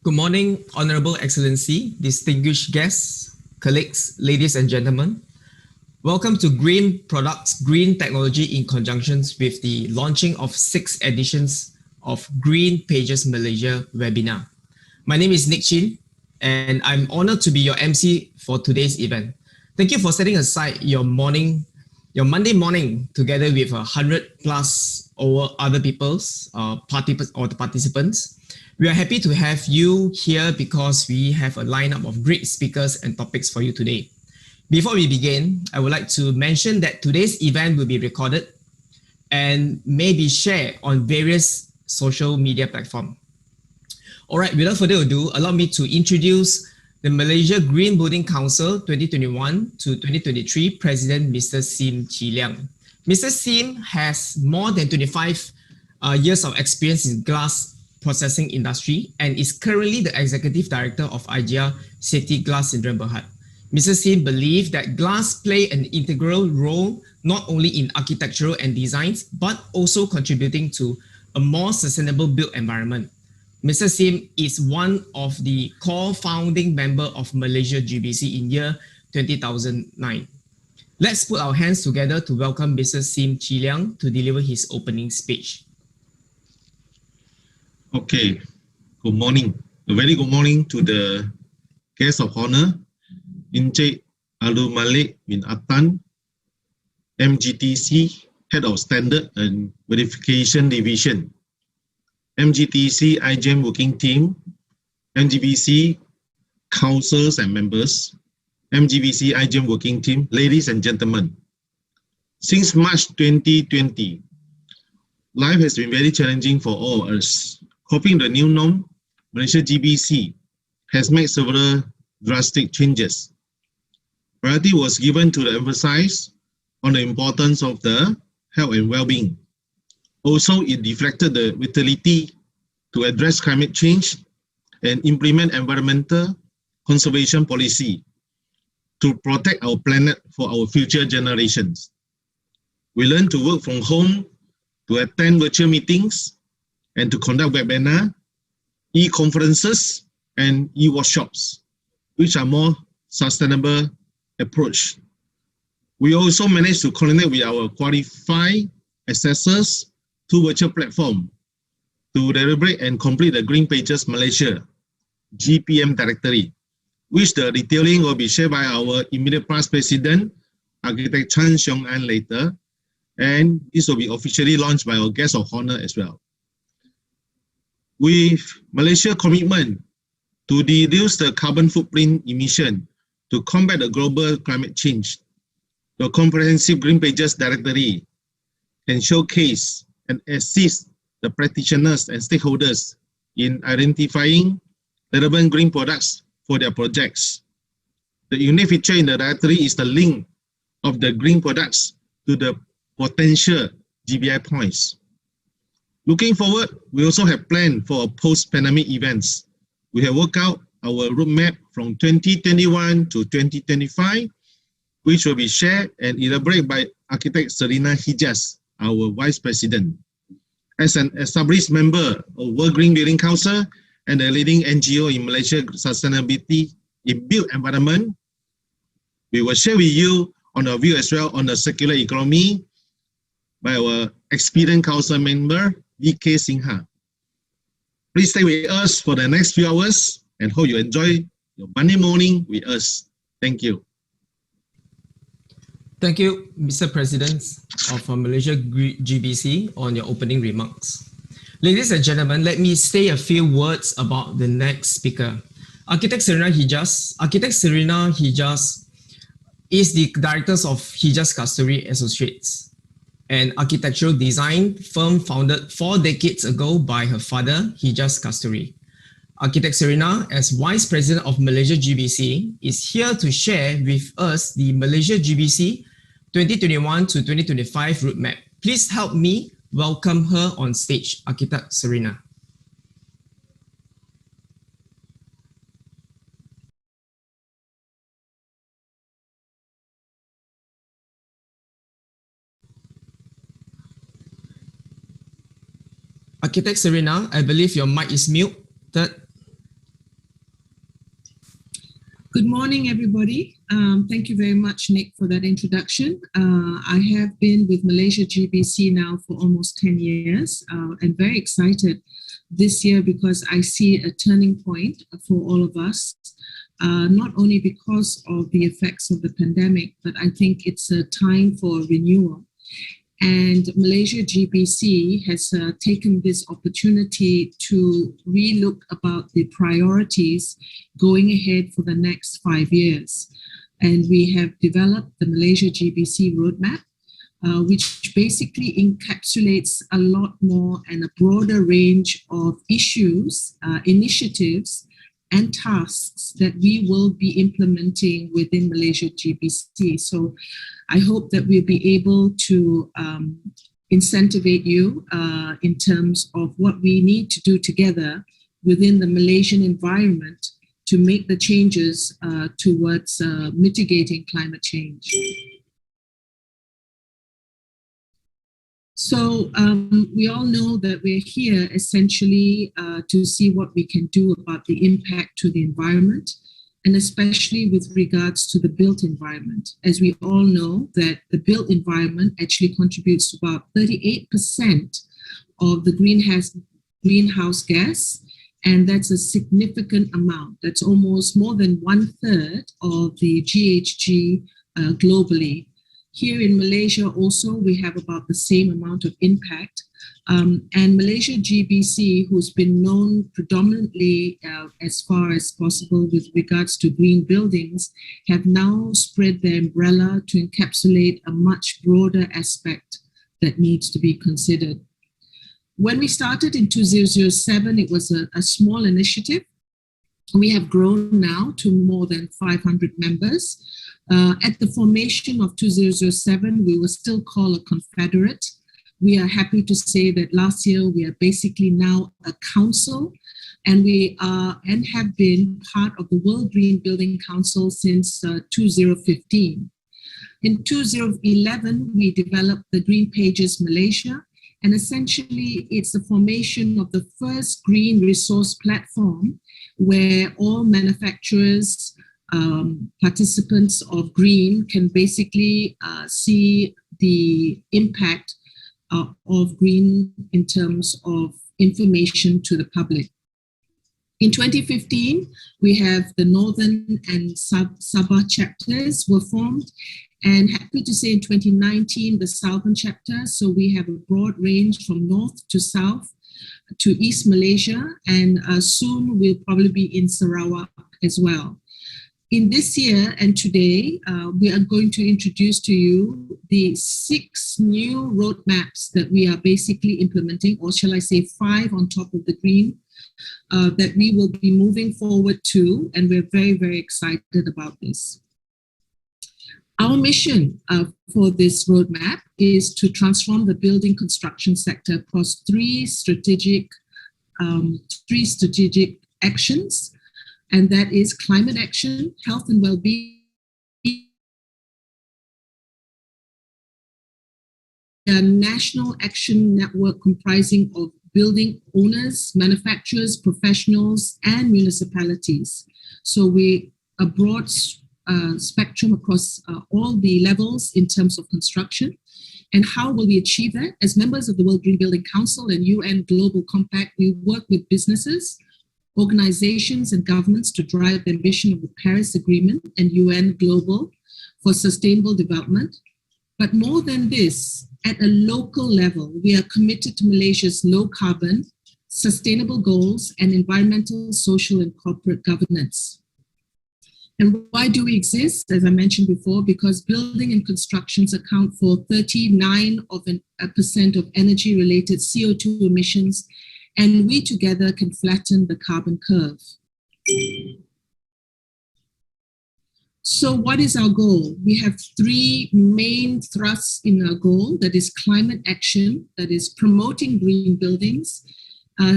Good morning, Honorable Excellency, distinguished guests, colleagues, ladies and gentlemen. Welcome to Green Products, Green Technology in conjunction with the launching of 6 editions of Green Pages Malaysia webinar. My name is Nick Chin, and I'm honored to be your MC for today's event. Thank you for setting aside your Monday morning together with 100 plus or other participants. We are happy to have you here because we have a lineup of great speakers and topics for you today. Before we begin, I would like to mention that today's event will be recorded and may be shared on various social media platforms. All right, without further ado, allow me to introduce the Malaysia Green Building Council 2021 to 2023 President Mr. Sim Chi Liang. Mr. Sim has more than 25 years of experience in glass processing industry and is currently the Executive Director of IGEA Safety Glass Syndrome Berhad. Mr. Sim believes that glass play an integral role not only in architectural and designs, but also contributing to a more sustainable built environment. Mr. Sim is one of the core founding members of Malaysia GBC in year 2009. Let's put our hands together to welcome Mr. Sim Chi Liang to deliver his opening speech. Okay, good morning. A very good morning to the guest of honor, Encik Alu Malik bin Atan, MGTC, Head of Standard and Verification Division, MGTC IGEM Working Team, MGBC Councils and Members, MGBC IGEM Working Team, ladies and gentlemen. Since March 2020, life has been very challenging for all of us. Coping the new norm, Malaysia GBC has made several drastic changes. Priority was given to the emphasis on the importance of the health and well-being. Also, it reflected the vitality to address climate change and implement environmental conservation policy to protect our planet for our future generations. We learned to work from home, to attend virtual meetings, and to conduct webinar, e-conferences, and e-workshops, which are more sustainable approach. We also managed to coordinate with our qualified assessors through virtual platform to deliberate and complete the Green Pages Malaysia GPM directory, which the detailing will be shared by our immediate past president, Architect Chan Xiong An later, and this will be officially launched by our guest of honor as well. With Malaysia's commitment to reduce the carbon footprint emission to combat the global climate change, the comprehensive Green Pages directory can showcase and assist the practitioners and stakeholders in identifying relevant green products for their projects. The unique feature in the directory is the link of the green products to the potential GBI points. Looking forward, we also have planned for post-pandemic events. We have worked out our roadmap from 2021 to 2025, which will be shared and elaborated by Architect Serena Hijaz, our Vice President. As an established member of World Green Building Council and a leading NGO in Malaysia Sustainability in Built Environment, we will share with you on our view as well on the circular economy by our experienced council member, VK Singha. Please stay with us for the next few hours and hope you enjoy your Monday morning with us. Thank you. Thank you, Mr. President of Malaysia GBC, on your opening remarks. Ladies and gentlemen, let me say a few words about the next speaker. Architect Serena Hijaz. Architect Serena Hijaz is the director of Hijaz Kasturi Associates, an architectural design firm founded 4 decades ago by her father, Hijaz Kasturi. Architect Serena, as Vice President of Malaysia GBC, is here to share with us the Malaysia GBC 2021 to 2025 roadmap. Please help me welcome her on stage, Architect Serena. Architect Serena, I believe your mic is muted. Good morning, everybody. Thank you very much, Nick, for that introduction. I have been with Malaysia GBC now for almost 10 years. I'm very excited this year because I see a turning point for all of us, not only because of the effects of the pandemic, but I think it's a time for renewal. And Malaysia GBC has taken this opportunity to relook about the priorities going ahead for the next 5 years. And we have developed the Malaysia GBC roadmap, which basically encapsulates a lot more and a broader range of issues, initiatives, and tasks that we will be implementing within Malaysia GBC. So I hope that we'll be able to incentivate you in terms of what we need to do together within the Malaysian environment to make the changes towards mitigating climate change. So we all know that we're here essentially to see what we can do about the impact to the environment, and especially with regards to the built environment. As we all know that the built environment actually contributes to about 38% of the greenhouse gas, and that's a significant amount. That's almost more than 1/3 of the GHG globally. Here in Malaysia also, we have about the same amount of impact. And Malaysia GBC, who's been known predominantly as far as possible with regards to green buildings, have now spread their umbrella to encapsulate a much broader aspect that needs to be considered. When we started in 2007, it was a small initiative. We have grown now to more than 500 members. At the formation of 2007, we were still called a confederate. We are happy to say that last year we are basically now a council, and we are and have been part of the World Green Building Council since 2015. In 2011, we developed the Green Pages Malaysia, and essentially it's the formation of the first green resource platform where all manufacturers, participants of green can basically see the impact of green in terms of information to the public. In 2015, we have the Northern and Sabah chapters were formed, and happy to say in 2019, the Southern chapter. So we have a broad range from North to South to East Malaysia, and soon we'll probably be in Sarawak as well. In this year and today, we are going to introduce to you the 6 new roadmaps that we are basically implementing, or shall I say 5 on top of the green, that we will be moving forward to, and we're very, very excited about this. Our mission for this roadmap is to transform the building construction sector across 3 strategic actions, and that is climate action, health and well-being, a national action network comprising of building owners, manufacturers, professionals, and municipalities. So we a broad spectrum across all the levels in terms of construction. And how will we achieve that? As members of the World Green Building Council and UN Global Compact, we work with businesses, organizations, and governments to drive the ambition of the Paris Agreement and UN Global for Sustainable Development. But more than this, at a local level, we are committed to Malaysia's low carbon, sustainable goals, and environmental, social, and corporate governance. And why do we exist? As I mentioned before, because building and constructions account for 39% of energy-related CO2 emissions, and we together can flatten the carbon curve. So what is our goal? We have 3 main thrusts in our goal. That is climate action, that is promoting green buildings.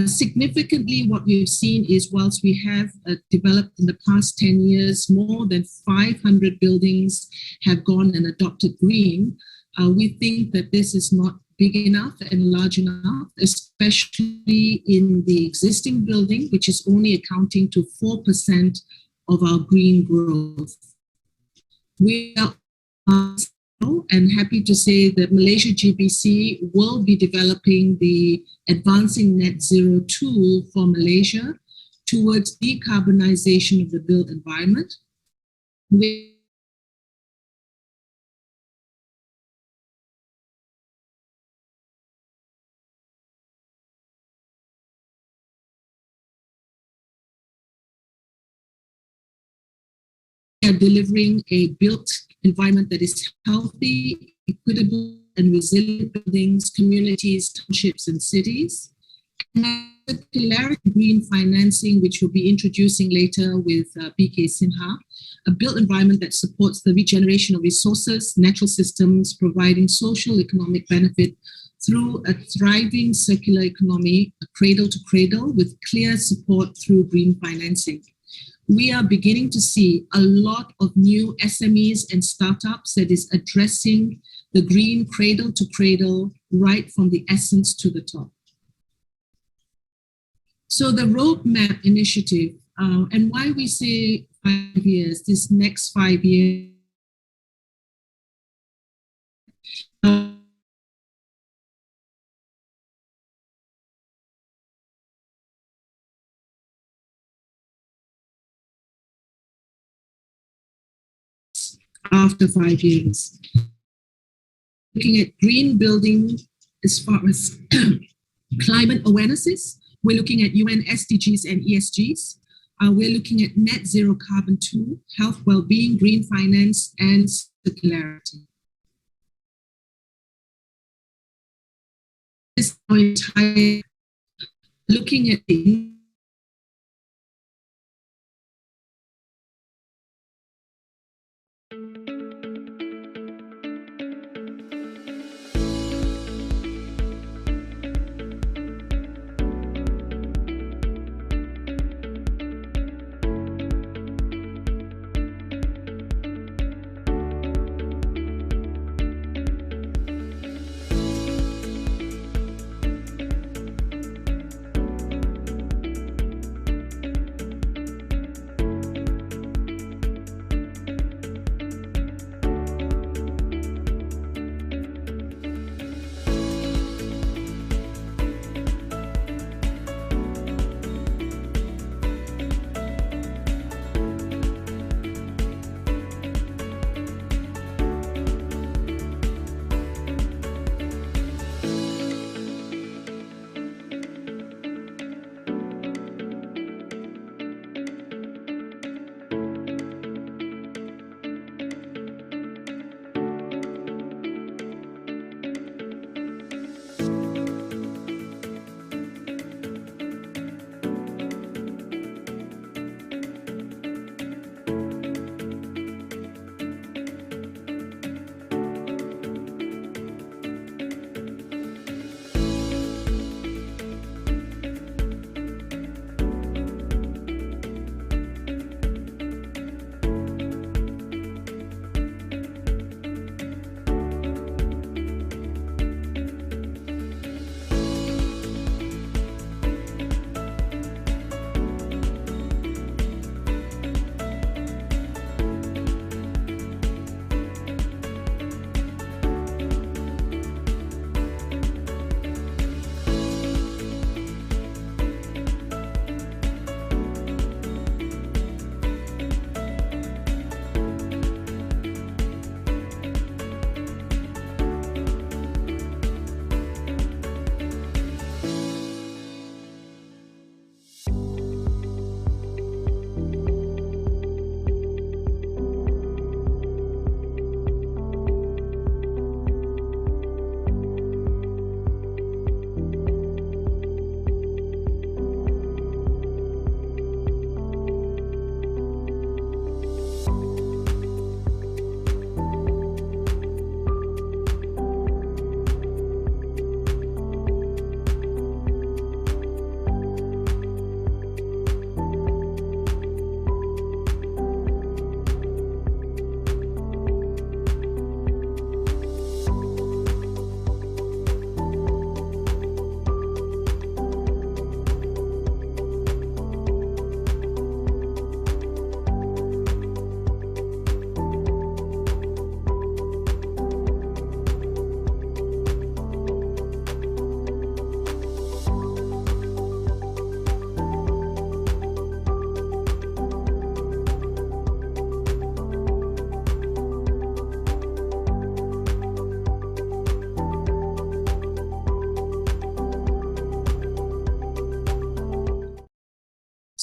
Significantly, what we've seen is whilst we have developed in the past 10 years, more than 500 buildings have gone and adopted green, we think that this is not big enough and large enough, especially in the existing building, which is only accounting to 4% of our green growth. We are and happy to say that Malaysia GBC will be developing the Advancing Net Zero tool for Malaysia towards decarbonization of the built environment. We are delivering a built environment that is healthy, equitable, and resilient buildings, communities, townships, and cities. And circularity green financing, which we'll be introducing later with BK Sinha, a built environment that supports the regeneration of resources, natural systems, providing social economic benefit through a thriving circular economy, a cradle to cradle, with clear support through green financing. We are beginning to see a lot of new SMEs and startups that is addressing the green cradle to cradle, right from the essence to the top. So the roadmap initiative, and why we say 5 years, this next 5 years, after 5 years. Looking at green building as far as climate awarenesses, we're looking at UN SDGs and ESGs. We're looking at net zero carbon 2, health, well-being, green finance, and circularity. This entire looking at the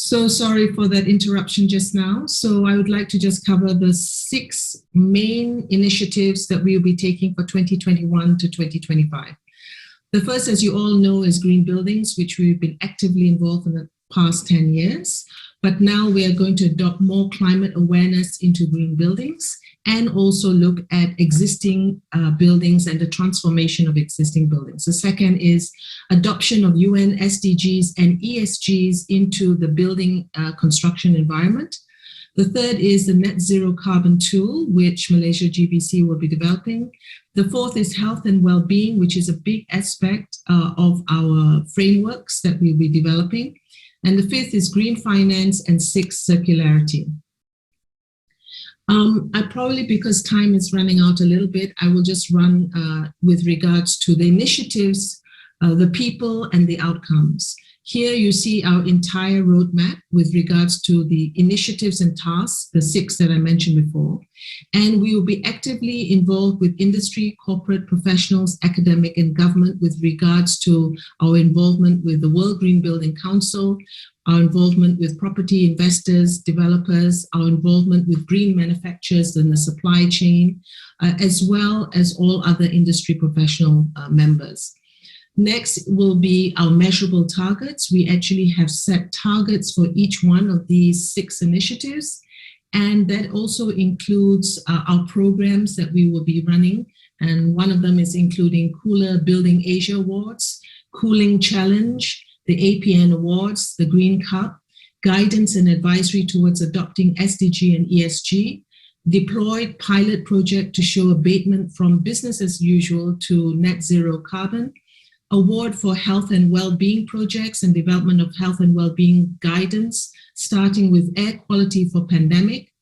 So sorry for that interruption just now. So I would like to just cover the 6 main initiatives that we will be taking for 2021 to 2025. The first, as you all know, is green buildings, which we've been actively involved in the past 10 years. But now we are going to adopt more climate awareness into green buildings and also look at existing buildings and the transformation of existing buildings. The second is adoption of UN SDGs and ESGs into the building construction environment. The third is the net zero carbon tool, which Malaysia GBC will be developing. The fourth is health and well-being, which is a big aspect of our frameworks that we'll be developing. And the fifth is green finance, and sixth, circularity. I probably, because time is running out a little bit, I will just run with regards to the initiatives, the people, and the outcomes. Here you see our entire roadmap with regards to the initiatives and tasks, the 6 that I mentioned before. And we will be actively involved with industry, corporate, professionals, academic, and government with regards to our involvement with the World Green Building Council, our involvement with property investors, developers, our involvement with green manufacturers and the supply chain, as well as all other industry professional members. Next will be our measurable targets. We actually have set targets for each one of these 6 initiatives, and that also includes our programs that we will be running. And one of them is including Cooler Building Asia Awards, Cooling Challenge, the APN Awards, the Green Cup, guidance and advisory towards adopting SDG and ESG, deployed pilot project to show abatement from business as usual to net zero carbon, award for health and well-being projects and development of health and well-being guidance, starting with air quality for pandemic,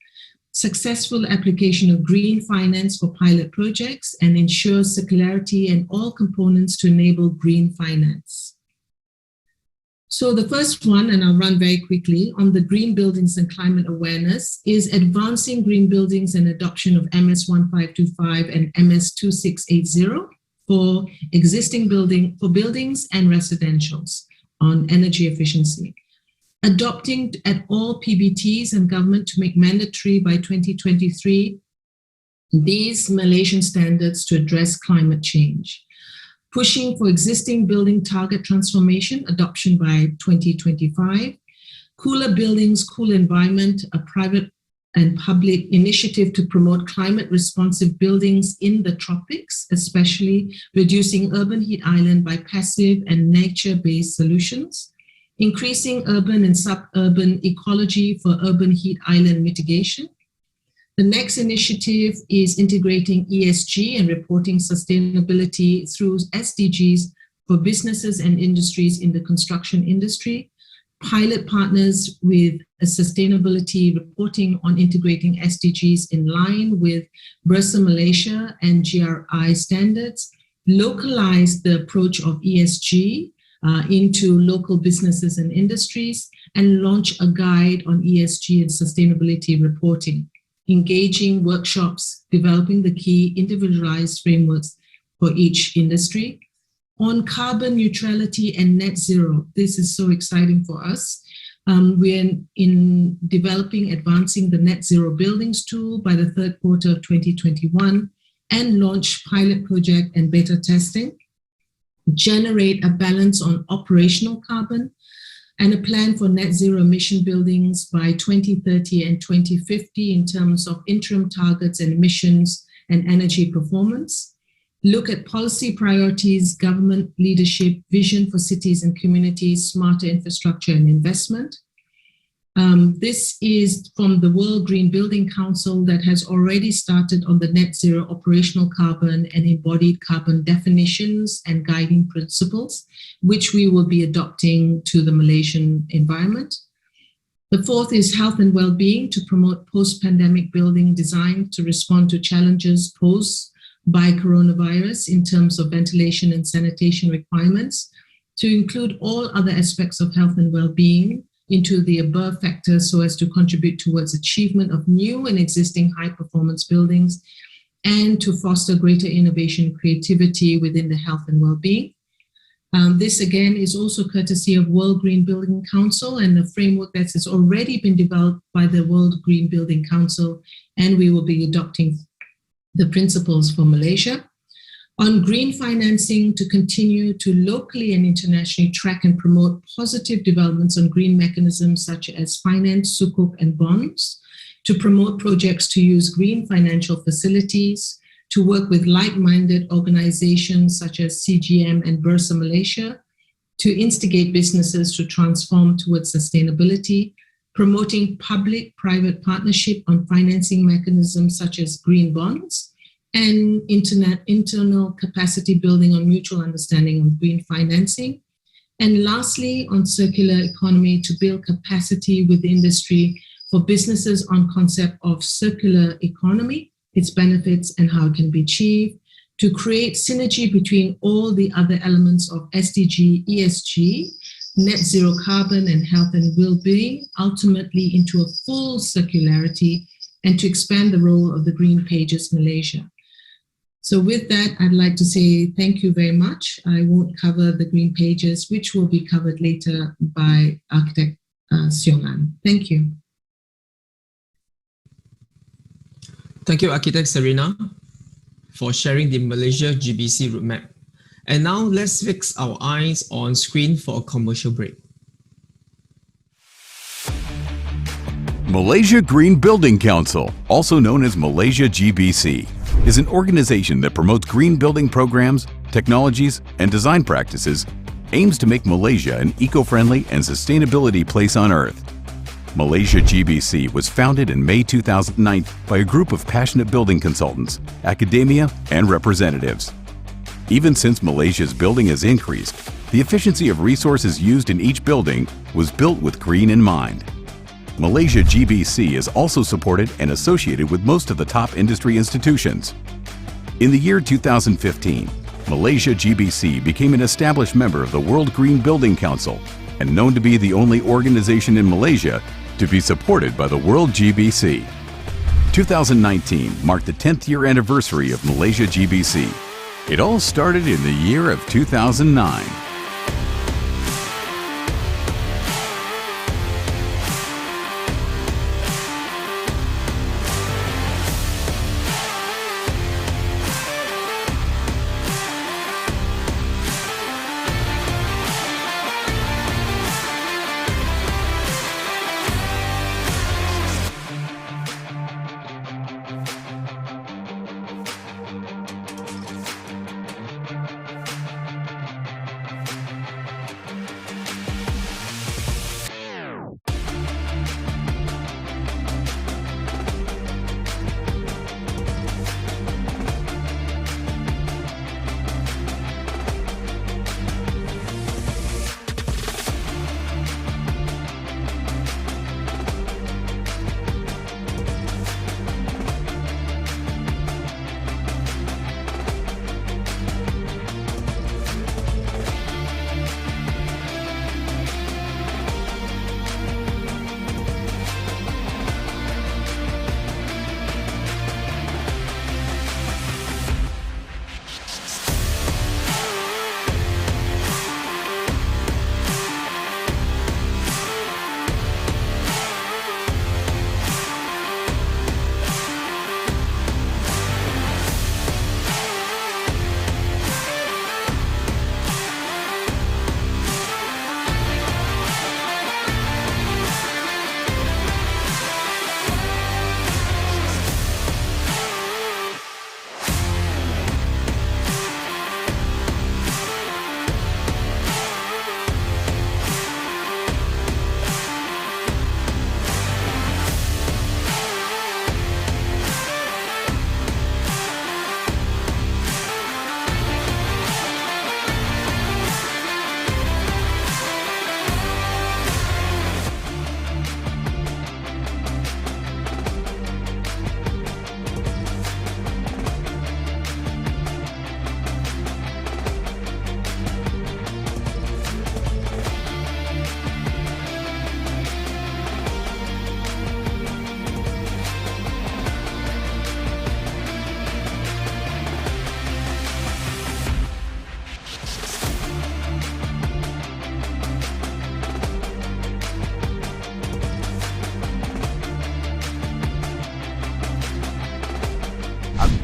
successful application of green finance for pilot projects, and ensure circularity and all components to enable green finance. So the first one, and I'll run very quickly, on the green buildings and climate awareness, is advancing green buildings and adoption of MS 1525 and MS 2680 for existing buildings and residentials on energy efficiency. Adopting at all PBTs and government to make mandatory by 2023 these Malaysian standards to address climate change. Pushing for existing building target transformation, adoption by 2025. Cooler buildings, cool environment, a private and public initiative to promote climate responsive buildings in the tropics, especially reducing urban heat island by passive and nature-based solutions. Increasing urban and suburban ecology for urban heat island mitigation. The next initiative is integrating ESG and reporting sustainability through SDGs for businesses and industries in the construction industry. Pilot partners with a sustainability reporting on integrating SDGs in line with Bursa Malaysia and GRI standards. Localize the approach of ESG into local businesses and industries, and launch a guide on ESG and sustainability reporting. Engaging workshops, developing the key individualized frameworks for each industry. On carbon neutrality and net zero, this is so exciting for us. We're in developing, advancing the net zero buildings tool by the 3rd quarter of 2021 and launch pilot project and beta testing. Generate a balance on operational carbon and a plan for net zero emission buildings by 2030 and 2050 in terms of interim targets and emissions and energy performance. Look at policy priorities, government leadership, vision for cities and communities, smarter infrastructure and investment. This is from the World Green Building Council that has already started on the net zero operational carbon and embodied carbon definitions and guiding principles, which we will be adopting to the Malaysian environment. The fourth is health and well-being to promote post-pandemic building design to respond to challenges posed by coronavirus in terms of ventilation and sanitation requirements, to include all other aspects of health and well-being into the above factors so as to contribute towards achievement of new and existing high-performance buildings and to foster greater innovation and creativity within the health and well-being. This again is also courtesy of World Green Building Council and the framework that has already been developed by the World Green Building Council, and we will be adopting the principles for Malaysia. On green financing, to continue to locally and internationally track and promote positive developments on green mechanisms such as finance, sukuk, and bonds, to promote projects to use green financial facilities, to work with like-minded organizations such as CGM and Bursa Malaysia, to instigate businesses to transform towards sustainability, promoting public-private partnership on financing mechanisms such as green bonds, and internal capacity building on mutual understanding on green financing. And lastly, on circular economy, to build capacity with the industry for businesses on concept of circular economy, its benefits and how it can be achieved, to create synergy between all the other elements of SDG, ESG, net zero carbon and health and well-being, ultimately into a full circularity, and to expand the role of the Green Pages Malaysia. So with that, I'd like to say thank you very much. I won't cover the Green Pages, which will be covered later by Architect Siong An. Thank you. Thank you, Architect Serena, for sharing the Malaysia GBC roadmap. And now let's fix our eyes on screen for a commercial break. Malaysia Green Building Council, also known as Malaysia GBC, is an organization that promotes green building programs, technologies, and design practices, aims to make Malaysia an eco-friendly and sustainability place on Earth. Malaysia GBC was founded in May 2009 by a group of passionate building consultants, academia, and representatives. Even since Malaysia's building has increased, the efficiency of resources used in each building was built with green in mind. Malaysia GBC is also supported and associated with most of the top industry institutions. In the year 2015, Malaysia GBC became an established member of the World Green Building Council and known to be the only organization in Malaysia to be supported by the World GBC. 2019 marked the 10th year anniversary of Malaysia GBC. It all started in the year of 2009.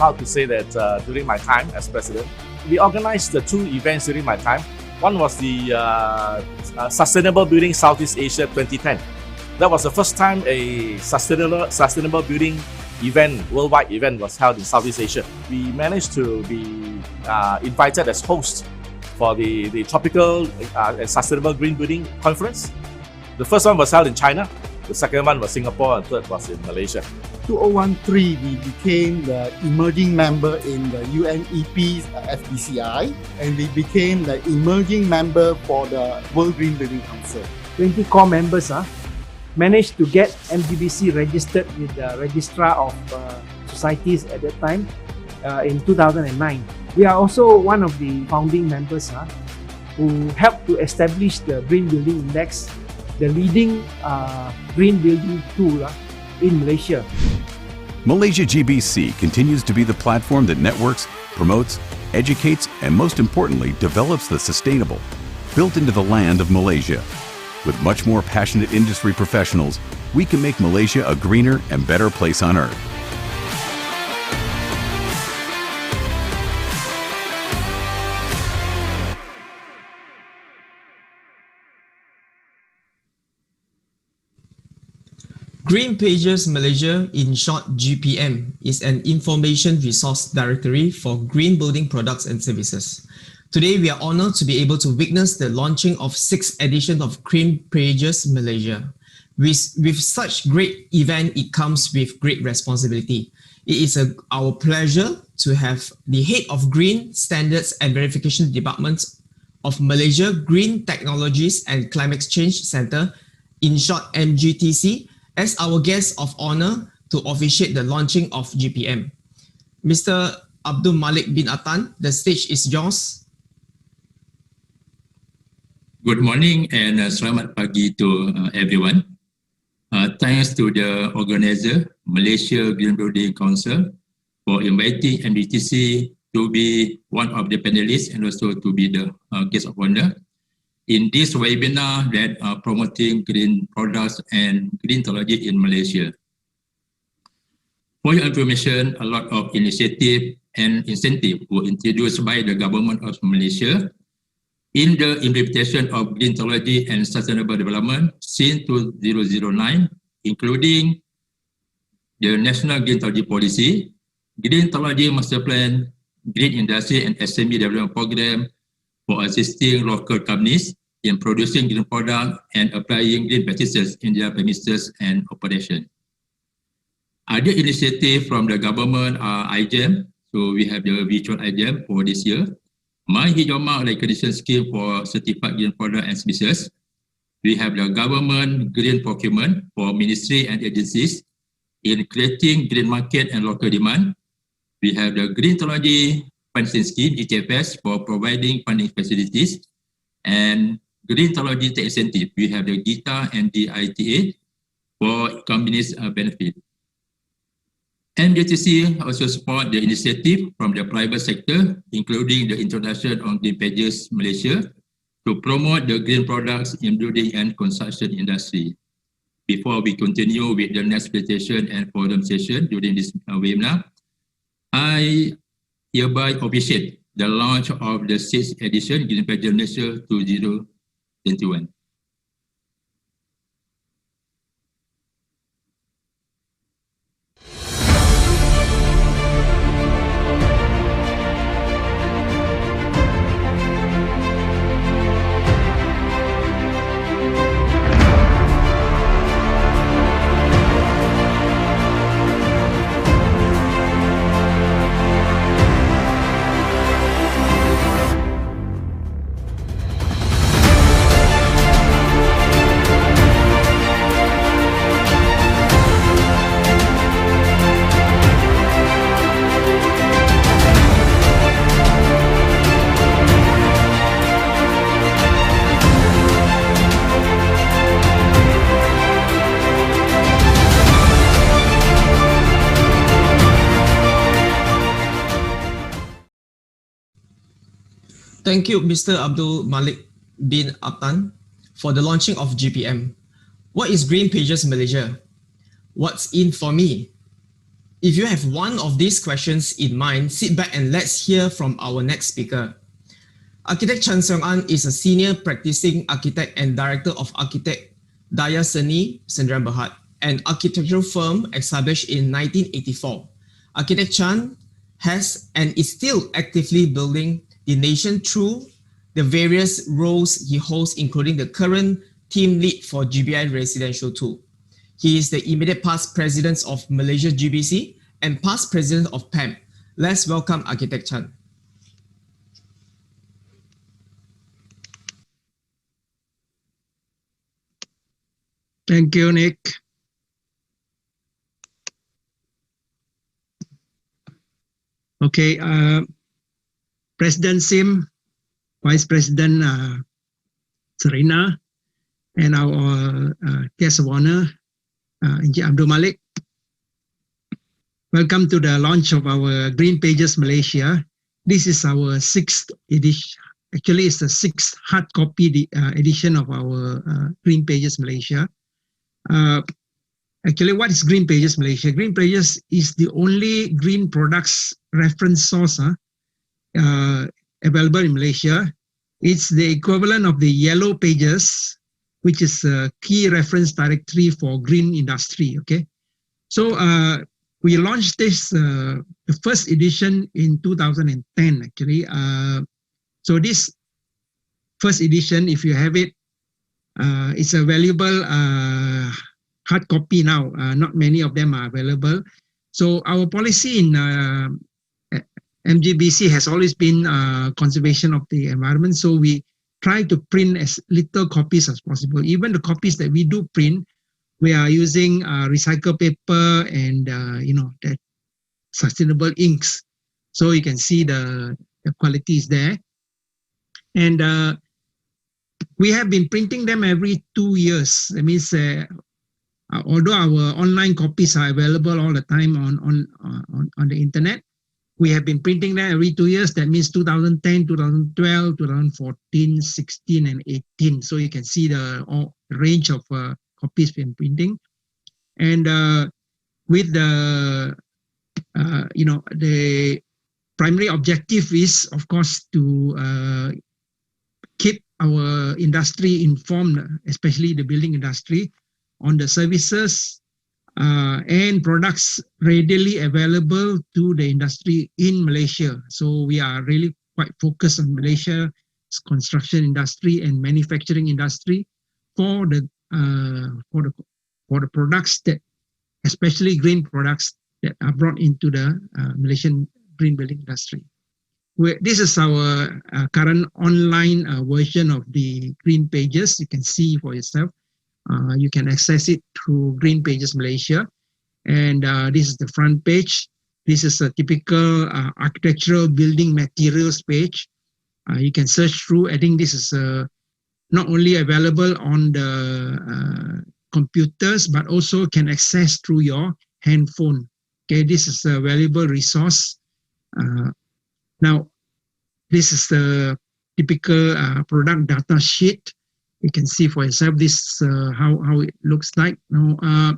proud to say that during my time as president, we organized the 2 events during my time. One was the Sustainable Building Southeast Asia 2010. That was the first time a sustainable building event, worldwide event, was held in Southeast Asia. We managed to be invited as host for the Tropical and Sustainable Green Building Conference. The first one was held in China, the second one was Singapore, and third was in Malaysia. 2013, we became the emerging member in the UNEP's FBCI, and we became the emerging member for the World Green Building Council. 20 core members managed to get MGBC registered with the Registrar of Societies at that time in 2009. We are also one of the founding members who helped to establish the Green Building Index, the leading green building tool in Malaysia. Malaysia GBC continues to be the platform that networks, promotes, educates, and most importantly, develops the sustainable, built into the land of Malaysia. With much more passionate industry professionals, we can make Malaysia a greener and better place on earth. Green Pages Malaysia, in short GPM, is an information resource directory for green building products and services. Today, we are honored to be able to witness the launching of 6th edition of Green Pages Malaysia. With such great event, it comes with great responsibility. It is our pleasure to have the head of Green Standards and Verification Department of Malaysia Green Technologies and Climate Change Centre, in short MGTC, as our guest of honor to officiate the launching of GPM. Mr. Abdul Malik bin Atan, the stage is yours. Good morning and selamat pagi to everyone. Thanks to the organizer, Malaysia Green Building Council, for inviting MGTC to be one of the panelists and also to be the guest of honor in this webinar that are promoting green products and green technology in Malaysia. For your information, a lot of initiative and incentive were introduced by the government of Malaysia in the implementation of green technology and sustainable development since 2009, including the National Green Technology Policy, Green Technology Master Plan, Green Industry and SME Development Program for assisting local companies in producing green products and applying green practices in their premises and operation. Other initiatives from the government are IGEM, so we have the virtual IGEM for this year. My Hijama recognition scheme for certified green product and services. We have the government green procurement for ministry and agencies in creating green market and local demand. We have the green technology financing scheme, GTFS, for providing funding facilities, and green technology tech incentive. We have the GITA and the ITA for companies' benefit. MGTC also support the initiative from the private sector, including the introduction of Green Pages Malaysia to promote the green products in building and construction industry. Before we continue with the next presentation and forum session during this webinar, I hereby officiate the launch of the 6th edition Green Pages Malaysia 2021. Thank you, Mr. Abdul Malik bin Atan, for the launching of GPM. What is Green Pages Malaysia? What's in for me? If you have one of these questions in mind, sit back and let's hear from our next speaker. Architect Chan Seong An is a senior practicing architect and director of Architect Daya Seni Sdn Bhd, an architectural firm established in 1984. Architect Chan has and is still actively building the nation through the various roles he holds, including the current team lead for GBI Residential 2. He is the immediate past president of Malaysia GBC and past president of PAM. Let's welcome Architect Chan. Thank you, Nick. Okay, President Sim, Vice President Serena, and our guest of honor, Encik Abdul Malik. Welcome to the launch of our Green Pages Malaysia. This is our 6th edition. Actually, it's the 6th hard copy edition of our Green Pages Malaysia. Actually, what is Green Pages Malaysia? Green Pages is the only green products reference source available in Malaysia. It's the equivalent of the Yellow Pages, which is a key reference directory for green industry. Okay, so we launched this the first edition in 2010. Actually, so this first edition, if you have it, it's a valuable hard copy now. Not many of them are available. So our policy in MGBC has always been conservation of the environment. So we try to print as little copies as possible. Even the copies that we do print, we are using recycled paper and the sustainable inks. So you can see the quality is there. And we have been printing them every 2 years. That means although our online copies are available all the time on the internet, we have been printing them every 2 years. That means 2010, 2012, 2014, 16, and 18. So you can see the range of copies we've been printing. And with the the primary objective is, of course, to keep our industry informed, especially the building industry, on the services and products readily available to the industry in Malaysia. So we are really quite focused on Malaysia's construction industry and manufacturing industry for the products that, especially green products that are brought into the Malaysian green building industry. This is our current online version of the Green Pages. You can see for yourself. You can access it through Green Pages Malaysia. And this is the front page. This is a typical architectural building materials page. You can search through. I think this is not only available on the computers, but also can access through your handphone. Okay, this is a valuable resource. Now, this is the typical product data sheet. You can see for yourself this how it looks like. Now,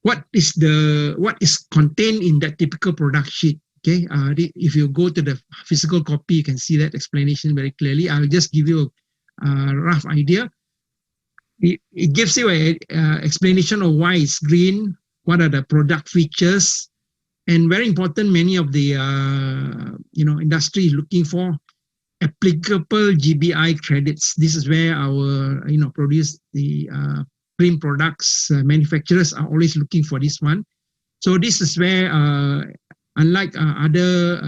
what is contained in that typical product sheet? Okay, if you go to the physical copy, you can see that explanation very clearly. I'll just give you a rough idea. It gives you an explanation of why it's green, what are the product features, and very important, many of the industry is looking for applicable GBI credits. This is where our produce the green products manufacturers are always looking for this one. So this is where unlike other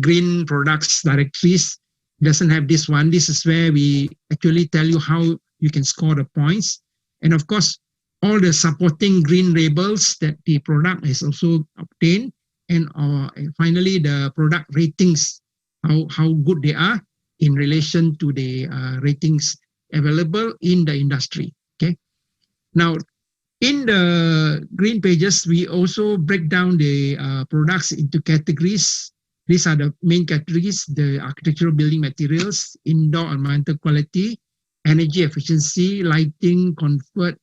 green products directories, doesn't have this one. This is where we actually tell you how you can score the points, and of course all the supporting green labels that the product has also obtained, and finally the product ratings, how good they are in relation to the ratings available in the industry. Okay, now in the Green Pages we also break down the products into categories. These are the main categories: the architectural building materials, indoor environmental quality, energy efficiency, lighting, comfort,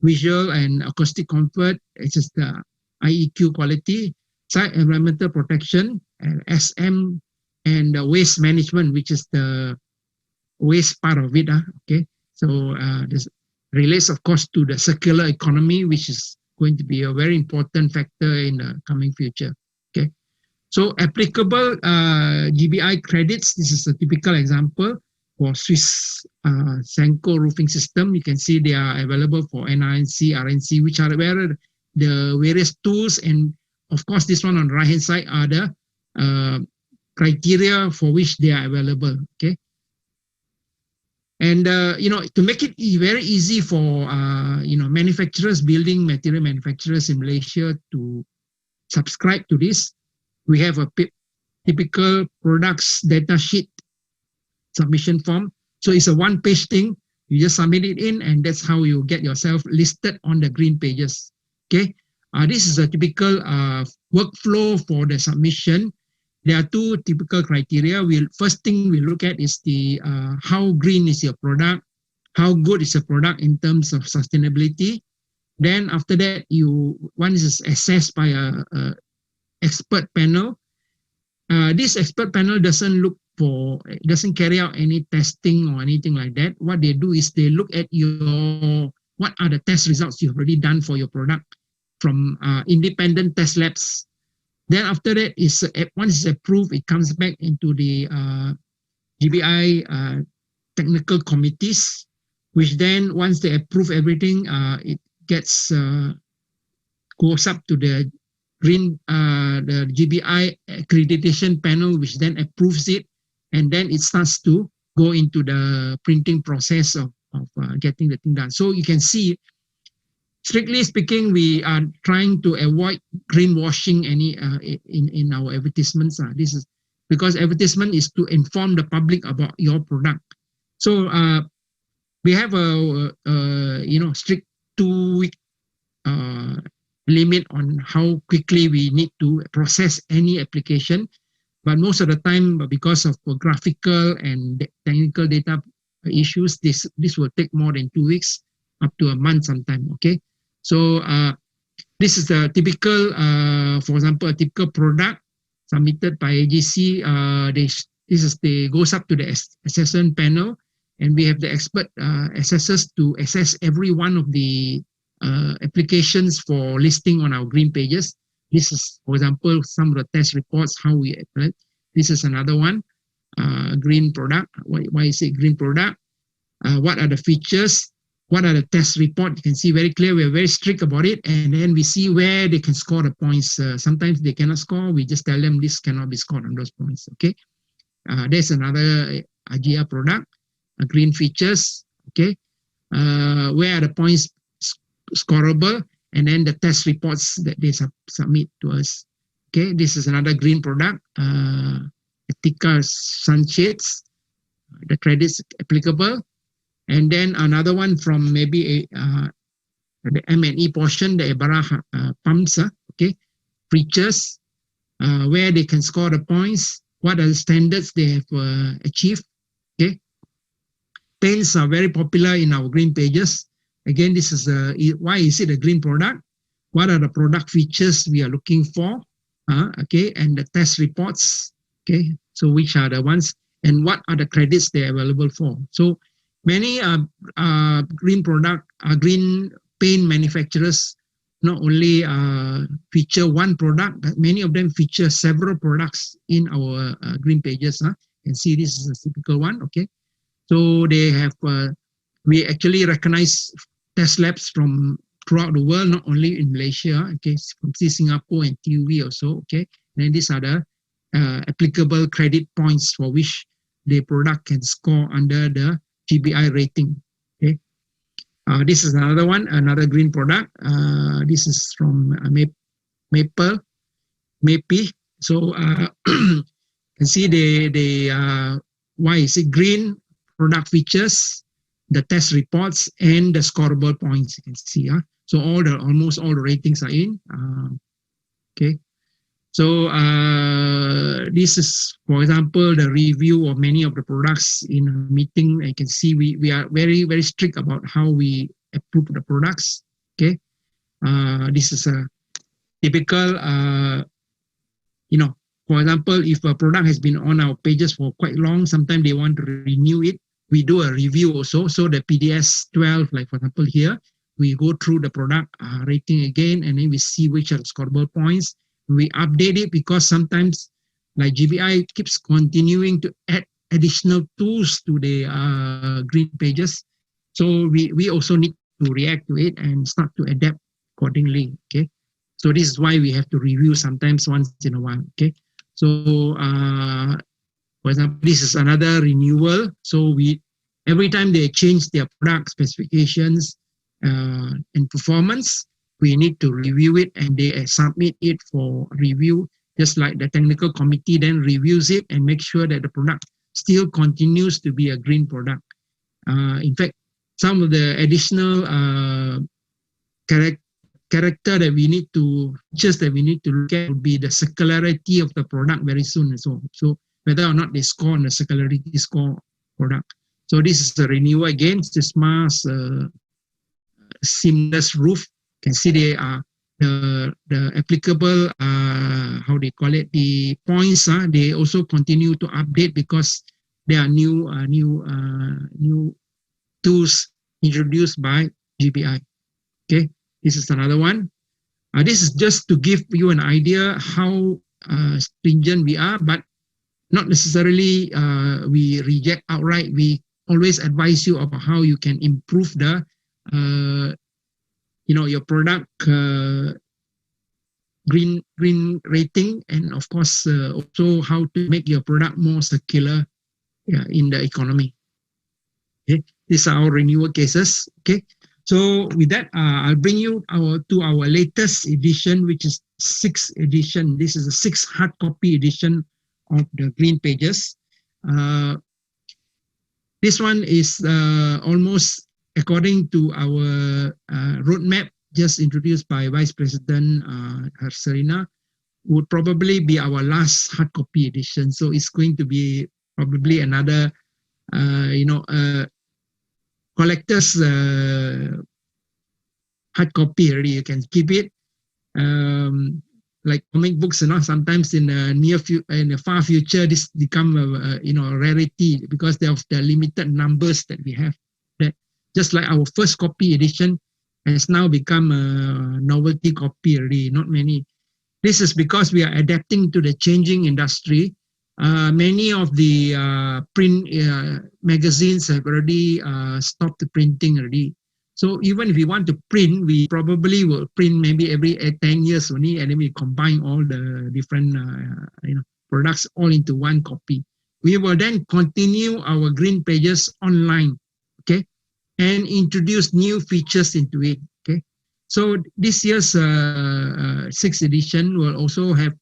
visual and acoustic comfort, it's just the IEQ quality, site environmental protection, and SM, and waste management, which is the waste part of it. Okay, so this relates, of course, to the circular economy, which is going to be a very important factor in the coming future. Okay, so applicable GBI credits. This is a typical example for Swiss Senko roofing system. You can see they are available for NRNC, RNC, which are where the various tools, and of course this one on the right hand side are the criteria for which they are available. Okay, and to make it very easy for manufacturers, building material manufacturers in Malaysia to subscribe to this, we have a typical products data sheet submission form. So it's a one-page thing. You just submit it in, and that's how you get yourself listed on the green pages. Okay, this is a typical workflow for the submission. There are two typical criteria. First thing we look at is the how green is your product, how good is your product in terms of sustainability. Then after that, one is assessed by a expert panel. This expert panel doesn't carry out any testing or anything like that. What they do is they look at what are the test results you've already done for your product from independent test labs. Then after that, once it's approved, it comes back into the GBI technical committees, which then once they approve everything, it goes up to the the GBI accreditation panel, which then approves it, and then it starts to go into the printing process of getting the thing done. So you can see, strictly speaking, we are trying to avoid greenwashing in our advertisements. This is because advertisement is to inform the public about your product. So we have a strict 2-week limit on how quickly we need to process any application. But most of the time, because of graphical and technical data issues, this will take more than 2 weeks, up to a month sometime. Okay, so this is the typical, for example, a typical product submitted by AGC. Goes up to the assessment panel, and we have the expert assessors to assess every one of the applications for listing on our green pages. This is, for example, some of the test reports, how we apply. This is another one, green product. Why is it green product? What are the features? What are the test reports? You can see very clear. We are very strict about it, and then we see where they can score the points. Sometimes they cannot score. We just tell them this cannot be scored on those points. Okay, there's another AGIA product, green features. Okay, where are the points scorable, and then the test reports that they submit to us. Okay, this is another green product, Etika sunshades, the credits applicable, and then another one from maybe the M&E portion, the Ebara pumps. Okay, features, where they can score the points, what are the standards they have achieved. Okay, paints are very popular in our green pages. Again, this is why is it a green product? What are the product features we are looking for? Okay, and the test reports. Okay, so which are the ones, and what are the credits they are available for? So many green paint manufacturers not only feature one product, but many of them feature several products in our green pages. You can see this is a typical one. Okay, so they have. We actually recognize test labs from throughout the world, not only in Malaysia. Okay, from Singapore and TUV also. Okay, and these are the applicable credit points for which the product can score under the GBI rating. Okay, this is another one, another green product. This is from Maple. So you can see why is it green? Product features, the test reports, and the scorable points. You can see. So almost all the ratings are in. Okay. So this is, for example, the review of many of the products in a meeting. You can see we are very, very strict about how we approve the products. Okay, this is a typical, for example, if a product has been on our pages for quite long, sometimes they want to renew it. We do a review also. So the PDS 12, like for example here, we go through the product rating again, and then we see which are the scoreable points. We update it because sometimes, like GBI keeps continuing to add additional tools to the green pages. So we also need to react to it and start to adapt accordingly. Okay, so this is why we have to review sometimes once in a while. Okay, so for example, this is another renewal. So every time they change their product specifications and performance, we need to review it, and they submit it for review, just like the technical committee then reviews it and make sure that the product still continues to be a green product. In fact, some of the additional character that we need to, features that we need to look at would be the circularity of the product very soon and so on. So whether or not they score on the circularity score product. So this is the renewal again, SISMA's seamless roof. You can see they are the applicable, how they call it, the points, they also continue to update because there are new tools introduced by GBI. Okay, this is another one. This is just to give you an idea how stringent we are, but not necessarily we reject outright. We always advise you about how you can improve the your product green rating, and of course also how to make your product more circular in the economy. Okay, these are our renewal cases. Okay, so with that, I'll bring you to our latest edition, which is 6th edition. This is a 6th hard copy edition of the green pages. This one is almost according to our roadmap just introduced by Vice President Serena, would probably be our last hard copy edition. So it's going to be probably another, collector's hard copy already. You can keep it. Like comic books, sometimes in the far future, this become a rarity because of the limited numbers that we have. That just like our first copy edition has now become a novelty copy already. Not many. This is because we are adapting to the changing industry. Many of the print magazines have already stopped printing already. So even if we want to print, we probably will print maybe every 10 years only, and then we combine all the different products all into one copy. We will then continue our green pages online, okay, and introduce new features into it, okay. So this year's 6th edition will also have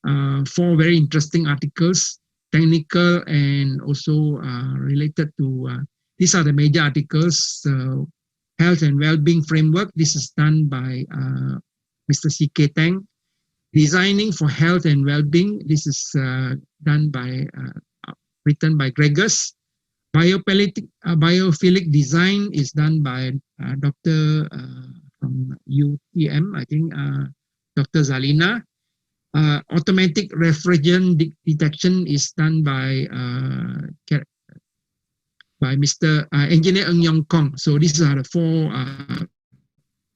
4 very interesting articles, technical and also related to, these are the major articles. Health and Wellbeing Framework. This is done by Mr. C.K. Tang. Designing for Health and Wellbeing. This is written by Gregors. Biophilic Design is done by Dr. from UTM, I think, Dr. Zalina. Automatic refrigerant detection is done by Mr. Engineer Ng Yong Kong. So these are the 4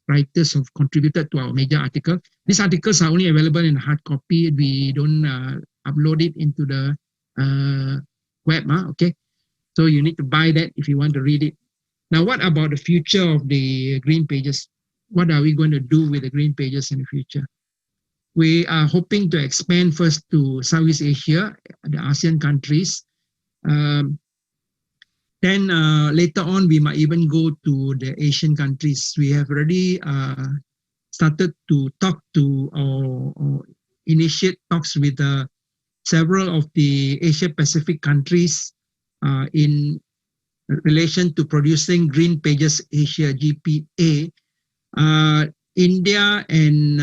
writers who have contributed to our major article. These articles are only available in hard copy. We don't upload it into the web, okay? So you need to buy that if you want to read it. Now, what about the future of the green pages? What are we going to do with the green pages in the future? We are hoping to expand first to Southeast Asia, the ASEAN countries. Then later on, we might even go to the Asian countries. We have already started to talk to or initiate talks with several of the Asia Pacific countries in relation to producing Green Pages Asia GPA. India and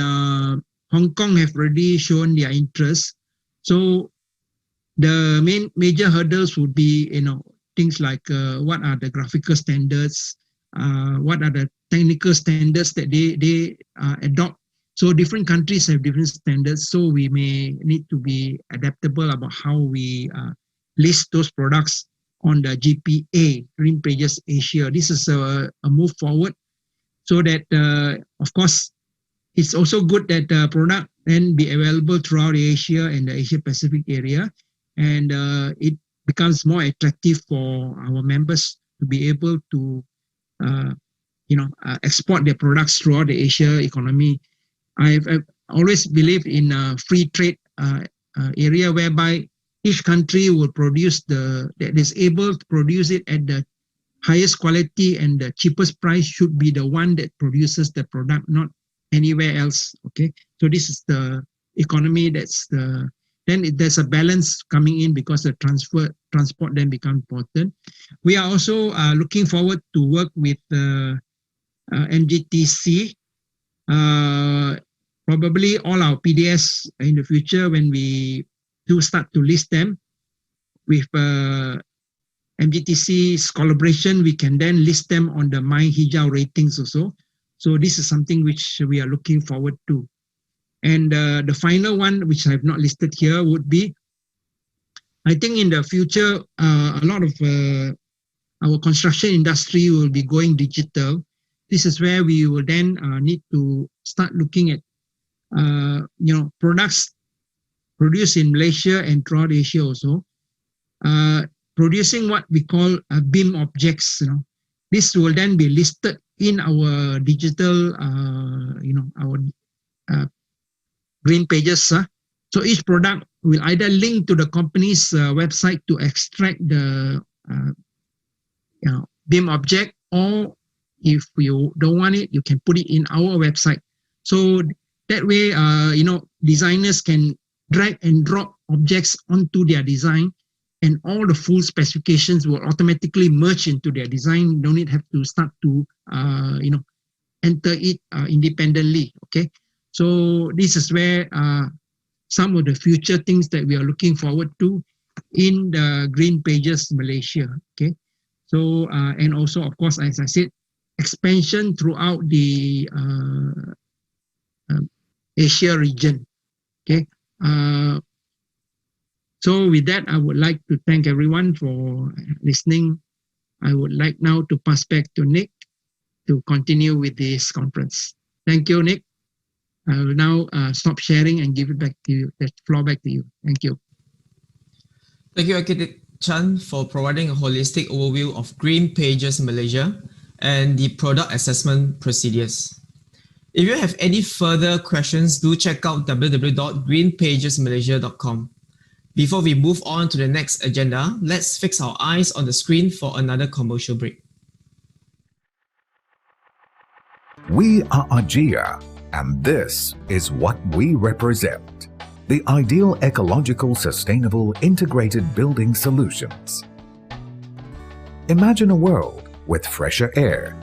Hong Kong have already shown their interest. So the major hurdles would be, things like what are the graphical standards, what are the technical standards that they adopt. So different countries have different standards, so we may need to be adaptable about how we list those products on the GPA, Green Pages Asia. This is a move forward, so that of course it's also good that the product then be available throughout Asia and the Asia Pacific area, and it becomes more attractive for our members to be able to export their products throughout the Asia economy. I've always believed in a free trade area whereby each country will produce that is able to produce it at the highest quality, and the cheapest price should be the one that produces the product, not anywhere else. Okay, so this is the economy. Then there's a balance coming in, because the transport then becomes important. We are also looking forward to work with MGTC. Probably all our PDS in the future, when we do start to list them with MGTC's collaboration, we can then list them on the My Hijau ratings also. So this is something which we are looking forward to. And the final one, which I have not listed here, would be, I think in the future, a lot of our construction industry will be going digital. This is where we will then need to start looking at products produced in Malaysia and throughout Asia also, producing what we call BIM objects. This will then be listed in our digital, our green pages. So each product will either link to the company's website to extract the BIM object, or if you don't want it, you can put it in our website. So that way, designers can drag and drop objects onto their design, and all the full specifications will automatically merge into their design. You don't have to start to, enter it independently. Okay, so this is where some of the future things that we are looking forward to in the Green Pages Malaysia. Okay, so and also, of course, as I said, expansion throughout the Asia region. Okay. So with that, I would like to thank everyone for listening. I would like now to pass back to Nick to continue with this conference. Thank you, Nick. I will now stop sharing and give it back to you, the floor back to you. Thank you. Thank you, Architect Chan, for providing a holistic overview of Green Pages Malaysia and the product assessment procedures. If you have any further questions, do check out www.greenpagesmalaysia.com. Before we move on to the next agenda, let's fix our eyes on the screen for another commercial break. We are AGIA, and this is what we represent: the ideal ecological, sustainable, integrated building solutions. Imagine a world with fresher air,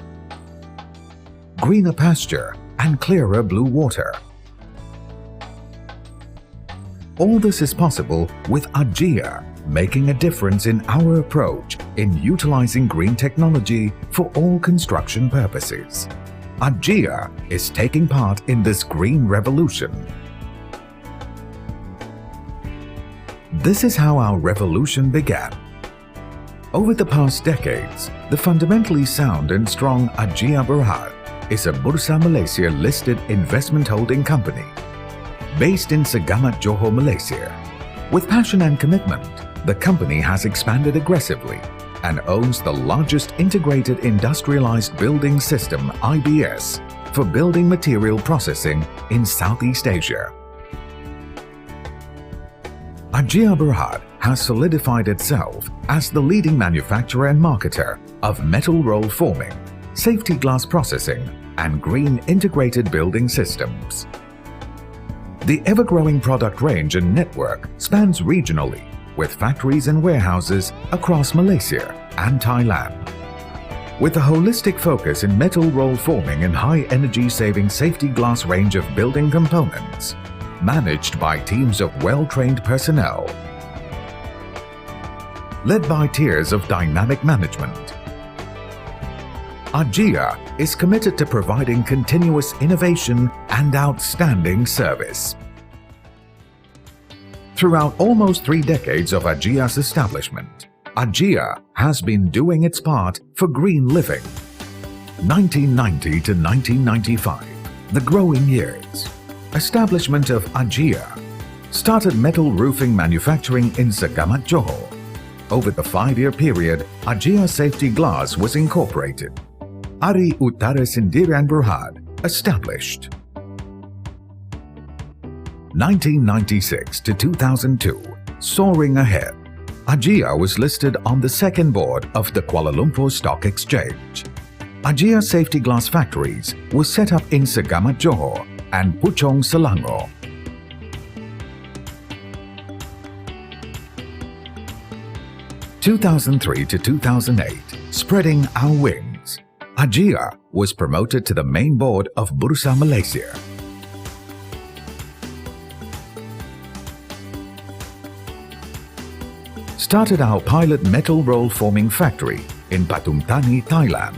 greener pasture, and clearer blue water. All this is possible with AGIA, making a difference in our approach in utilizing green technology for all construction purposes. AGIA is taking part in this green revolution. This is how our revolution began. Over the past decades, the fundamentally sound and strong AGIA Berhad is a Bursa Malaysia listed investment holding company based in Segamat, Johor, Malaysia. With passion and commitment, the company has expanded aggressively and owns the largest integrated industrialized building system (IBS) for building material processing in Southeast Asia. AGIA Berhad has solidified itself as the leading manufacturer and marketer of metal roll forming, safety glass processing, and green integrated building systems. The ever-growing product range and network spans regionally, with factories and warehouses across Malaysia and Thailand. With a holistic focus in metal roll forming and high-energy saving safety glass range of building components, managed by teams of well-trained personnel, led by tiers of dynamic management. AGEA is committed to providing continuous innovation and outstanding service. Throughout almost 3 decades of AGEA's establishment, AGEA has been doing its part for green living. 1990 to 1995, the growing years. Establishment of AGEA started metal roofing manufacturing in Segamat, Johor. Over the 5-year period, AGEA Safety Glass was incorporated. Ari Utara Sendirian Berhad established. 1996 to 2002, soaring ahead. AGEA was listed on the second board of the Kuala Lumpur Stock Exchange. AGEA Safety Glass factories were set up in Segamat, Johor and Puchong, Selangor. In 2003 to 2008, spreading our wings, AGEA was promoted to the main board of Bursa Malaysia. Started our pilot metal roll forming factory in Pathum Thani, Thailand.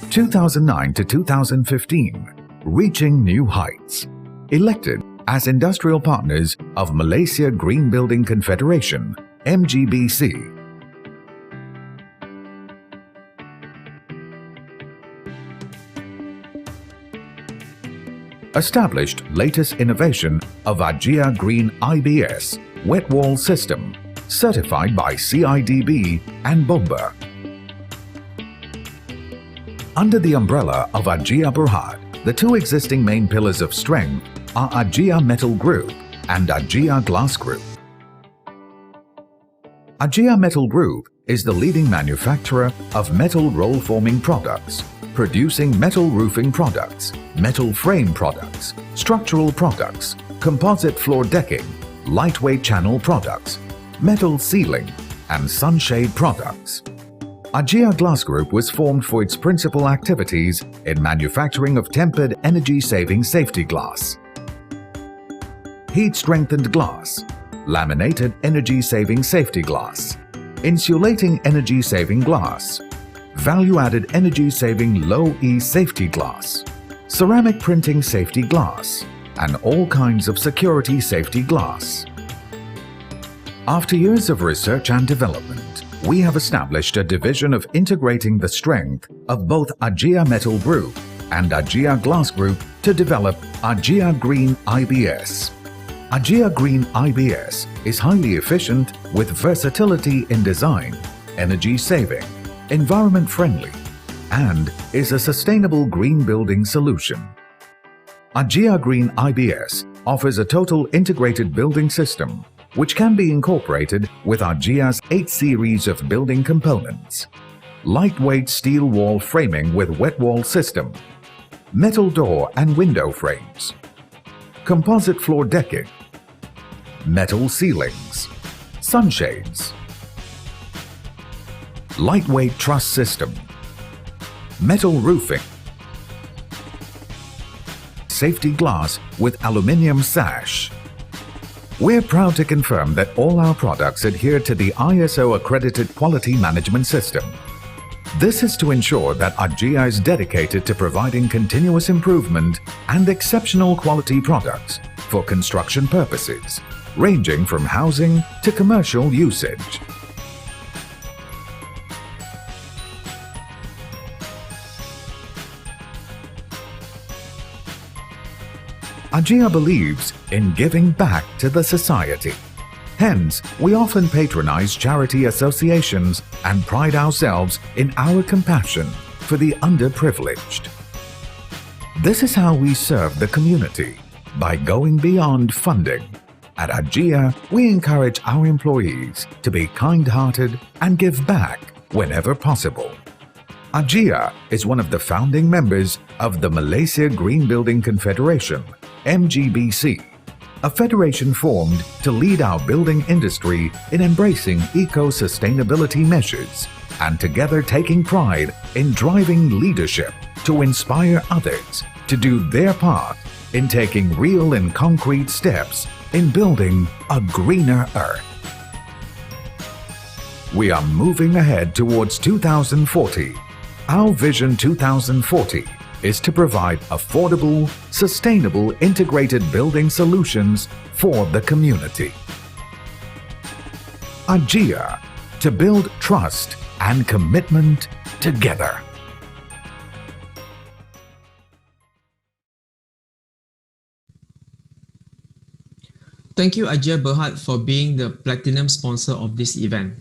2009 to 2015, reaching new heights. Elected as industrial partners of Malaysia Green Building Confederation, MGBC. Established latest innovation of AGEA Green IBS wet wall system, certified by CIDB and BOMBA. Under the umbrella of AGEA Berhad, the 2 existing main pillars of strength are AGEA Metal Group and AGEA Glass Group. AGEA Metal Group is the leading manufacturer of metal roll forming products, producing metal roofing products, metal frame products, structural products, composite floor decking, lightweight channel products, metal ceiling, and sunshade products. AGEA Glass Group was formed for its principal activities in manufacturing of tempered energy-saving safety glass, heat-strengthened glass, laminated energy-saving safety glass, insulating energy-saving glass, value-added energy-saving low-E safety glass, ceramic printing safety glass, and all kinds of security safety glass. After years of research and development, we have established a division of integrating the strength of both AGEA Metal Group and AGEA Glass Group to develop AGEA Green IBS. AGEA Green IBS is highly efficient with versatility in design, energy saving, environment friendly, and is a sustainable green building solution. AGEA Green IBS offers a total integrated building system which can be incorporated with AGEA's 8 series of building components: lightweight steel wall framing with wet wall system, metal door and window frames, composite floor decking, metal ceilings, sunshades, lightweight truss system, metal roofing, safety glass with aluminium sash. We're proud to confirm that all our products adhere to the ISO accredited quality management system. This is to ensure that AGEA is dedicated to providing continuous improvement and exceptional quality products for construction purposes, ranging from housing to commercial usage. AGEA believes in giving back to the society. Hence, we often patronize charity associations and pride ourselves in our compassion for the underprivileged. This is how we serve the community, by going beyond funding. At AGEA, we encourage our employees to be kind-hearted and give back whenever possible. AGEA is one of the founding members of the Malaysia Green Building Confederation, MGBC, a federation formed to lead our building industry in embracing eco-sustainability measures and together taking pride in driving leadership to inspire others to do their part in taking real and concrete steps in building a greener earth. we are moving ahead towards 2040. Our Vision 2040 is to provide affordable, sustainable, integrated building solutions for the community. AJIA, to build trust and commitment together. Thank you, Ajay Berhad, for being the platinum sponsor of this event.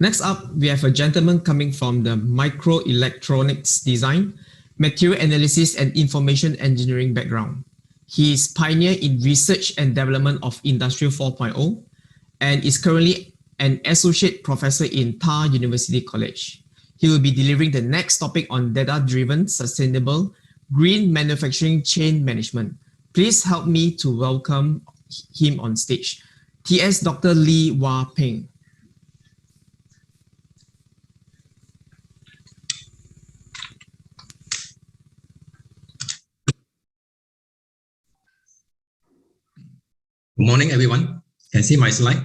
Next up, we have a gentleman coming from the microelectronics design, material analysis, and information engineering background. He is pioneer in research and development of Industrial 4.0 and is currently an associate professor in Tar University College. He will be delivering the next topic on data-driven, sustainable, green manufacturing chain management. Please help me to welcome him on stage. TS Dr. Lee Wah Peng. Good morning, everyone. Can see my slide?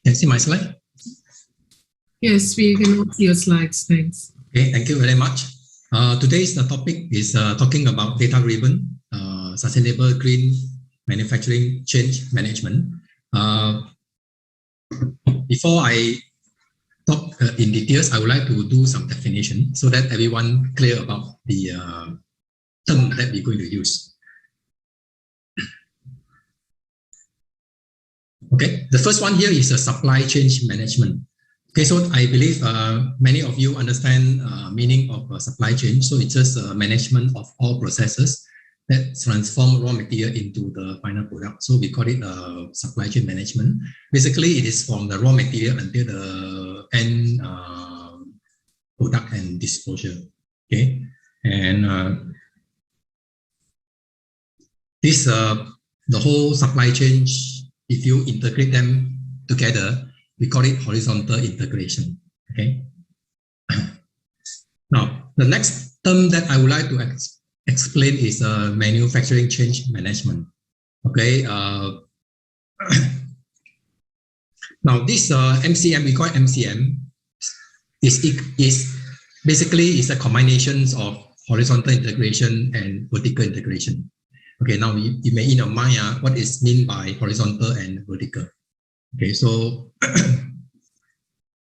Can you see my slide? Yes, we can all see your slides. Thanks. Okay, thank you very much. Today's topic is talking about data-driven, sustainable green manufacturing change management. Before I talk in details, I would like to do some definition so that everyone clear about the term that we're going to use. Okay, the first one here is a supply chain management. Okay, so I believe many of you understand meaning of supply chain. So it's just management of all processes that transform raw material into the final product. So we call it supply chain management. Basically, it is from the raw material until the end product and disposal. Okay, and this the whole supply chain, if you integrate them together, we call it horizontal integration. Okay. Now, the next term that I would like to explain is manufacturing change management. Okay. Now, this MCM, we call it MCM, is basically a combination of horizontal integration and vertical integration. Okay, now you may in your mind what is meant by horizontal and vertical. Okay, so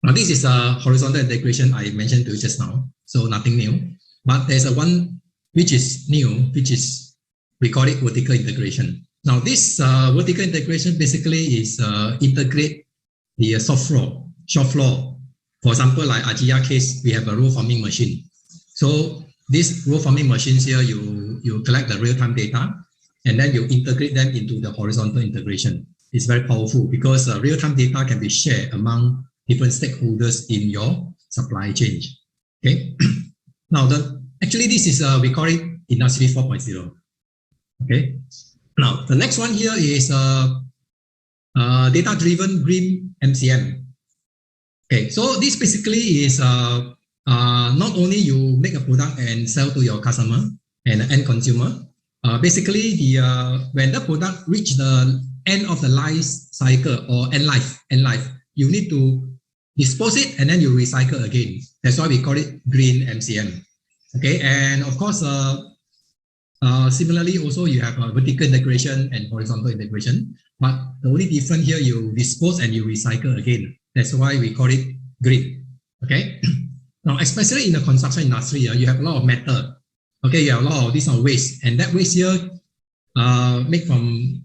now this is a horizontal integration I mentioned to you just now, so nothing new. But there's a one which is new, which is we call it vertical integration. Now this vertical integration basically is integrate the shop floor. For example, like AJIA case, we have a roll forming machine. So these roll forming machines here, you collect the real-time data and then you integrate them into the horizontal integration. It's very powerful because real-time data can be shared among different stakeholders in your supply chain. Okay. Now, actually this is we call it Industry 4.0. Okay. Now the next one here is data-driven green MCM. Okay. So this basically is not only you make a product and sell to your customer and end consumer. Basically, when the product reach the end of the life cycle or end life, you need to dispose it and then you recycle again. That's why we call it green MCM. Okay, and of course, similarly, also you have vertical integration and horizontal integration. But the only difference here, you dispose and you recycle again. That's why we call it green. Okay. Now, especially in the construction industry, you have a lot of metal. Okay, you have a lot of this waste, and that waste here made from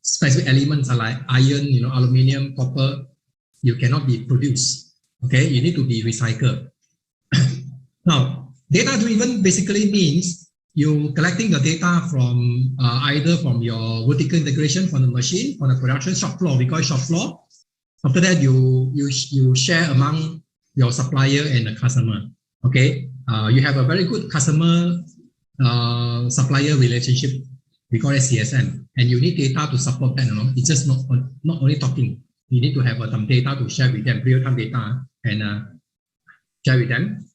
specific elements like iron, aluminium, copper. You cannot be produced. Okay, you need to be recycled. Now, data-driven basically means you collecting the data from either from your vertical integration from the machine, from the production shop floor. We call it shop floor. After that, you share among your supplier and the customer. Okay, you have a very good customer supplier relationship. We call it CSM, and you need data to support that. It's just not only talking. you need to have some data to share with them, real-time data, and share with them.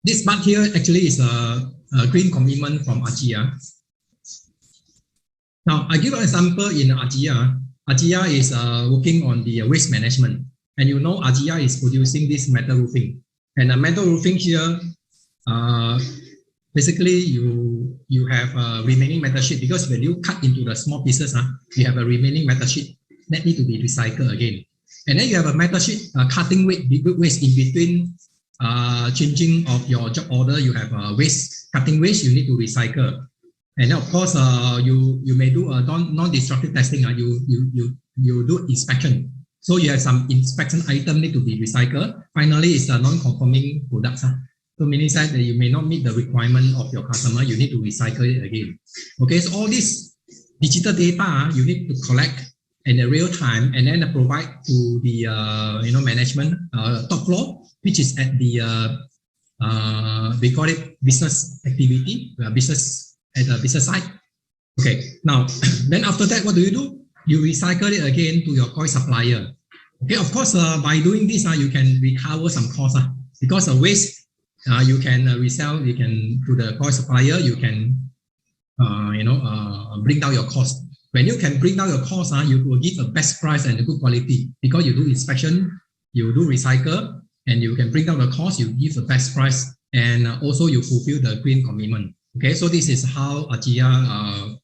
This part here actually is a green commitment from AGIA. Now, I give an example in AGIA. AGIA is working on the waste management. And you know AGIA is producing this metal roofing. And the metal roofing here, basically you have a remaining metal sheet, because when you cut into the small pieces, you have a remaining metal sheet that need to be recycled again. And then you have a metal sheet cutting waste in between changing of your job order. You have waste, cutting waste, you need to recycle. And then of course, you may do a non-destructive testing. You do inspection. So you have some inspection item need to be recycled. Finally, it's a non-conforming products. So meaning that you may not meet the requirement of your customer, you need to recycle it again. Okay, so all this digital data you need to collect in the real time, and then provide to the management top floor, which is at the we call it business activity, business at the business side. Okay, now then after that, what do? You recycle it again to your coil supplier. Okay, of course, by doing this, you can recover some costs because the waste you can resell. You can to the coil supplier. You can bring down your cost. When you can bring down your cost, you will give a best price and a good quality, because you do inspection, you do recycle, and you can bring down the cost. You give the best price, and also you fulfill the green commitment. Okay, so this is how AGIA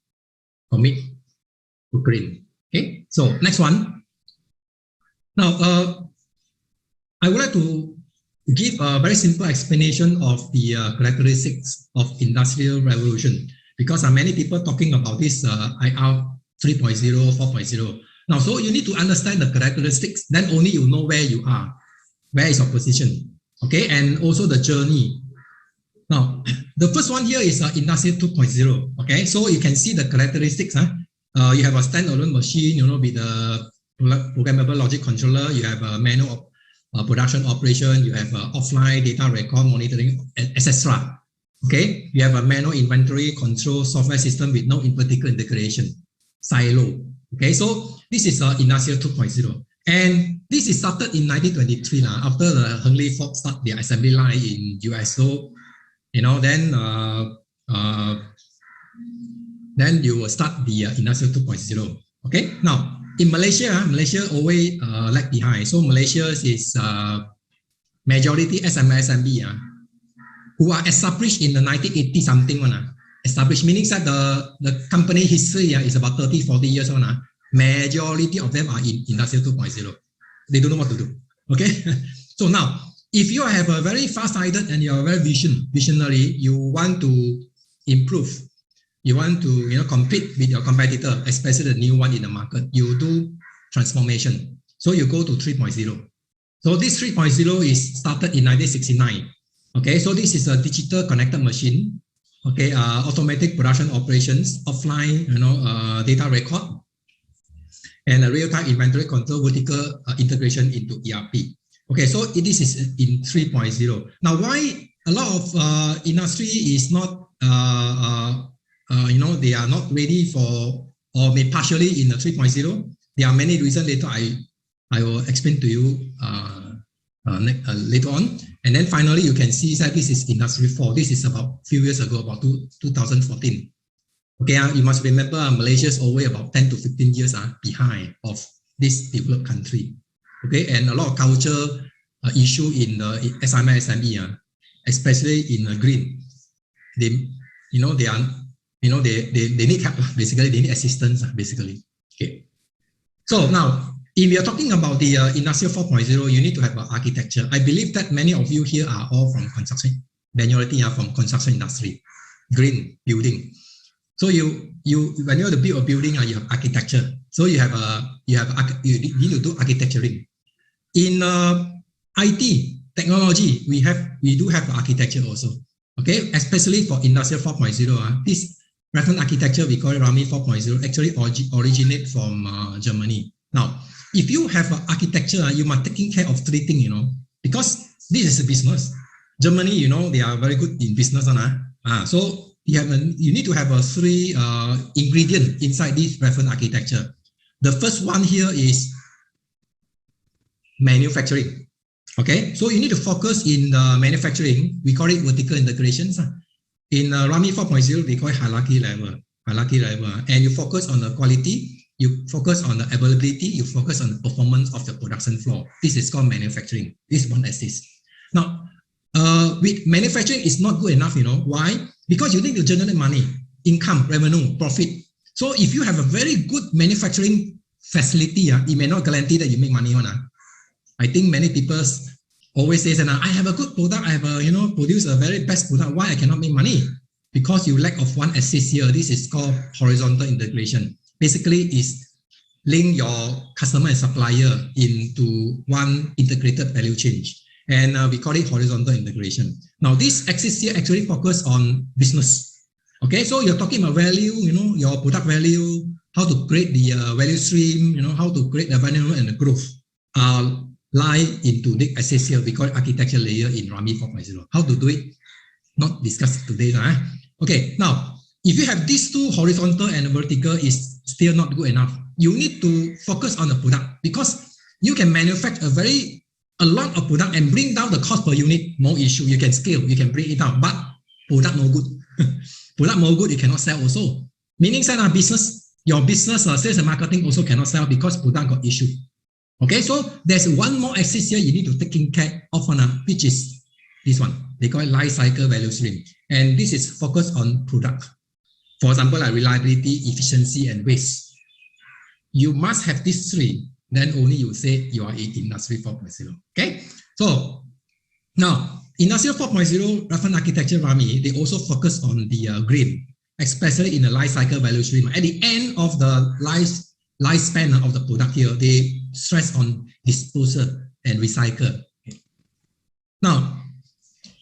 commit to green. Okay, so next one. Now, I would like to give a very simple explanation of the characteristics of industrial revolution, because many people talking about this IR 3.0, 4.0. Now, so you need to understand the characteristics, then only you know where you are, where is your position, okay, and also the journey. Now, the first one here is Industrial 2.0, okay, so you can see the characteristics. You have a standalone machine, with the programmable logic controller. You have a manual production operation. You have offline data record monitoring, etc. Okay, you have a manual inventory control software system with no vertical integration, silo. Okay, so this is Industrial 2.0, and this is started in 1923 after the Henry Ford started the assembly line in US. So then you will start the Industrial 2.0. Okay, now in Malaysia always lag behind. So Malaysia is majority SME who are established in the 1980 something one. Established meaning that the company history is about 30-40 years on. Majority of them are in Industrial 2.0. They don't know what to do. Okay, so now if you have a very fast-sighted and you are very visionary, you want to improve. You want to compete with your competitor, especially the new one in the market. You do transformation. So you go to 3.0. So this 3.0 is started in 1969. Okay, so this is a digital connected machine. Okay, automatic production operations, offline data record, and a real-time inventory control, vertical integration into ERP. Okay, so this is in 3.0. Now, why a lot of industry is not they are not ready for, or may partially in the 3.0. There are many reasons. Later I will explain to you later on. And then finally, you can see that this is Industry 4. This is about a few years ago, about 2014. Okay, you must remember Malaysia is always about 10 to 15 years behind of this developed country. Okay, and a lot of culture issue in the SME, especially in the green. They need help. Basically, they need assistance. Basically, okay. So now, if we are talking about the Industrial 4.0, you need to have an architecture. I believe that many of you here are all from construction. Majority are from construction industry, green building. So you when you want to build a building, you have architecture. So you need to do architecturing. In IT technology, we do have architecture also. Okay, especially for Industrial 4.0, this reference architecture we call it RAMI 4.0 actually originate from Germany. Now, if you have an architecture, you must taking care of three things, because this is a business. Germany, they are very good in business, so you need to have a three ingredient inside this reference architecture. The first one here is manufacturing. Okay, so you need to focus in the manufacturing. We call it vertical integrations. In RAMI 4.0, we call it hierarchy level. And you focus on the quality, you focus on the availability, you focus on the performance of the production floor. This is called manufacturing. This is one axis. Now, with manufacturing is not good enough, why? Because you need to generate money, income, revenue, profit. So if you have a very good manufacturing facility, it may not guarantee that you make money on. I think many people always say, I have a good product, I have produce a very best product. Why I cannot make money? Because you lack of one axis here. This is called horizontal integration. Basically, is link your customer and supplier into one integrated value chain. And we call it horizontal integration. Now, this axis here actually focus on business. Okay, so you're talking about value, your product value, how to create the value stream, how to create the revenue and the growth. Lie into the axis here. We call it architecture layer in RAMI 4.0. How to do it? Not discussed today. Okay, now, if you have these two, horizontal and vertical, is still not good enough. You need to focus on the product, because you can manufacture a lot of product and bring down the cost per unit, no issue. You can scale, you can bring it down, but product no good. Product no good, you cannot sell also. Meaning your business, sales and marketing also cannot sell because product got issue. Okay, so there's one more axis here you need to take care of, which is this one. They call it life cycle value stream. And this is focused on product. For example, like reliability, efficiency, and waste. You must have these three. Then only you say you are in Industry 4.0. Okay, so now Industry 4.0 reference architecture RAMI, they also focus on the green, especially in the life cycle value stream. At the end of the lifespan of the product here, they stress on disposal and recycle. Okay. Now,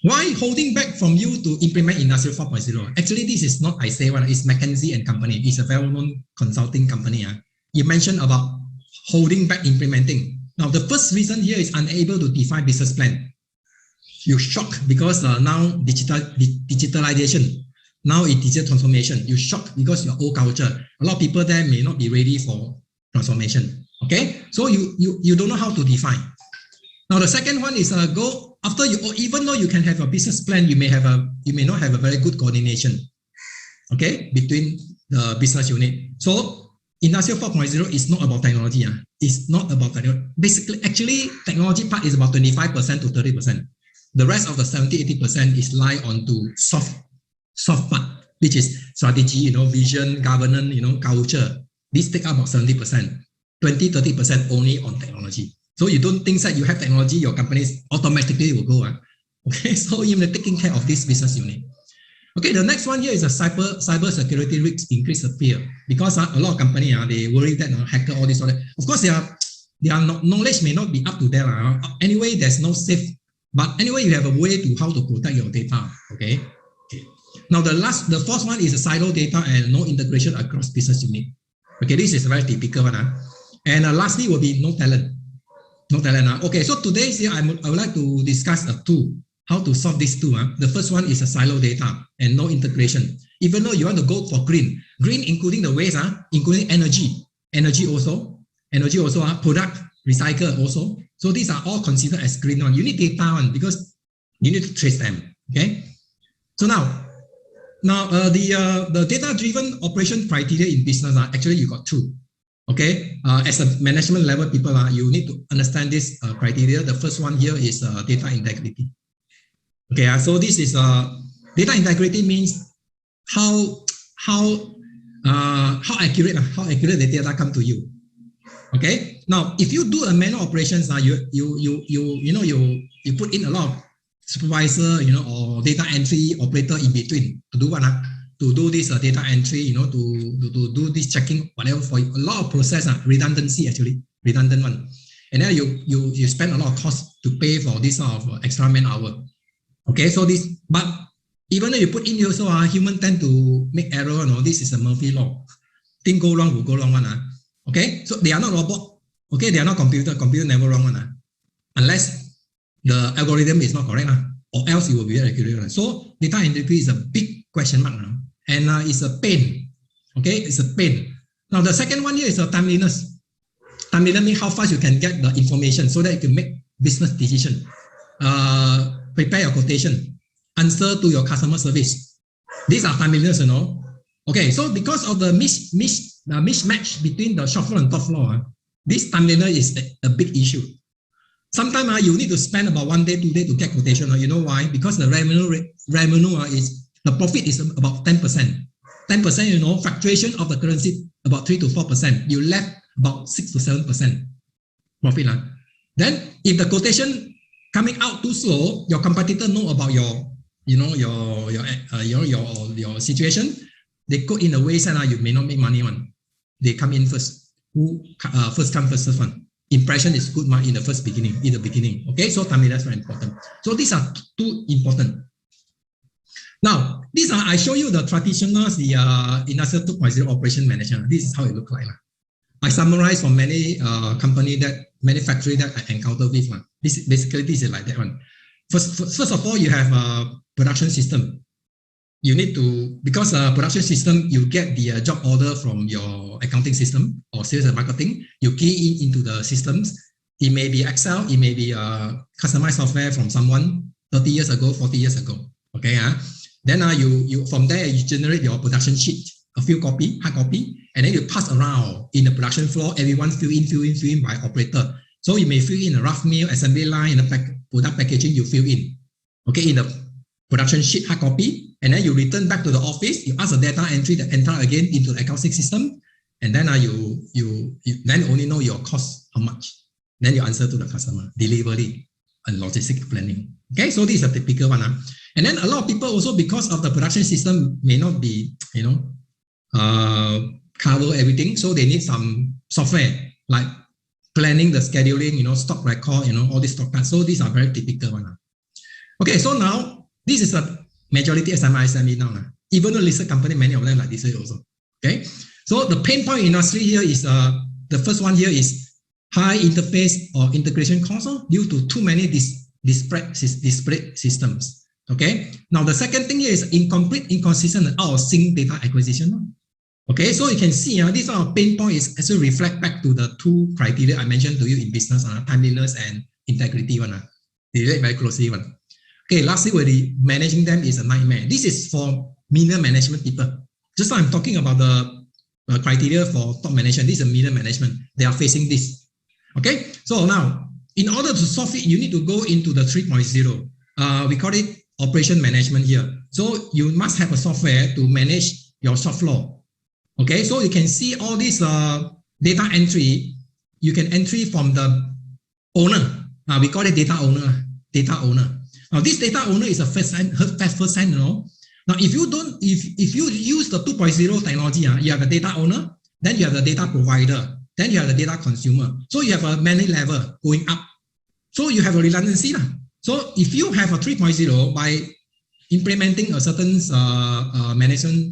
why holding back from you to implement Industry 4.0? Actually, this is not I say one, it's McKinsey and Company. It's a well-known consulting company. You mentioned about holding back implementing. Now, the first reason here is unable to define business plan. You're shocked because now digitalization, now it's digital transformation. You're shocked because your old culture. A lot of people there may not be ready for transformation. Okay, so you don't know how to define. Now the second one is go after you, even though you can have a business plan, you may not have a very good coordination. Okay, between the business unit. So Industry 4.0 is not about technology. It's not about technology. Basically, actually, technology part is about 25% to 30%. The rest of the 70-80% is lie onto soft part, which is strategy, vision, governance, culture. This take up about 70%. 20-30% only on technology. So you don't think that you have technology, your companies automatically will go. Okay, so you're taking care of this business unit. Okay, the next one here is a cyber security risks increase the fear, because a lot of companies they worry that hacker all this. Of course, their knowledge may not be up to there. Anyway, there's no safe. But anyway, you have a way to how to protect your data. Okay. Now the fourth one is a silo data and no integration across business unit. Okay, this is a very typical one. And lastly will be no talent. No talent. Okay, so today here I would like to discuss two, how to solve these two. The first one is a silo data and no integration. Even though you want to go for green including the waste, including energy also, product, recycle also. So these are all considered as green one. You need data because you need to trace them. Okay. So now the data-driven operation criteria in business actually you got two. Okay, as a management level people, you need to understand this criteria. The first one here is data integrity. Okay, so this is data integrity means how accurate the data come to you. Okay, now if you do a manual operations, you put in a lot of supervisor, or data entry operator in between to do what? To do this data entry, to do this checking, whatever, for a lot of process, redundancy actually, redundant one. And then you spend a lot of cost to pay for this sort of extra man hour. Okay, so this, but even though you put in also, human tend to make error, this is a Murphy law. Thing go wrong will go wrong one. Okay, so they are not robot. Okay, they are not computer never wrong one. Unless the algorithm is not correct, or else it will be accurate. So data integrity is a big question mark now. And it's a pain. Okay, it's a pain. Now the second one here is a timeliness. time limit, how fast you can get the information so that you can make business decision, prepare your quotation, answer to your customer service. These are timeliness, you know. Okay, so because of the mismatch between the shop floor and top floor, this timeliness is a big issue. Sometimes you need to spend about 1 day, 2 days to get quotation. You know why? Because the revenue is, the profit is about 10%. 10%, you know, fluctuation of the currency about 3 to 4%. You left about 6 to 7% profit. Then if the quotation coming out too slow, your competitor know about your, you know, your situation. They quote in a way that you may not make money on. They come in first. Who first come first serve one. Impression is good in the first beginning, Okay, so timing that's very important. So these are two important. Now, these are, I show you the traditional, industrial 2.0 operation management. This is how it looks like. I summarize from many company many factory that I encounter with. This is like that one. First of all, you have a production system. You need to, because production system, you get the job order from your accounting system or sales and marketing. You key into the systems. It may be Excel, it may be customized software from someone 30 years ago, 40 years ago. Okay, then you from there you generate your production sheet, a few copy, hard copy, and then you pass around in the production floor. Everyone fill in by operator. So you may fill in a rough meal, assembly line, in the product packaging you fill in. Okay, in the production sheet, hard copy. And then you return back to the office, you ask the data entry to enter again into the accounting system, and then you then only know your cost, how much. Then you answer to the customer, delivery and logistic planning. Okay, so this is a typical one. And then a lot of people also, because of the production system may not be, you know, cover everything, so they need some software like planning the scheduling, you know, stock record, you know, all these stock cards. So these are very typical one. Okay, so now this is a majority SME now. Even though listed company, many of them like this way also. Okay, so the pain point industry here is the first one here is high interface or integration costs due to too many disparate systems. Okay, now the second thing here is incomplete, inconsistent, out of sync data acquisition. Okay, so you can see these are pain points actually reflect back to the two criteria I mentioned to you in business, timeliness and integrity one. They relate very closely one. Okay, lastly, managing them is a nightmare. This is for middle management people. Just like I'm talking about the criteria for top management, this is a middle management. They are facing this. Okay, so now, in order to solve it, you need to go into the 3.0. We call it operation management here. So you must have a software to manage your shop floor. Okay, so you can see all this data entry. You can entry from the owner. We call it data owner. Now, this data owner is a first hand, you know. Now, if you use the 2.0 technology, you have a data owner, then you have the data provider, then you have the data consumer. So you have a many level going up. So you have a redundancy. So if you have a 3.0 by implementing a certain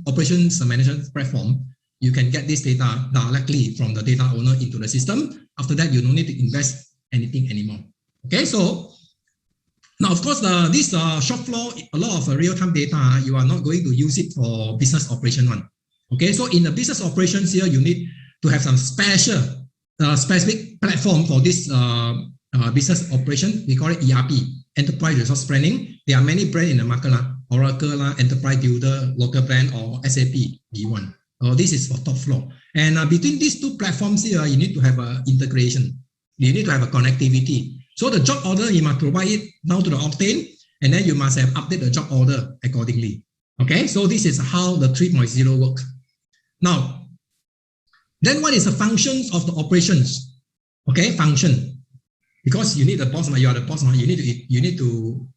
operations management platform, you can get this data directly from the data owner into the system. After that, you don't need to invest anything anymore. Okay, so now, of course, this shop floor, a lot of real-time data, you are not going to use it for business operation one. Okay, so in the business operations here, you need to have some specific platform for this business operation. We call it ERP, Enterprise Resource Planning. There are many brands in the market, Oracle, Enterprise Builder, Local Plan, or SAP B1. This is for top floor. And between these two platforms here, you need to have integration. You need to have a connectivity. So the job order, you must provide it down to the Octane, and then you must have update the job order accordingly. Okay, so this is how the 3.0 works. Now, then what is the functions of the operations? Okay, function. Because you need the boss, you are the boss, you need to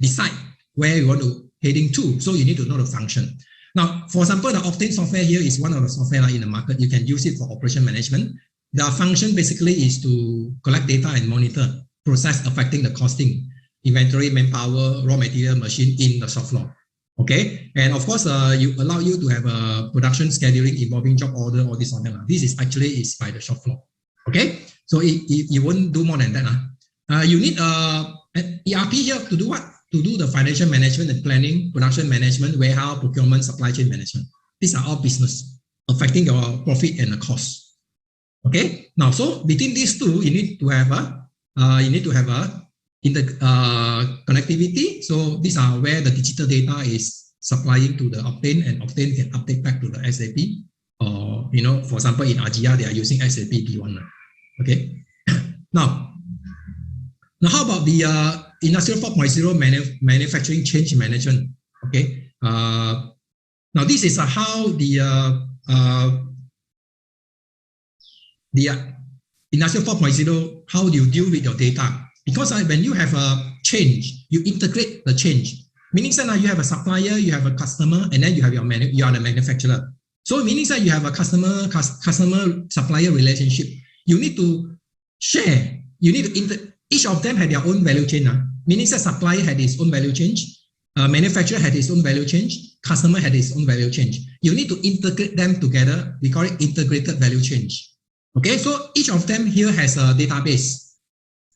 decide where you want to heading to. So you need to know the function. Now, for example, the Octane software here is one of the software in the market. You can use it for operation management. The function basically is to collect data and monitor process affecting the costing, inventory, manpower, raw material, machine in the shop floor. Okay, and of course, you allow you to have a production scheduling involving job order or this or that. This is actually by the shop floor. Okay, so you won't do more than that. You need an ERP here to do what? To do the financial management and planning, production management, warehouse, procurement, supply chain management. These are all business affecting your profit and the cost. Okay. Now, so between these two, you need to have a connectivity. So these are where the digital data is supplying to the Octane, and Octane can update back to the SAP. Or, for example, in Agia, they are using SAP P1. Okay. Now how about the Industrial 4.0 manufacturing change management? Okay. Now this is how the Industrial 4.0, how do you deal with your data? Because when you have a change, you integrate the change. Meaning that you have a supplier, you have a customer, and then you have you are the manufacturer. So meaning that you have a customer supplier relationship. You need to share. You need to each of them had their own value chain. Meaning that supplier had his own value chain, manufacturer had his own value chain, customer had his own value chain. You need to integrate them together. We call it integrated value chain. Okay, so each of them here has a database.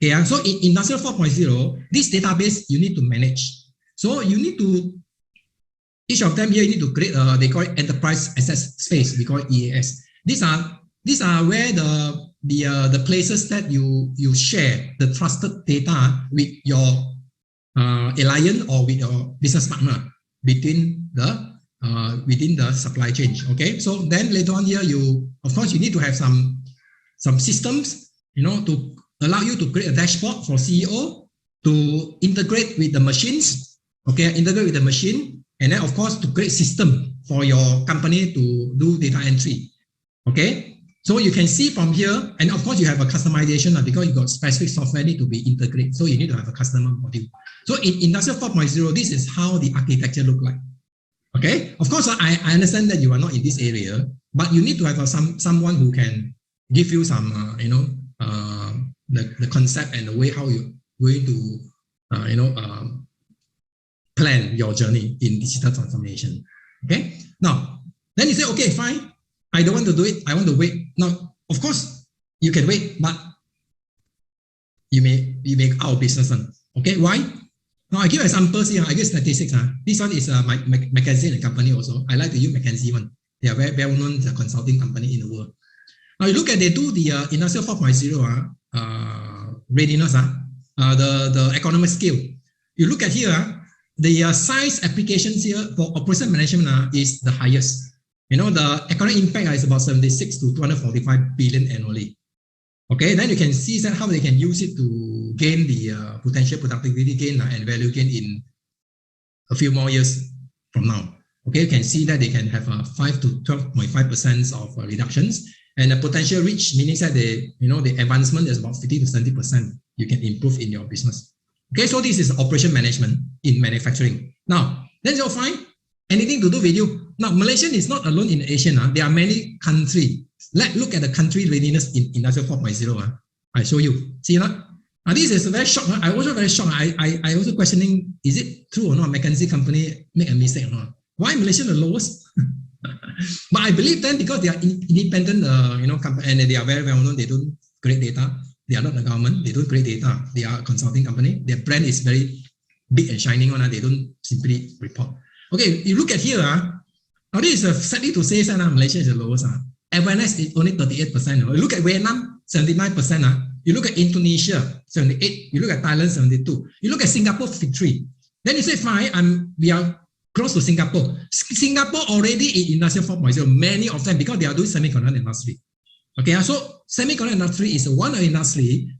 Okay, so in Industrial 4.0, this database you need to manage. So you need to, each of them here you need to create they call it enterprise access space. We call it EAS. These are where the places that you share the trusted data with your alliance or with your business partner within the supply chain. Okay, so then later on here, of course you need to have some systems, to allow you to create a dashboard for CEO, to integrate with the machines. Okay, integrate with the machine, and then of course to create system for your company to do data entry. Okay, so you can see from here, and of course you have a customization because you got specific software need to be integrated. So you need to have a customer module. So in Industrial 4.0, this is how the architecture look like. Okay, of course I understand that you are not in this area, but you need to have someone who can give you some the concept and the way how you're going to plan your journey in digital transformation. Okay. Now, then you say, okay, fine. I don't want to do it. I want to wait. Now, of course, you can wait, but you may out of business. Okay. Why? Now, I give examples here. I give statistics. This one is my McKinsey and company also. I like to use McKinsey one. They are very well-known consulting company in the world. Now, you look at they do the Industrial 4.0 readiness, the economic scale. You look at here, the size applications here for operation management is the highest. The economic impact is about 76 to 245 billion annually. Okay, then you can see that how they can use it to gain the potential productivity gain and value gain in a few more years from now. Okay, you can see that they can have 5 to 12.5% of reductions, and the potential reach, meaning that the advancement is about 50 to 70%. You can improve in your business. Okay, so this is operation management in manufacturing. Now, then you'll find anything to do with you. Now, Malaysia is not alone in Asia. There are many countries. Let's look at the country readiness in Industrial 4.0. I show you. See that? Now, this is very shocked. I also very shocked. I also questioning, is it true or not? McKinsey company make a mistake or not? Why Malaysia the lowest? But I believe then because they are independent, company, and they are very well known. They don't create data. They are not the government. They don't create data. They are a consulting company. Their brand is very big and shining on. They don't simply report. Okay, you look at here. Now this is sadly to say that Malaysia is the lowest. Awareness is only 38%. You look at Vietnam, 79%. You look at Indonesia, 78%. You look at Thailand, 72%. You look at Singapore, 53%. Then you say, fine, we are close to Singapore. Singapore already in Industrial 4.0, many of them, because they are doing semiconductor industry. Okay, so semiconductor industry is one industry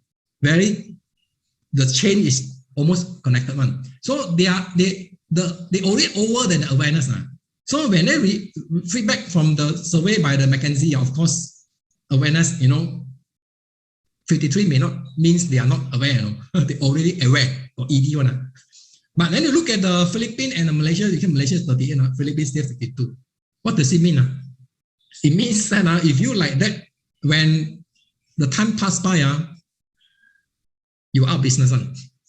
where the chain is almost connected one. So they already over the awareness. So when they feedback from the survey by the McKinsey, of course, awareness, 53 may not means they are not aware. They already aware or ED one. But then you look at the Philippines and Malaysia. Malaysia is 38, Philippines is 52. What does it mean? It means that if you like that, when the time passed by, you are out of business.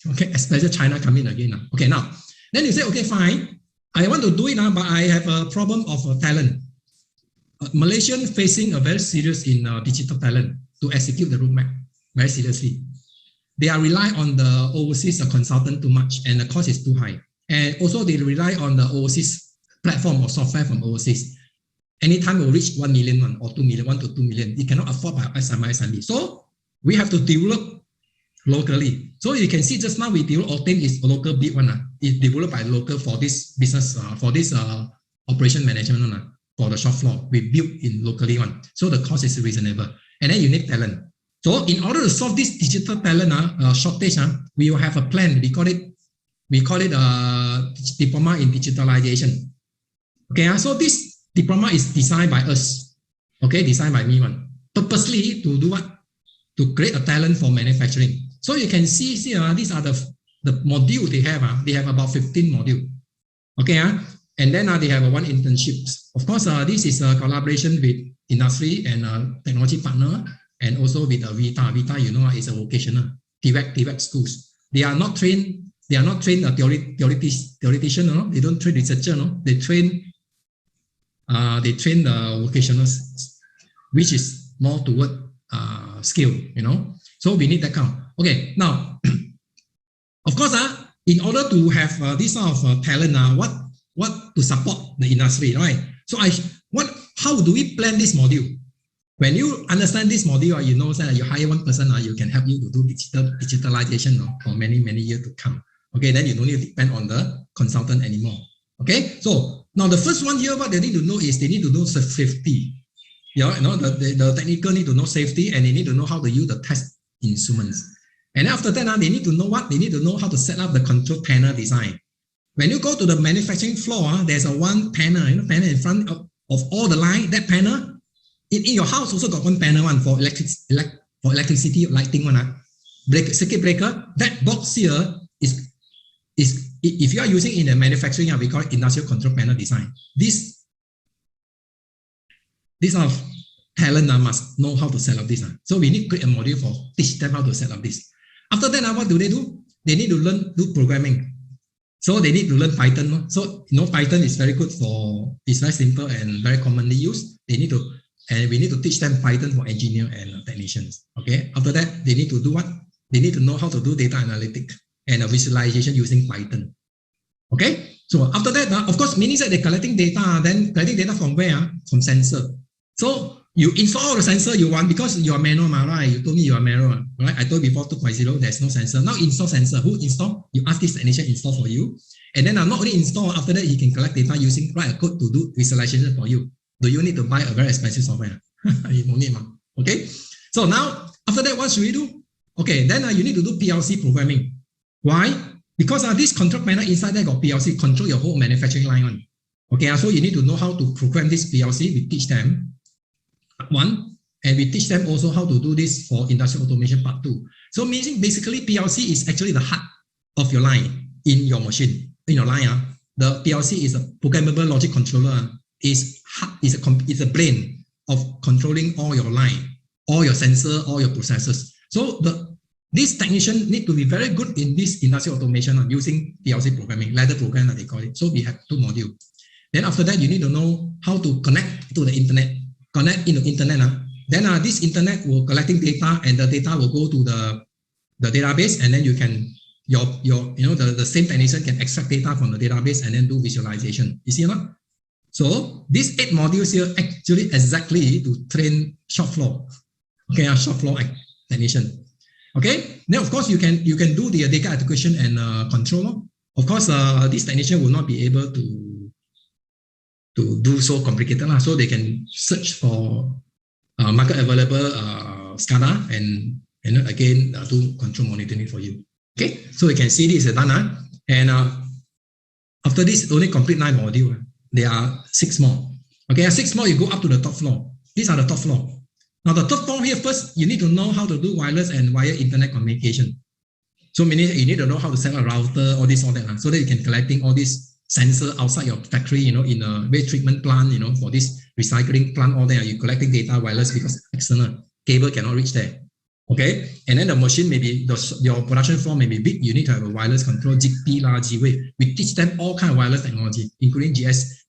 Okay, especially China come in again. Okay, now, then you say, okay, fine. I want to do it now, but I have a problem of talent. Malaysian facing a very serious in digital talent to execute the roadmap very seriously. They are relying on the overseas consultant too much, and the cost is too high. And also they rely on the overseas platform or software from overseas. anytime will reach 1 million or 2 million, 1 to 2 million. It cannot afford by SME. So we have to develop locally. So you can see just now we develop Octane is a local big one. It's developed by local for this business, for this operation management for the shop floor. We built in locally one. So the cost is reasonable. And then you need talent. So in order to solve this digital talent shortage, we will have a plan. We call it diploma in digitalization. Okay, so this diploma is designed by us. Okay, designed by me one. Purposely to do what? To create a talent for manufacturing. So you can see here, these are the module they have. They have about 15 modules. Okay, and then they have one internship. Of course, this is a collaboration with industry and technology partner, and also with Vita. Vita, you know, is a vocational TVEC schools. They are not trained. They are not trained theoretician. No? They don't train researcher. No? They train the vocational, which is more toward skill. You know. So we need that kind. Okay. Now, of course, in order to have this sort of talent, what to support the industry, right? So how do we plan this module? When you understand this module, you know that you hire one person, you can help you to do digitalization for many years to come. Okay, then you don't need to depend on the consultant anymore. Okay, so now the first one here, what they need to know is they need to know safety. You know, the technical need to know safety, and they need to know how to use the test instruments. And after that, they need to know what? They need to know how to set up the control panel design. When you go to the manufacturing floor, there's a one panel, panel in front of all the line. That panel, in your house also got one panel for electricity, lighting one. Circuit breaker. That box here is if you are using in the manufacturing, we call it industrial control panel design. This of talent must know how to set up this. So we need to create a module for teach them how to set up this. After that, what do? They need to do programming. So they need to learn Python. So Python is very good it's very simple and very commonly used. We need to teach them Python for engineer and technicians. Okay. After that, they need to do what? They need to know how to do data analytics and visualization using Python. Okay. So after that, of course, meaning that they're collecting data. Then collecting data from where? From sensor. So you install all the sensor you want because you are manual, right? You told me you are manual, right? I told you before 2.0, there's no sensor. Now install sensor. Who install? You ask this technician install for you. And then not only install, after that, he can collect data write a code to do visualization for you. Do you need to buy a very expensive software? You don't need. Okay. So now, after that, what should we do? Okay, then you need to do PLC programming. Why? Because this control panel inside there got PLC, control your whole manufacturing line on. Okay, so you need to know how to program this PLC. We teach them. One, and we teach them also how to do this for industrial automation part 2. So meaning basically PLC is actually the heart of your line in your machine, in your line. The PLC is a programmable logic controller. Is a brain of controlling all your line, all your sensor, all your processors. So this technician need to be very good in this industrial automation using PLC programming, ladder program that they call it. So we have 2 modules. Then after that, you need to know how to connect to the internet. Connect into internet. Then this internet will collecting data, and the data will go to the database, and then you can the same technician can extract data from the database and then do visualization. You see or not? So these 8 modules here actually exactly to train shop floor. Okay, shop floor technician. Okay, then of course you can do the data acquisition and control. Of course, this technician will not be able to do so complicated, so they can search for market available SCADA and again do control monitoring for you. Okay, so you can see this is done, and after this only complete 9 modules. There are 6 more. Okay, 6 more, you go up to the top floor. These are the top floor. Now the top floor here, first you need to know how to do wireless and wire internet communication. So meaning you need to know how to set up a router, all that, so that you can collecting all these sensor outside your factory, in a waste treatment plant, for this recycling plant, all that, you collecting data wireless because external cable cannot reach there. Okay, and then the machine your production floor may be big. You need to have a wireless control, ZigBee, G-Wave. We teach them all kind of wireless technology, including GPS,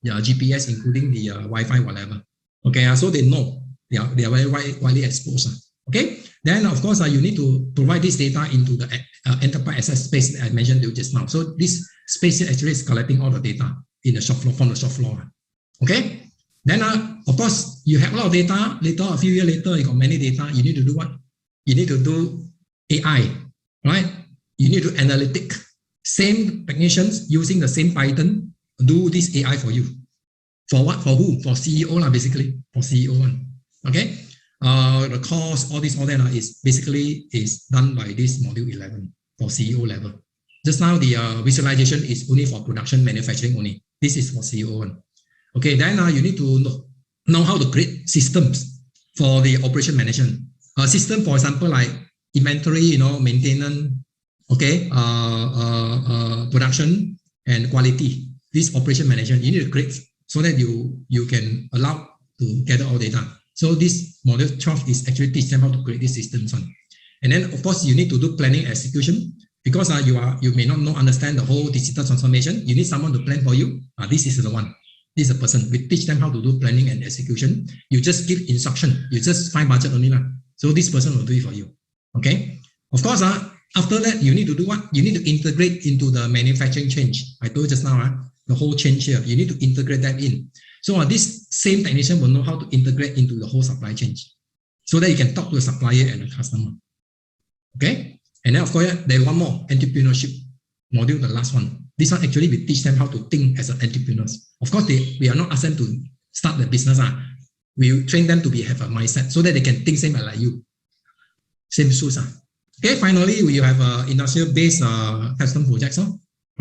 including the Wi-Fi, whatever. Okay, so they know they are very widely exposed. Okay, then of course you need to provide this data into the enterprise access space that I mentioned to you just now. So this space actually is collecting all the data in the shop floor from the shop floor. Okay, Then, of course, you have a lot of data. Later, a few years later, you got many data. You need to do what? You need to do AI, right? You need to analytic. Same technicians using the same Python do this AI for you. For what? For who? For CEO basically. For CEO one. Okay. The cost, all that is basically done by this module 11 for CEO level. Just now the visualization is only for production manufacturing only. This is for CEO one. Okay. Then you need to know how to create systems for the operation management. A system, for example, like inventory, maintenance, okay, production and quality. This operation management you need to create so that you can allow to gather all data. So this module 12 is actually teach them how to create these systems on. And then of course you need to do planning and execution because you may not understand the whole digital transformation. You need someone to plan for you. This is the one. This is a person. We teach them how to do planning and execution. You just give instruction. You just find budget only. So this person will do it for you. Okay. Of course, after that, you need to do what? You need to integrate into the manufacturing change. I told you just now, the whole change here. You need to integrate that in. So this same technician will know how to integrate into the whole supply chain so that you can talk to the supplier and the customer. Okay. And then of course, there's one more, entrepreneurship module, the last one. This one actually we teach them how to think as an entrepreneurs. Of course, we are not asking them to start the business. We train them to have a mindset so that they can think same like you. Same shoes. Okay, finally, we have industrial-based custom projects.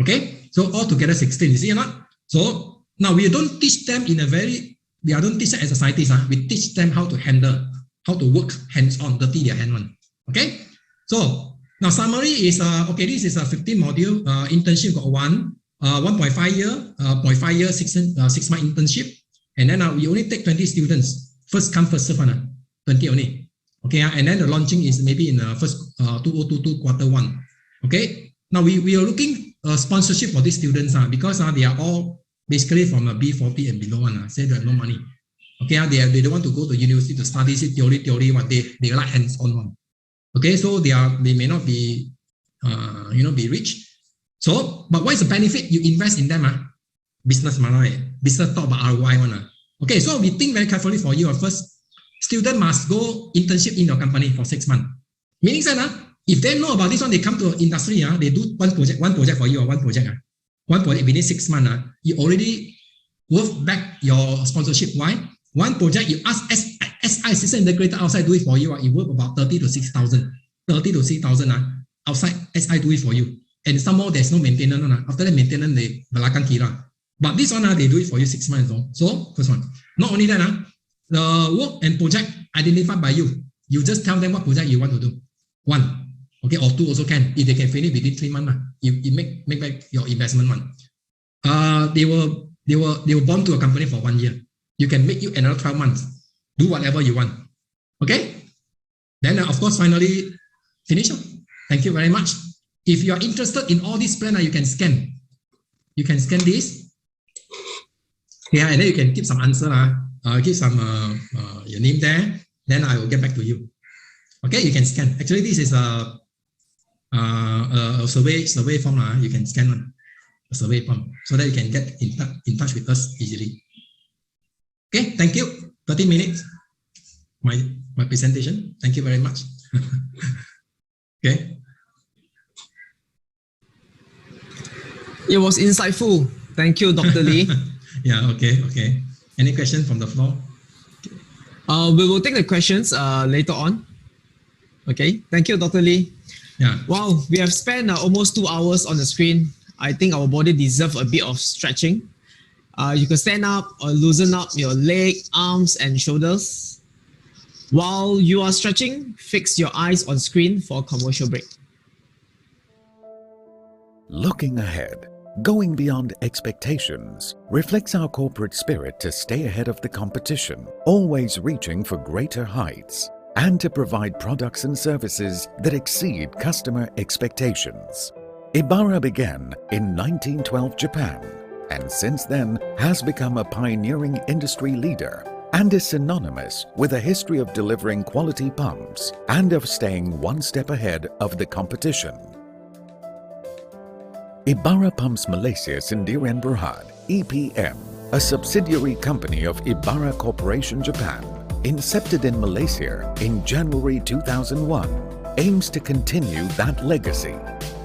Okay, so altogether 16, you see or not? So now we don't teach them we don't teach them as a scientist. We teach them how to handle, how to work hands-on, dirty their hand on. Okay, so now summary is, okay, this is a 15 module, internship got 1.5 year, 0.5 year, 6 month internship. And then we only take 20 students, first come, first serve, 20 only. Okay, and then the launching is maybe in the first 2022 quarter 1. Okay, now we are looking sponsorship for these students because they are all basically from a B40 and below one. Say they have no money. Okay, they don't want to go to university to study theory. What they like hands-on one. Okay, so they may not be be rich. So, but what is the benefit? You invest in them, business business talk about ROI one. Okay, so we think very carefully for you. First, student must go internship in your company for 6 months. Meaning that if they know about this one, they come to industry, they do one project for you or one project within 6 months, you already worth back your sponsorship. Why? One project you ask SI system integrator outside do it for you, you worth about 30 to 6,000. 30 to 6,000 outside SI do it for you. And some more there's no maintenance. After the maintenance, they belakang kira. But this one, they do it for you 6 months. So first one. Not only that, the work and project identified by you. You just tell them what project you want to do. 1. Okay, or 2 also can. If they can finish within 3 months, you make back your investment one. They will bond to a company for 1 year. You can make you another 12 months. Do whatever you want. Okay? Then of course, finally, finish. Thank you very much. If you are interested in all this plan, you can scan. You can scan this. Yeah, and then you can keep some answer. Give some your name there. Then I will get back to you. Okay, you can scan. Actually, this is a survey form. You can scan a survey form so that you can get in touch with us easily. Okay, thank you. 30 minutes. My presentation. Thank you very much. Okay. It was insightful. Thank you, Dr. Lee. Yeah, okay. Any question from the floor? We will take the questions later on. Okay, thank you, Dr. Lee. Yeah. Wow, we have spent almost 2 hours on the screen. I think our body deserves a bit of stretching. You can stand up or loosen up your leg, arms, and shoulders. While you are stretching, fix your eyes on screen for a commercial break. Looking ahead, going beyond expectations, reflects our corporate spirit to stay ahead of the competition, always reaching for greater heights, and to provide products and services that exceed customer expectations. Ebara began in 1912 Japan, and since then has become a pioneering industry leader and is synonymous with a history of delivering quality pumps and of staying one step ahead of the competition. Ebara Pumps Malaysia Sendirian Berhad, EPM, a subsidiary company of Ibara Corporation Japan, incepted in Malaysia in January 2001, aims to continue that legacy.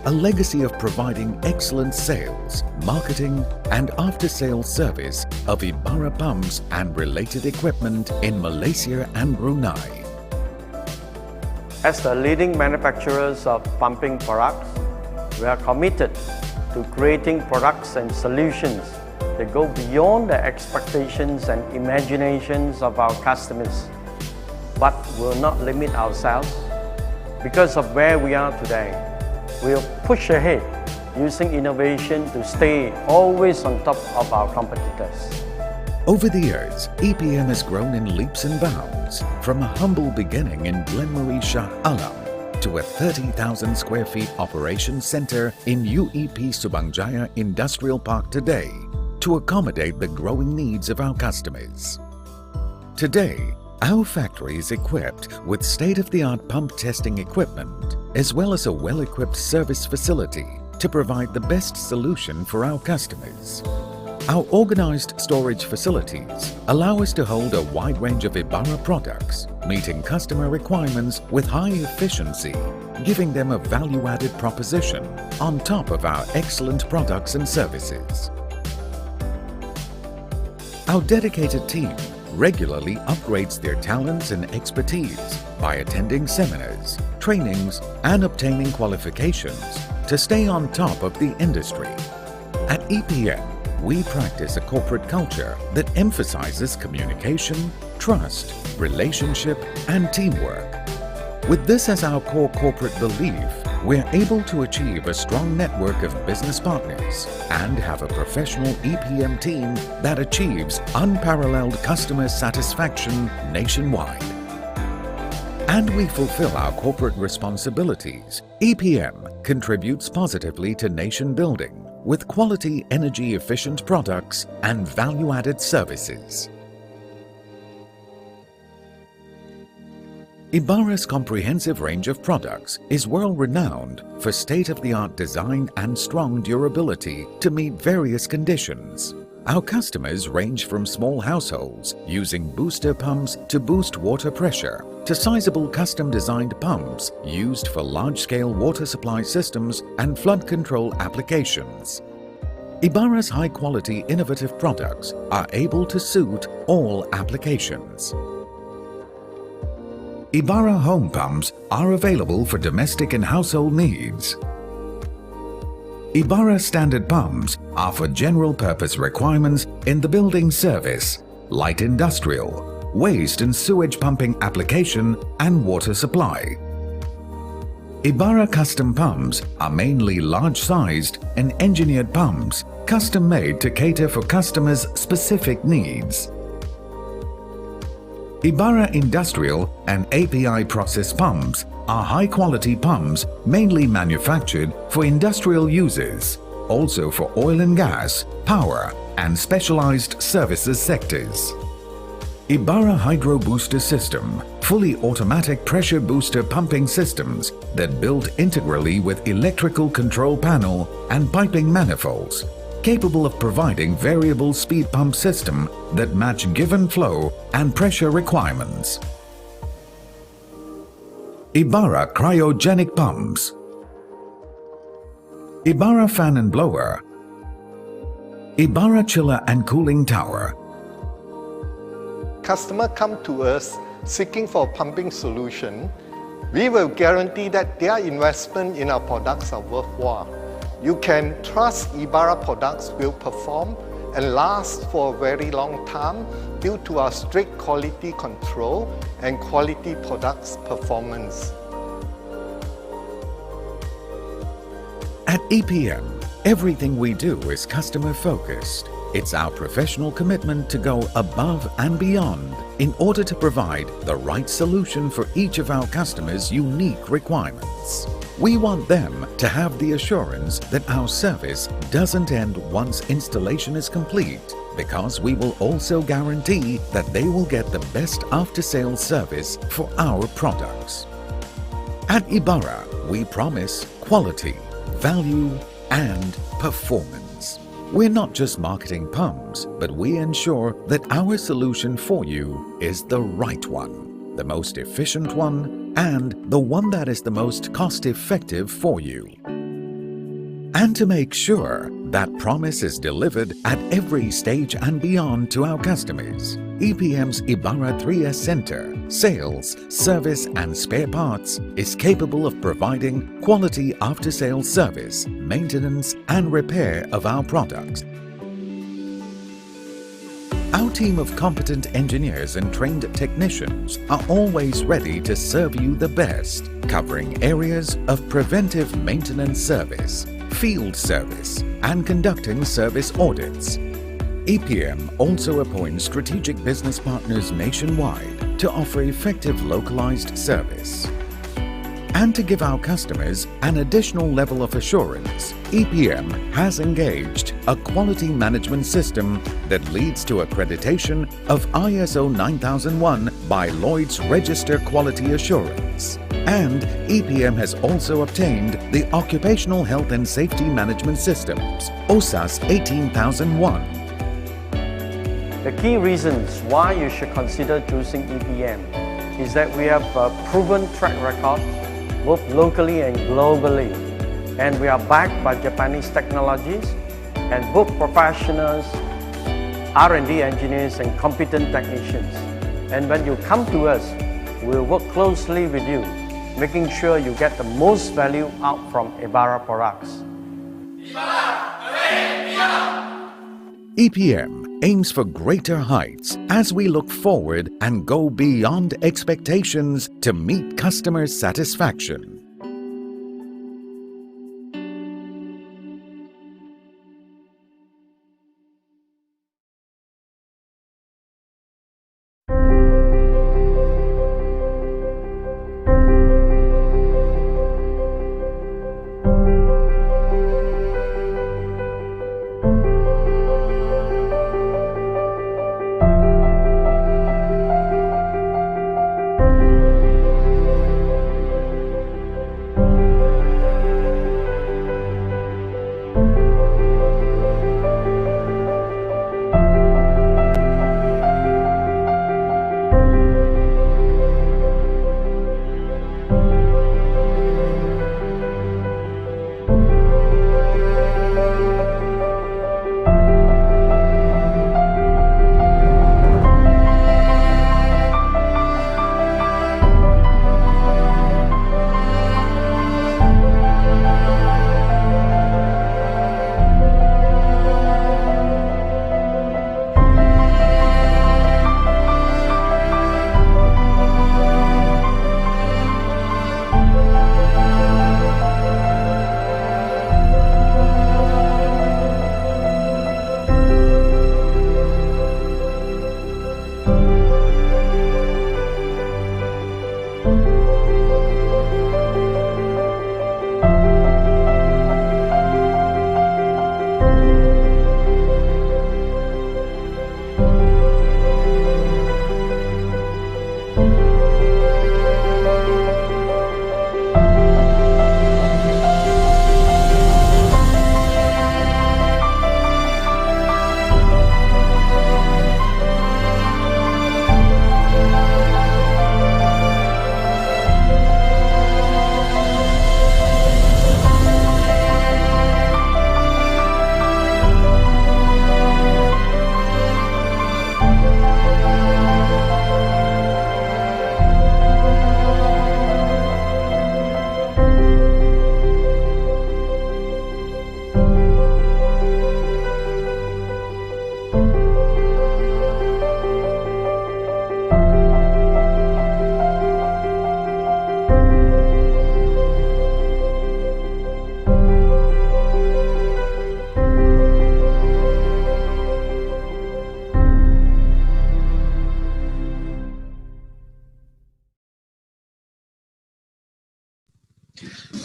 A legacy of providing excellent sales, marketing and after-sales service of Ibara pumps and related equipment in Malaysia and Brunei. As the leading manufacturers of pumping products, we are committed to creating products and solutions that go beyond the expectations and imaginations of our customers, but will not limit ourselves. Because of where we are today, we'll push ahead using innovation to stay always on top of our competitors. Over the years, EPM has grown in leaps and bounds, from a humble beginning in Glenmarie Shah Alam to a 30,000 square feet operations center in UEP Subangjaya Industrial Park today to accommodate the growing needs of our customers. Today, our factory is equipped with state-of-the-art pump testing equipment as well as a well-equipped service facility to provide the best solution for our customers. Our organized storage facilities allow us to hold a wide range of Ibara products, meeting customer requirements with high efficiency, giving them a value-added proposition on top of our excellent products and services. Our dedicated team regularly upgrades their talents and expertise by attending seminars, trainings, and obtaining qualifications to stay on top of the industry. At EPM, we practice a corporate culture that emphasizes communication, trust, relationship, and teamwork. With this as our core corporate belief, we're able to achieve a strong network of business partners and have a professional EPM team that achieves unparalleled customer satisfaction nationwide. And we fulfill our corporate responsibilities. EPM contributes positively to nation building with quality energy-efficient products and value-added services. Ibara's comprehensive range of products is world-renowned for state-of-the-art design and strong durability to meet various conditions. Our customers range from small households using booster pumps to boost water pressure, to sizable custom-designed pumps used for large-scale water supply systems and flood control applications. Ibara's high-quality innovative products are able to suit all applications. Ibara home pumps are available for domestic and household needs. Ibara standard pumps are for general purpose requirements in the building service, light industrial, waste and sewage pumping application and water supply. Ibara custom pumps are mainly large-sized and engineered pumps custom-made to cater for customers' specific needs. Ibara industrial and API process pumps are high-quality pumps mainly manufactured for industrial uses, also for oil and gas, power, and specialized services sectors. Ibara Hydro Booster System, fully automatic pressure booster pumping systems that build integrally with electrical control panel and piping manifolds, capable of providing variable speed pump system that match given flow and pressure requirements. Ibara Cryogenic Pumps, Ibara Fan and Blower, Ibara Chiller and Cooling Tower. Customers come to us seeking for a pumping solution. We will guarantee that their investment in our products are worthwhile. You can trust Ibara products will perform and last for a very long time due to our strict quality control and quality products performance. At EPM, everything we do is customer focused. It's our professional commitment to go above and beyond in order to provide the right solution for each of our customers' unique requirements. We want them to have the assurance that our service doesn't end once installation is complete, because we will also guarantee that they will get the best after-sales service for our products. At Ibara, we promise quality, value, and performance. We're not just marketing pumps, but we ensure that our solution for you is the right one, the most efficient one, and the one that is the most cost-effective for you. And to make sure that promise is delivered at every stage and beyond to our customers, EPM's Ibarra 3S Center, Sales, Service and Spare Parts is capable of providing quality after-sales service, maintenance and repair of our products. Our team of competent engineers and trained technicians are always ready to serve you the best, covering areas of preventive maintenance service, field service, and conducting service audits. EPM also appoints strategic business partners nationwide to offer effective localized service. And to give our customers an additional level of assurance, EPM has engaged a quality management system that leads to accreditation of ISO 9001 by Lloyd's Register Quality Assurance. And EPM has also obtained the Occupational Health and Safety Management Systems, OSAS 18001. The key reasons why you should consider choosing EPM is that we have a proven track record both locally and globally, and we are backed by Japanese technologies and both professionals, R&D engineers and competent technicians. And when you come to us, we'll work closely with you, making sure you get the most value out from Ibarra products. EPM aims for greater heights as we look forward and go beyond expectations to meet customer satisfaction.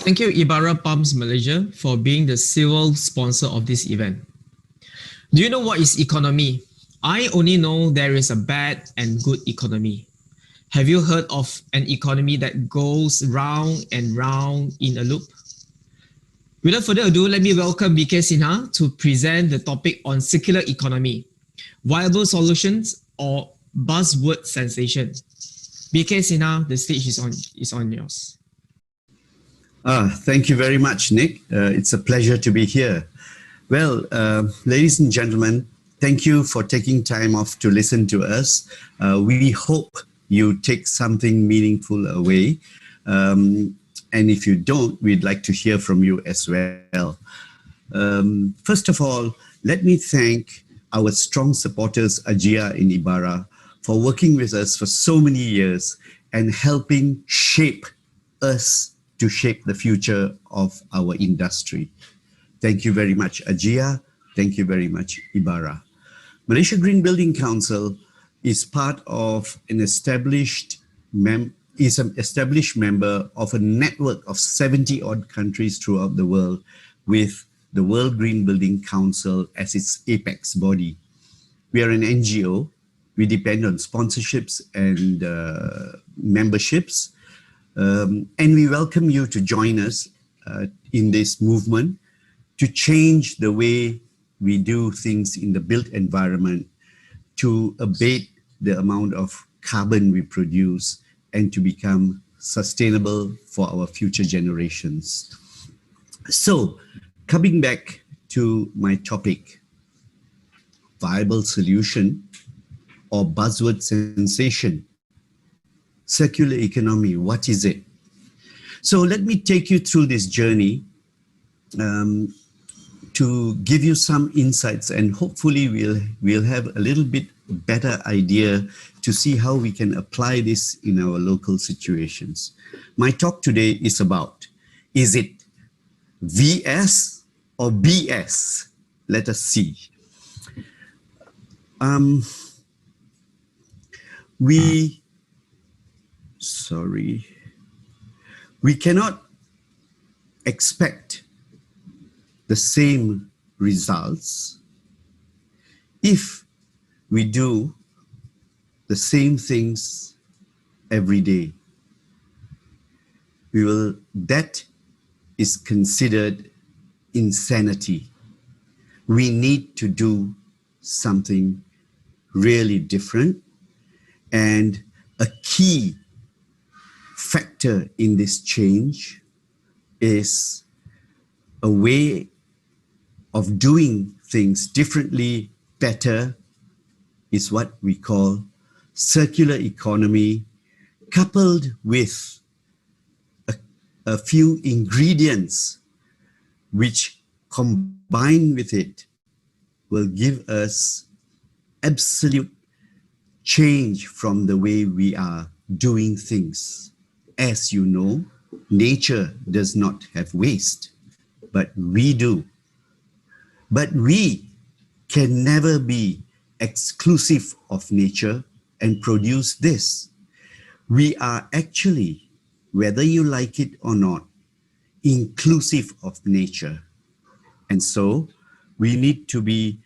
Thank you, Ibarra Pumps Malaysia, for being the civil sponsor of this event. Do you know what is economy? I only know there is a bad and good economy. Have you heard of an economy that goes round and round in a loop? Without further ado, let me welcome BK Sinha to present the topic on circular economy, viable solutions or buzzword sensation. BK Sinha, the stage is on yours. Thank you very much, Nick. It's a pleasure to be here. Well, ladies and gentlemen, thank you for taking time off to listen to us. We hope you take something meaningful away. And if you don't, we'd like to hear from you as well. First of all, let me thank our strong supporters, AGIA in Ibarra, for working with us for so many years and helping shape us to shape the future of our industry. Thank you very much, AGIA. Thank you very much, Ibarra. Malaysia Green Building Council is part of an established member of a network of 70 odd countries throughout the world, with the World Green Building Council as its apex body. We are an NGO. We depend on sponsorships and memberships. And we welcome you to join us in this movement to change the way we do things in the built environment, to abate the amount of carbon we produce, and to become sustainable for our future generations. So, coming back to my topic, viable solution or buzzword sensation, circular economy, what is it? So let me take you through this journey to give you some insights, and hopefully we'll have a little bit better idea to see how we can apply this in our local situations. My talk today is about, is it VS or BS? Let us see. We cannot expect the same results if we do the same things every day. That is considered insanity. We need to do something really different, and a key factor in this change is a way of doing things differently, better, is what we call circular economy, coupled with a few ingredients which combined with it will give us absolute change from the way we are doing things. As you know, nature does not have waste, but we do. But we can never be exclusive of nature and produce this. We are actually, whether you like it or not, inclusive of nature. And so we need to be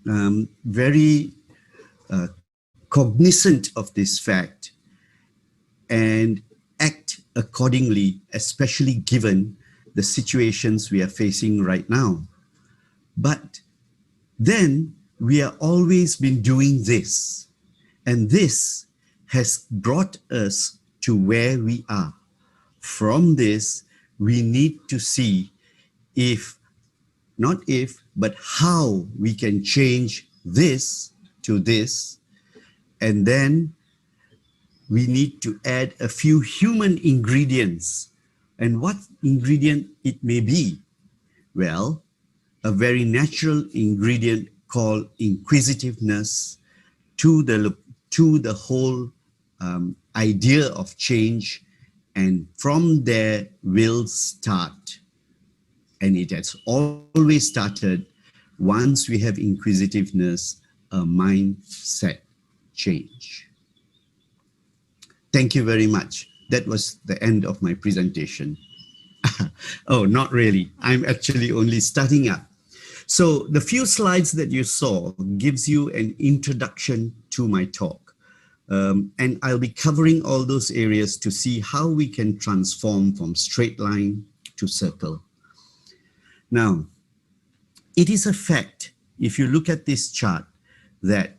very cognizant of this fact and act accordingly, especially given the situations we are facing right now. But then we are always been doing this, and this has brought us to where we are. From this, we need to see but how we can change this to this, and then we need to add a few human ingredients. And what ingredient it may be? Well, a very natural ingredient called inquisitiveness to the whole idea of change, and from there will start. And it has always started once we have inquisitiveness, a mindset change. Thank you very much. That was the end of my presentation. Oh, not really. I'm actually only starting up. So the few slides that you saw gives you an introduction to my talk. And I'll be covering all those areas to see how we can transform from straight line to circle. Now, it is a fact, if you look at this chart, that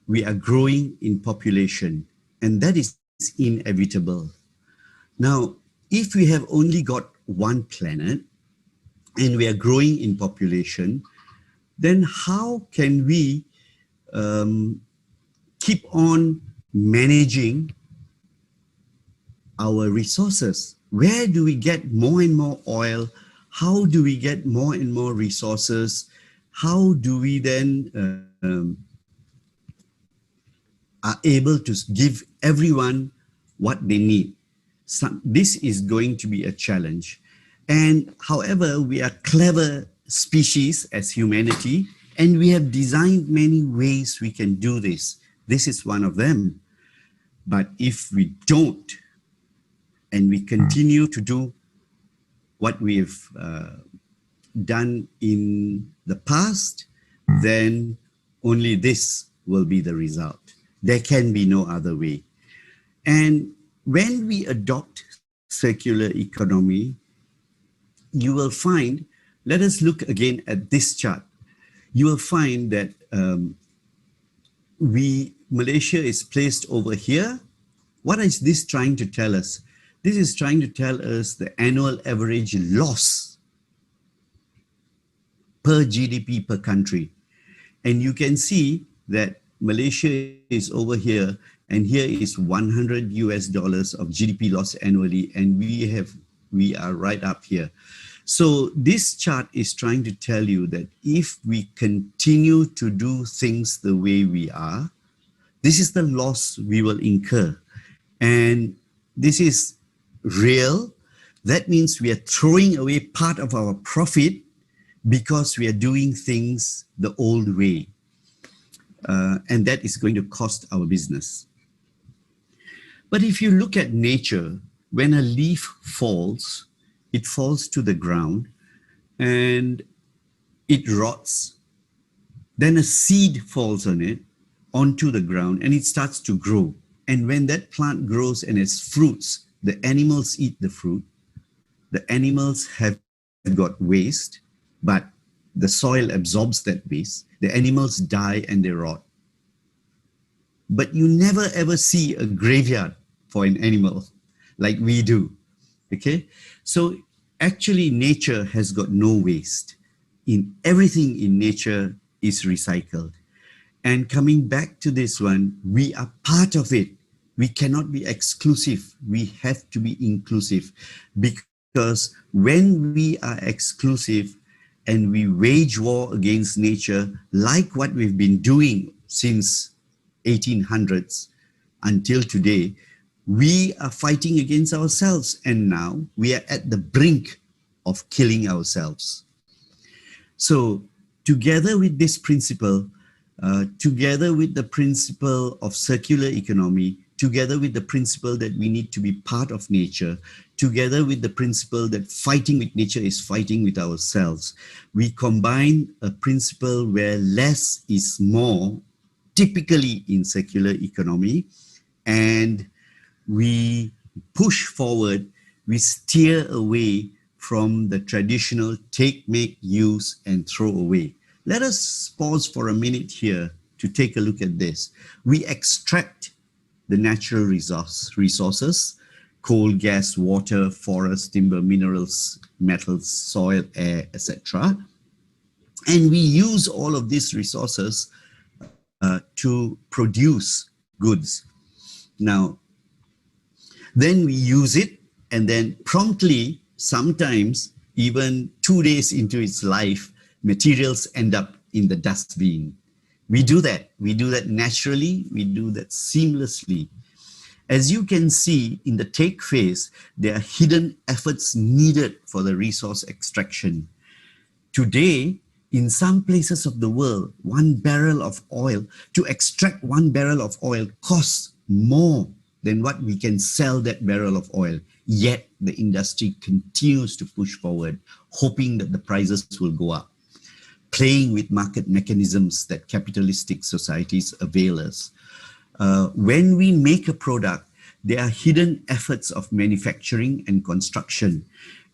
we are growing in population, and that is inevitable. Now, if we have only got one planet and we are growing in population, then how can we keep on managing our resources? Where do we get more and more oil? How do we get more and more resources? How do we then are able to give everyone what they need? This is going to be a challenge. And however, we are clever species as humanity, and we have designed many ways we can do this. This is one of them. But if we don't, and we continue to do what we've done in the past, then only this will be the result. There can be no other way. And when we adopt circular economy, you will find, let us look again at this chart. You will find that Malaysia is placed over here. What is this trying to tell us? This is trying to tell us the annual average loss per GDP per country. And you can see that Malaysia is over here, and here is $100 of GDP loss annually, and we are right up here. So this chart is trying to tell you that if we continue to do things the way we are, this is the loss we will incur. And this is real. That means we are throwing away part of our profit because we are doing things the old way. And that is going to cost our business. But if you look at nature, when a leaf falls, it falls to the ground and it rots. Then a seed falls on it, onto the ground, and it starts to grow. And when that plant grows and has fruits, the animals eat the fruit. The animals have got waste, but the soil absorbs that waste. The animals die and they rot. But you never ever see a graveyard for an animal like we do, okay? So actually nature has got no waste. Everything in nature is recycled. And coming back to this one, we are part of it. We cannot be exclusive. We have to be inclusive, because when we are exclusive and we wage war against nature, like what we've been doing since 1800s until today, we are fighting against ourselves, and now we are at the brink of killing ourselves. So together with this principle, together with the principle of circular economy, together with the principle that we need to be part of nature, together with the principle that fighting with nature is fighting with ourselves, we combine a principle where less is more, typically in circular economy, and we push forward, we steer away from the traditional take, make, use, and throw away. Let us pause for a minute here to take a look at this. We extract the natural resources, coal, gas, water, forest, timber, minerals, metals, soil, air, etc. And we use all of these resources to produce goods. Now, then we use it, and then promptly, sometimes even 2 days into its life, materials end up in the dustbin. We do that. We do that naturally. We do that seamlessly. As you can see in the take phase, there are hidden efforts needed for the resource extraction. Today, in some places of the world, 1 barrel of oil, to extract 1 barrel of oil costs more than what we can sell that barrel of oil. Yet the industry continues to push forward, hoping that the prices will go up, playing with market mechanisms that capitalistic societies avail us. When we make a product, there are hidden efforts of manufacturing and construction.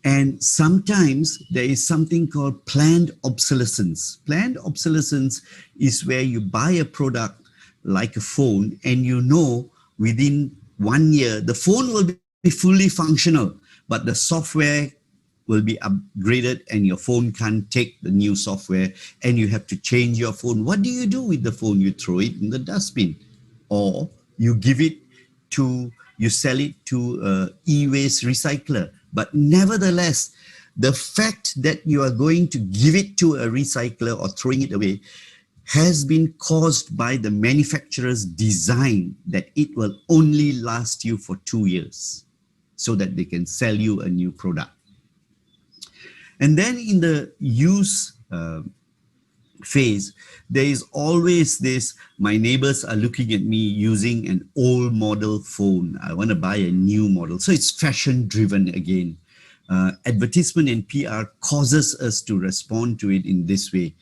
And sometimes there is something called planned obsolescence. Planned obsolescence is where you buy a product like a phone and you know within 1 year, the phone will be fully functional, but the software will be upgraded and your phone can't take the new software and you have to change your phone. What do you do with the phone? You throw it in the dustbin or you give it to, you sell it to an e-waste recycler. But nevertheless, the fact that you are going to give it to a recycler or throwing it away has been caused by the manufacturer's design that it will only last you for 2 years so that they can sell you a new product. And then in the use phase, there is always this, my neighbors are looking at me using an old model phone. I want to buy a new model. So it's fashion driven again. Advertisement and PR causes us to respond to it in this way.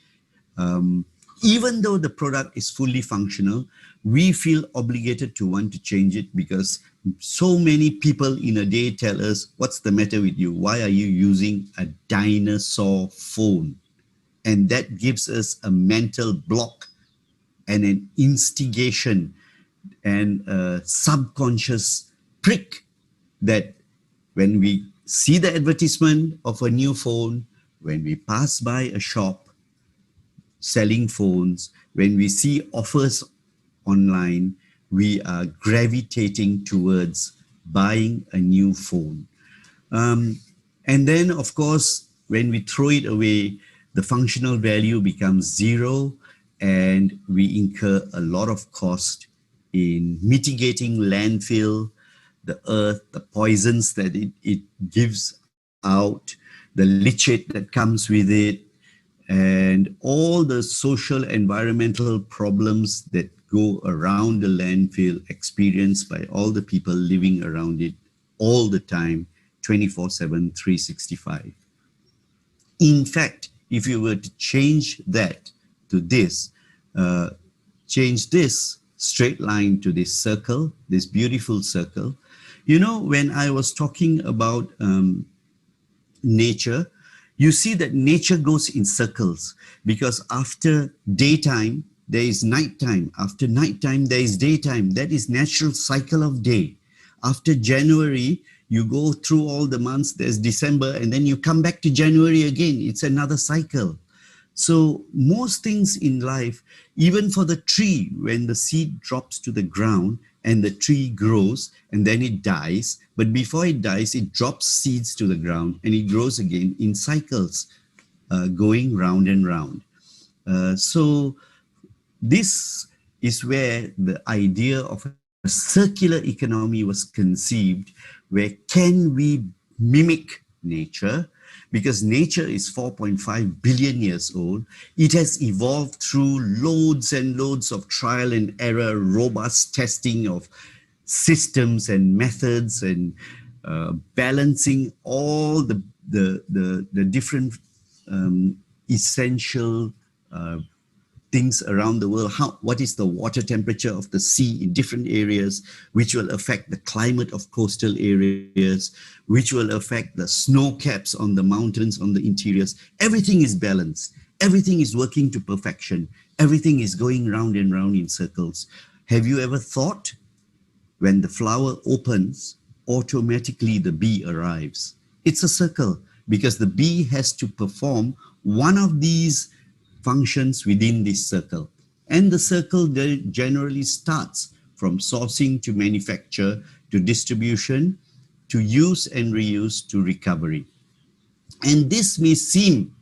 Even though the product is fully functional, we feel obligated to want to change it because so many people in a day tell us, what's the matter with you? Why are you using a dinosaur phone? And that gives us a mental block and an instigation and a subconscious prick that when we see the advertisement of a new phone, when we pass by a shop selling phones, when we see offers online, we are gravitating towards buying a new phone. And then, of course, when we throw it away, the functional value becomes zero and we incur a lot of cost in mitigating landfill, the earth, the poisons that it gives out, the leachate that comes with it, and all the social environmental problems that go around the landfill experienced by all the people living around it all the time, 24/7, 365. In fact, if you were to change that to this, change this straight line to this circle, this beautiful circle. You know, when I was talking about nature, you see that nature goes in circles because after daytime, there is nighttime. After nighttime, there is daytime. That is natural cycle of day. After January, you go through all the months, there's December, and then you come back to January again. It's another cycle. So most things in life, even for the tree, when the seed drops to the ground and the tree grows and then it dies, but before it dies, it drops seeds to the ground and it grows again in cycles, going round and round. So this is where the idea of a circular economy was conceived, where can we mimic nature? Because nature is 4.5 billion years old. It has evolved through loads and loads of trial and error, robust testing of systems and methods, and balancing all the different essential things around the world. What is the water temperature of the sea in different areas, which will affect the climate of coastal areas, which will affect the snow caps on the mountains, on the interiors. Everything is balanced. Everything is working to perfection. Everything is going round and round in circles. Have you ever thought when the flower opens, automatically the bee arrives? It's a circle because the bee has to perform one of these functions within this circle. And the circle generally starts from sourcing to manufacture to distribution to use and reuse to recovery. And this may seem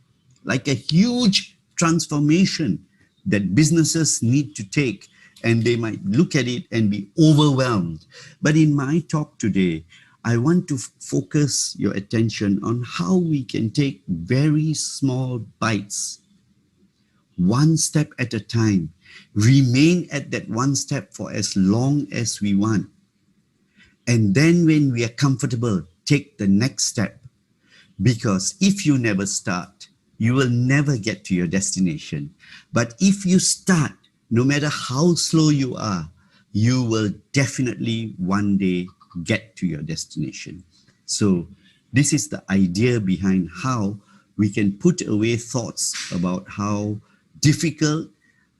like a huge transformation that businesses need to take, and they might look at it and be overwhelmed. But in my talk today, I want to focus your attention on how we can take very small bites, one step at a time, remain at that one step for as long as we want. And then when we are comfortable, take the next step. Because if you never start, you will never get to your destination. But if you start, no matter how slow you are, you will definitely one day get to your destination. So this is the idea behind how we can put away thoughts about how difficult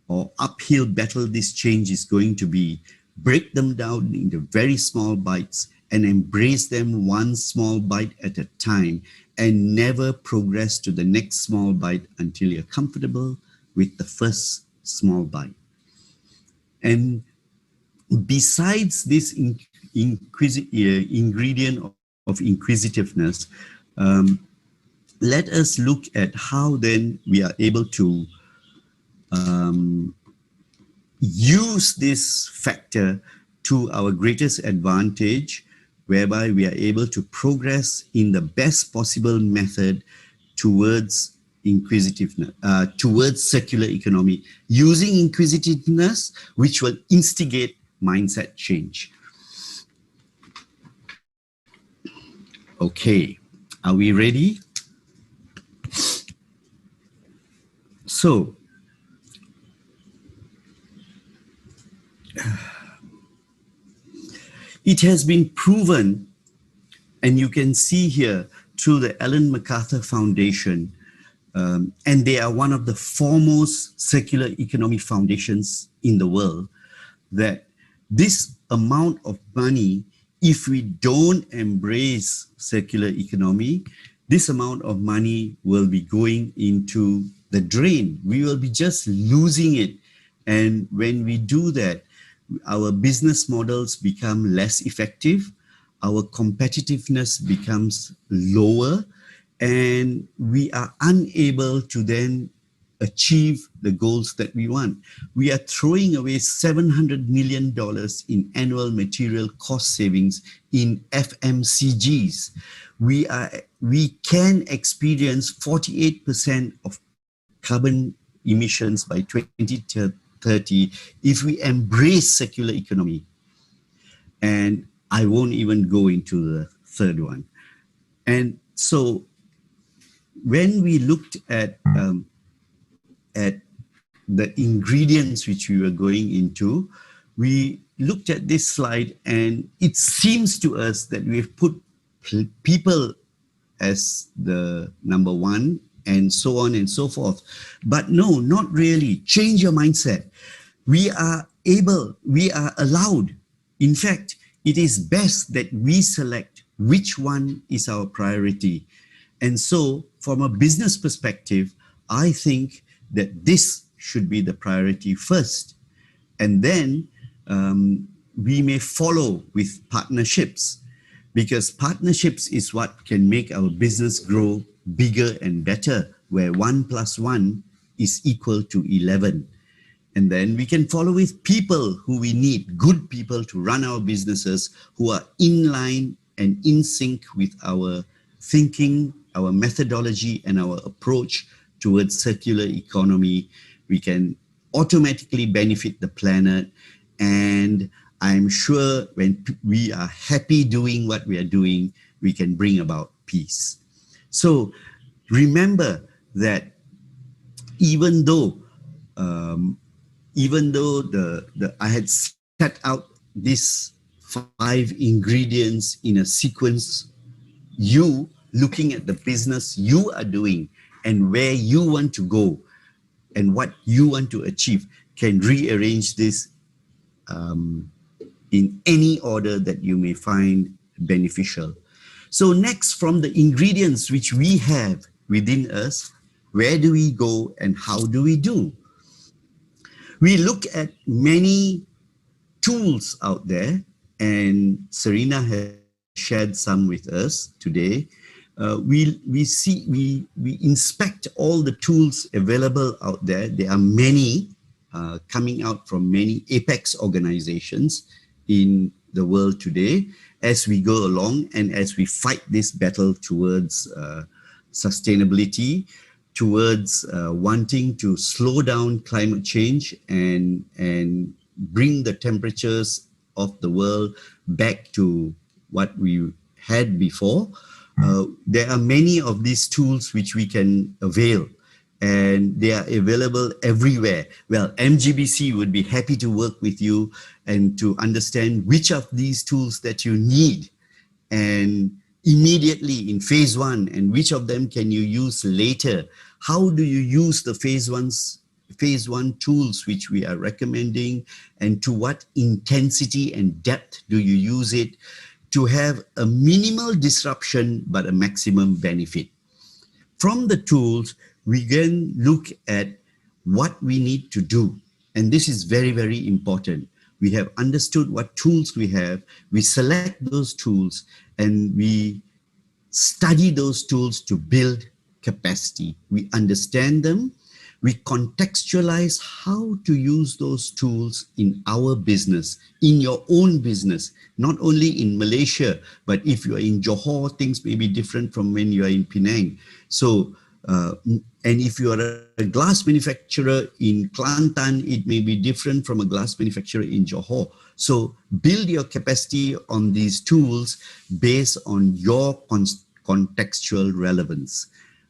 or uphill battle this change is going to be, break them down into very small bites and embrace them one small bite at a time, and never progress to the next small bite until you're comfortable with the first small bite. And besides this ingredient of inquisitiveness, let us look at how then we are able to use this factor to our greatest advantage, whereby we are able to progress in the best possible method towards inquisitiveness, towards circular economy, using inquisitiveness, which will instigate mindset change. Okay, are we ready? So, it has been proven, and you can see here through the Ellen MacArthur Foundation, and they are one of the foremost circular economy foundations in the world, that this amount of money, if we don't embrace circular economy, this amount of money will be going into the drain. We will be just losing it. And when we do that, our business models become less effective, our competitiveness becomes lower, and we are unable to then achieve the goals that we want. We are throwing away $700 million in annual material cost savings in FMCGs. We can experience 48% of carbon emissions by 2030 if we embrace circular economy. And I won't even go into the third one. And so when we looked at the ingredients which we were going into, we looked at this slide, and it seems to us that we've put people as the number one, and so on and so forth. But no, not really. Change your mindset. We are allowed. In fact, it is best that we select which one is our priority. And so from a business perspective, I think that this should be the priority first. And then we may follow with partnerships, because partnerships is what can make our business grow bigger and better, where 1 + 1 is equal to 11. And then we can follow with people who we need, good people to run our businesses, who are in line and in sync with our thinking, our methodology, and our approach towards circular economy. We can automatically benefit the planet. And I'm sure when we are happy doing what we are doing, we can bring about peace. So remember that even though I had set out these 5 ingredients in a sequence, you looking at the business you are doing and where you want to go and what you want to achieve can rearrange this in any order that you may find beneficial. So next, from the ingredients which we have within us, where do we go and how do we do? We look at many tools out there, and Serena has shared some with us today. We inspect all the tools available out there. There are many coming out from many apex organizations in the world today as we go along and as we fight this battle towards sustainability, towards wanting to slow down climate change and bring the temperatures of the world back to what we had before. There are many of these tools which we can avail, and they are available everywhere. Well, MGBC would be happy to work with you and to understand which of these tools that you need, and immediately in phase one, and which of them can you use later? How do you use the phase one tools which we are recommending, and to what intensity and depth do you use it to have a minimal disruption but a maximum benefit? From the tools, we then look at what we need to do. And this is very, very important. We have understood what tools we have, we select those tools, and we study those tools to build capacity. We understand them, we contextualize how to use those tools in our business, in your own business, not only in Malaysia, but if you are in Johor, things may be different from when you are in Penang. So, and if you are a glass manufacturer in Kelantan, it may be different from a glass manufacturer in Johor. So build your capacity on these tools based on your contextual relevance.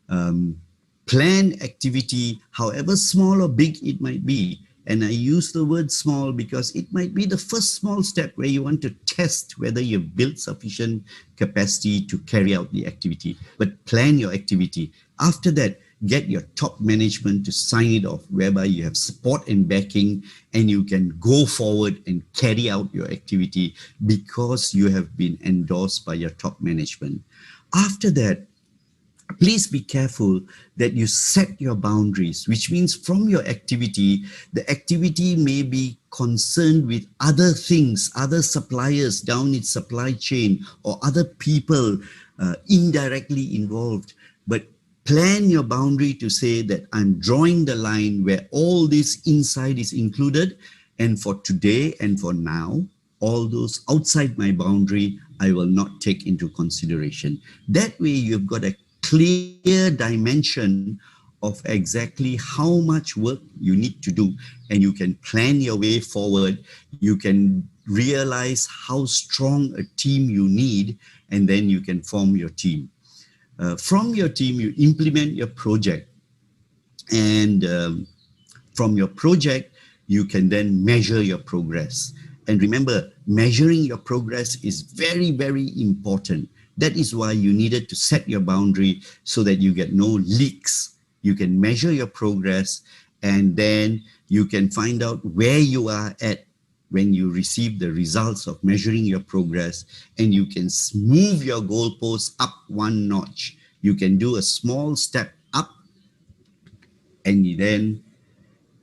Plan activity, however small or big it might be. And I use the word small because it might be the first small step where you want to test whether you've built sufficient capacity to carry out the activity. But plan your activity. After that, get your top management to sign it off, whereby you have support and backing, and you can go forward and carry out your activity because you have been endorsed by your top management. After that, please be careful that you set your boundaries, which means from your activity, the activity may be concerned with other things, other suppliers down its supply chain, or other people indirectly involved. But plan your boundary to say that I'm drawing the line where all this inside is included, and for today and for now, all those outside my boundary, I will not take into consideration. That way you've got a clear dimension of exactly how much work you need to do, and you can plan your way forward. You can realize how strong a team you need, and then you can form your team. From your team, you implement your project, and from your project, you can then measure your progress. And remember, measuring your progress is very, very important. That is why you needed to set your boundary so that you get no leaks. You can measure your progress, and then you can find out where you are at when you receive the results of measuring your progress, and you can move your goalposts up one notch. You can do a small step up, and you then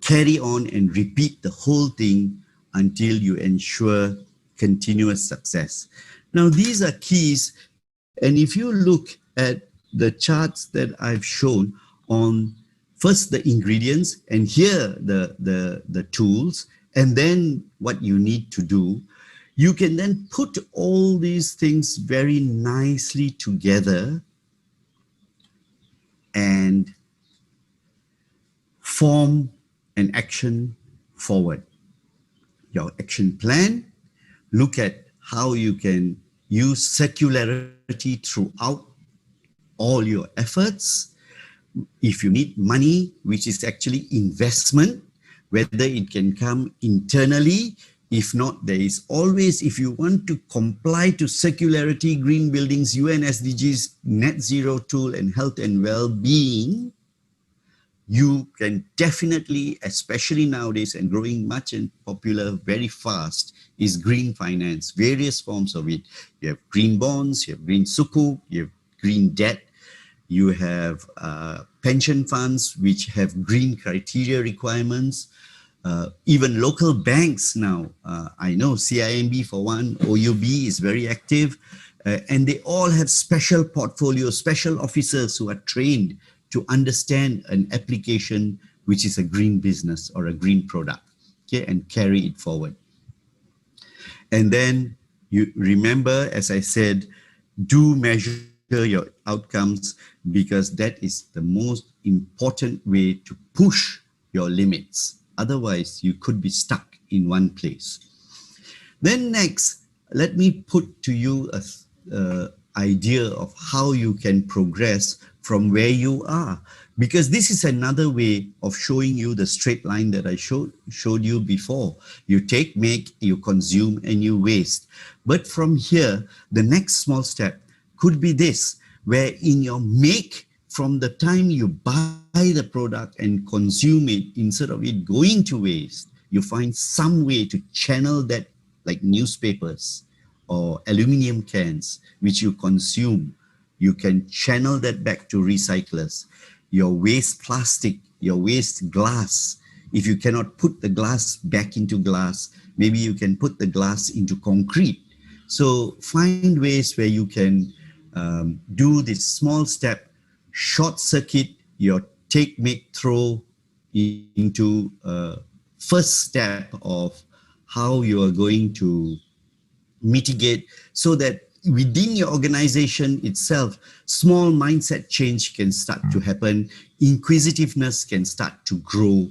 carry on and repeat the whole thing until you ensure continuous success. Now, these are keys. And if you look at the charts that I've shown on first the ingredients, and here the tools, and then what you need to do, you can then put all these things very nicely together and form an action forward. Your action plan, look at how you can use circularity throughout all your efforts. If you need money, which is actually investment, whether it can come internally, if not, there is always, if you want to comply to circularity, green buildings, UN SDGs, net zero tool, and health and well-being, you can definitely, especially nowadays and growing much and popular very fast, is green finance, various forms of it. You have green bonds, you have green sukuk, you have green debt, you have pension funds which have green criteria requirements, even local banks now. I know CIMB for one, OUB is very active, and they all have special portfolios, special officers who are trained to understand an application which is a green business or a green product, okay, and carry it forward. And then you remember, as I said, do measure your outcomes, because that is the most important way to push your limits. Otherwise, you could be stuck in one place. Then next, let me put to you an idea of how you can progress from where you are, because this is another way of showing you the straight line that I showed you before. You take, make, you consume, and you waste. But from here, the next small step, could be this, where in your make, from the time you buy the product and consume it, instead of it going to waste, you find some way to channel that, like newspapers or aluminum cans, which you consume. You can channel that back to recyclers. Your waste plastic, your waste glass, if you cannot put the glass back into glass, maybe you can put the glass into concrete. So find ways where you can do this small step, short circuit your take, make, throw into first step of how you are going to mitigate, so that within your organization itself, small mindset change can start to happen, inquisitiveness can start to grow,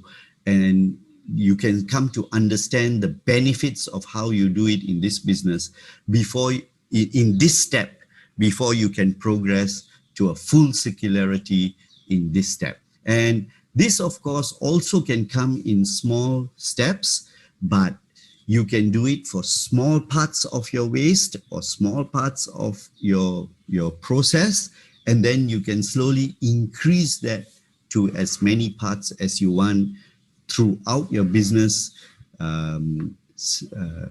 and you can come to understand the benefits of how you do it in this business before, in this step, before you can progress to a full circularity in this step. And this, of course, also can come in small steps, but you can do it for small parts of your waste or small parts of your process, and then you can slowly increase that to as many parts as you want throughout your business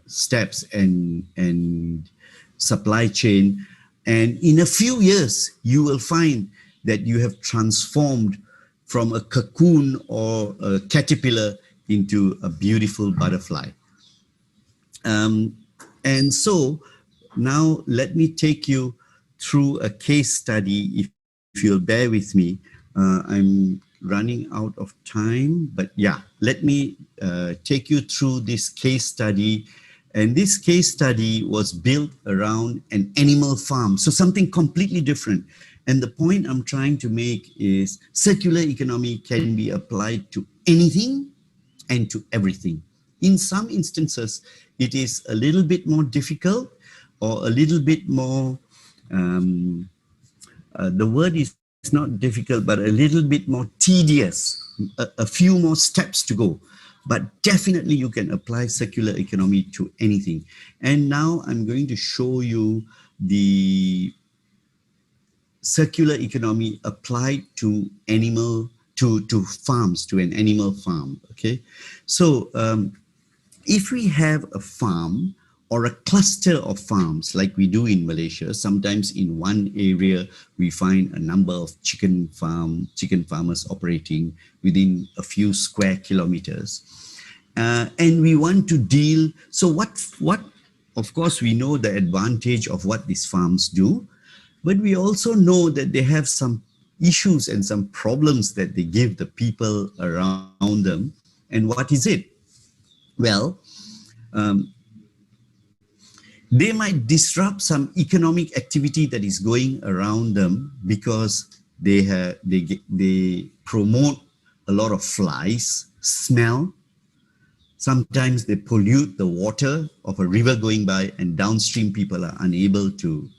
steps and supply chain. And in a few years, you will find that you have transformed from a cocoon or a caterpillar into a beautiful butterfly. And so now let me take you through a case study, if you'll bear with me. I'm running out of time, but yeah, let me take you through this case study. And this case study was built around an animal farm, so something completely different. And the point I'm trying to make is circular economy can be applied to anything and to everything. In some instances, it is a little bit more difficult, or a little bit more, the word is not difficult, but a little bit more tedious, a few more steps to go. But definitely you can apply circular economy to anything. And now I'm going to show you the circular economy applied to to farms, to an animal farm, okay? So if we have a farm or a cluster of farms like we do in Malaysia, sometimes in one area we find a number of chicken farmers operating within a few square kilometers. And we want to deal, so what, of course, we know the advantage of what these farms do, but we also know that they have some issues and some problems that they give the people around them. And what is it? Well, they might disrupt some economic activity that is going around them because they promote a lot of flies, smell. Sometimes they pollute the water of a river going by, and downstream people are unable to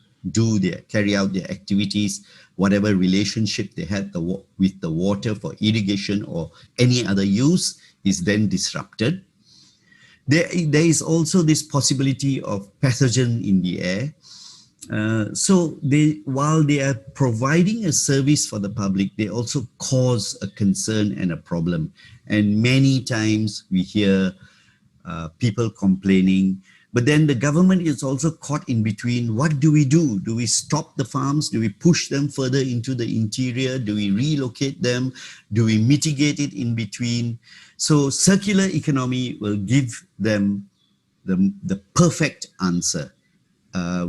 carry out their activities. Whatever relationship they had with the water for irrigation or any other use is then disrupted. There is also this possibility of pathogen in the air. So while they are providing a service for the public, they also cause a concern and a problem. And many times we hear people complaining, but then the government is also caught in between. What do we do? Do we stop the farms? Do we push them further into the interior? Do we relocate them? Do we mitigate it in between? So circular economy will give them the perfect answer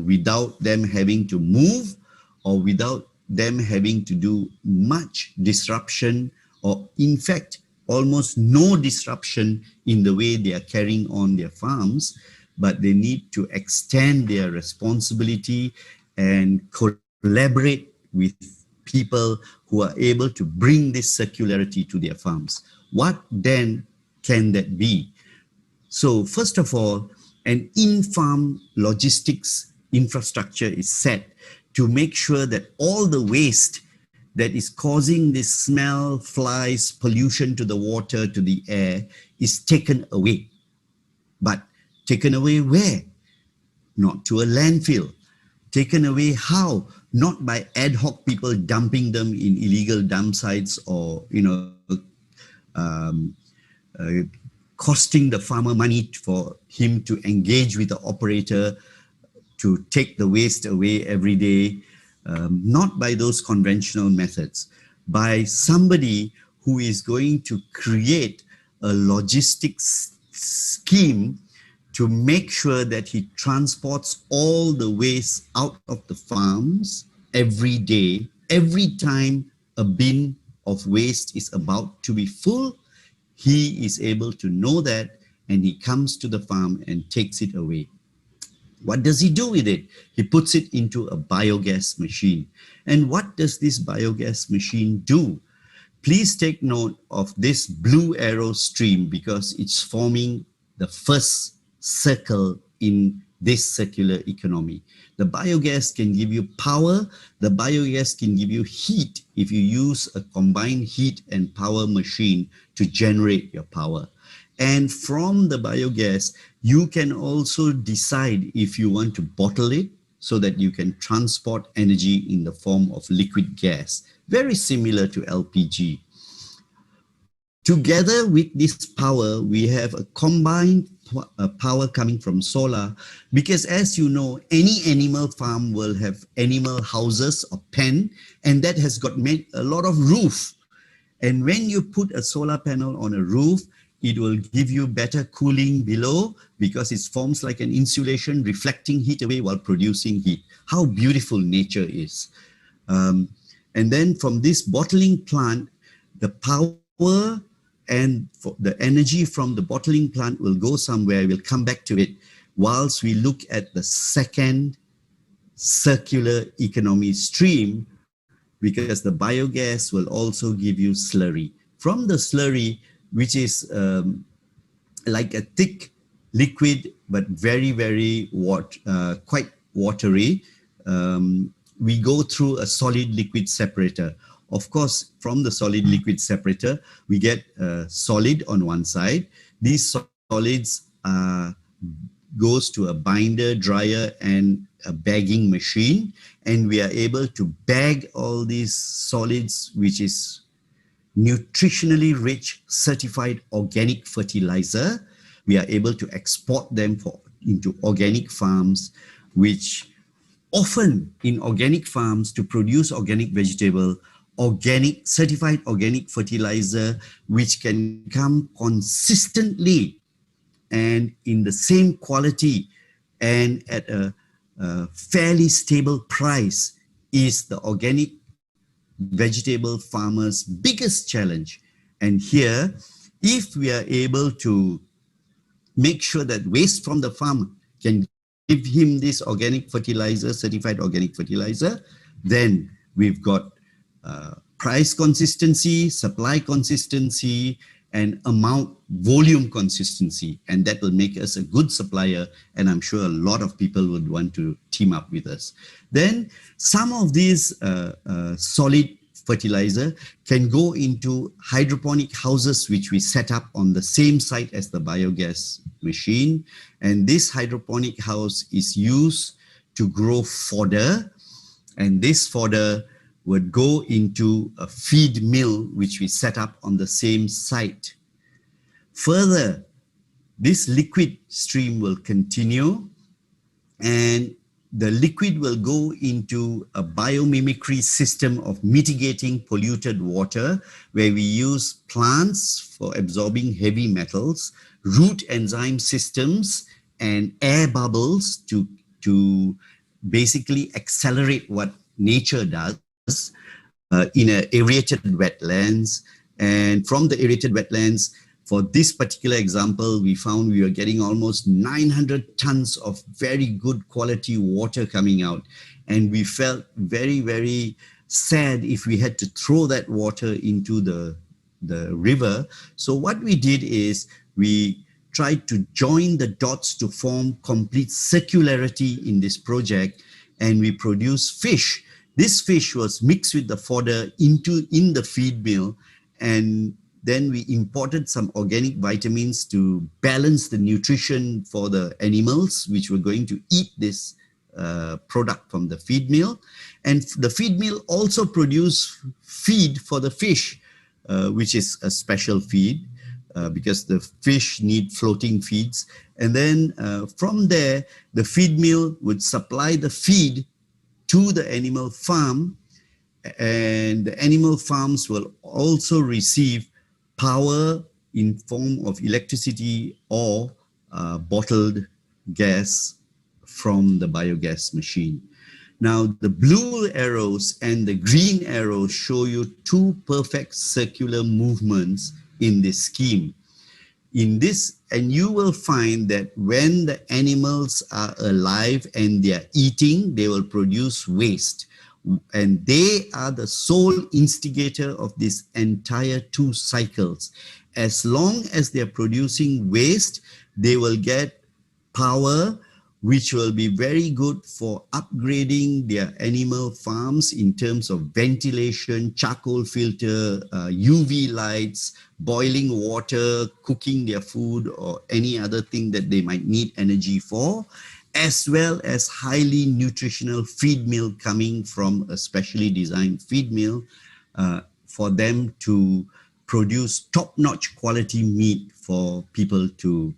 without them having to move, or without them having to do much disruption, or in fact, almost no disruption in the way they are carrying on their farms, but they need to extend their responsibility and collaborate with people who are able to bring this circularity to their farms. What then can that be? So first of all, an in-farm logistics infrastructure is set to make sure that all the waste that is causing this smell, flies, pollution to the water, to the air, is taken away. But taken away where? Not to a landfill, taken away. How? Not by ad hoc people dumping them in illegal dump sites or, costing the farmer money for him to engage with the operator to take the waste away every day. Not by those conventional methods, by somebody who is going to create a logistics scheme to make sure that he transports all the waste out of the farms every day. Every time a bin of waste is about to be full, he is able to know that, and he comes to the farm and takes it away. What does he do with it? He puts it into a biogas machine. And what does this biogas machine do? Please take note of this blue arrow stream because it's forming the first circle in this circular economy. The biogas can give you power. The biogas can give you heat if you use a combined heat and power machine to generate your power. And from the biogas, you can also decide if you want to bottle it so that you can transport energy in the form of liquid gas, very similar to LPG. Together with this power, we have a combined power coming from solar, because as you know, any animal farm will have animal houses or pen, and that has got made a lot of roof. And when you put a solar panel on a roof, it will give you better cooling below because it forms like an insulation, reflecting heat away while producing heat. How beautiful nature is. And then from this bottling plant, the power and the energy from the bottling plant will go somewhere. We'll come back to it whilst we look at the second circular economy stream, because the biogas will also give you slurry. From the slurry, which is like a thick liquid, but very, very quite watery, we go through a solid liquid separator. Of course, from the solid liquid separator, we get solid on one side. These solids goes to a binder, dryer, and a bagging machine, and we are able to bag all these solids, which is nutritionally rich certified organic fertilizer. We are able to export them into organic farms, which often in organic farms to produce organic vegetable, certified organic fertilizer, which can come consistently and in the same quality and at a fairly stable price, is the organic vegetable farmers' biggest challenge. And here, if we are able to make sure that waste from the farm can give him this organic fertilizer, certified organic fertilizer, then we've got price consistency, supply consistency, and volume consistency. And that will make us a good supplier. And I'm sure a lot of people would want to team up with us. Then some of these solid fertilizer can go into hydroponic houses, which we set up on the same site as the biogas machine. And this hydroponic house is used to grow fodder. And this fodder would go into a feed mill, which we set up on the same site. Further, this liquid stream will continue, and the liquid will go into a biomimicry system of mitigating polluted water, where we use plants for absorbing heavy metals, root enzyme systems, and air bubbles to basically accelerate what nature does in an aerated wetlands. And from the aerated wetlands, for this particular example, we found we were getting almost 900 tons of very good quality water coming out. And we felt very, very sad if we had to throw that water into the river. So what we did is we tried to join the dots to form complete circularity in this project, and we produced fish. This fish was mixed with the fodder in the feed mill, and then we imported some organic vitamins to balance the nutrition for the animals which were going to eat this product from the feed mill. And the feed mill also produce feed for the fish, which is a special feed because the fish need floating feeds. And then from there, the feed mill would supply the feed to the animal farm, and the animal farms will also receive power in form of electricity or bottled gas from the biogas machine. Now, the blue arrows and the green arrows show you two perfect circular movements in this scheme. In this, and you will find that when the animals are alive and they are eating, they will produce waste. And they are the sole instigator of this entire two cycles. As long as they are producing waste, they will get power, which will be very good for upgrading their animal farms in terms of ventilation, charcoal filter, UV lights, boiling water, cooking their food, or any other thing that they might need energy for, as well as highly nutritional feed mill coming from a specially designed feed mill for them to produce top-notch quality meat for people to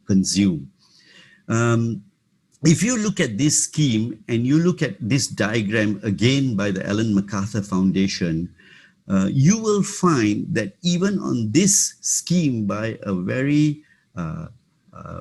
consume. If you look at this scheme and you look at this diagram again by the Ellen MacArthur Foundation, you will find that even on this scheme by a very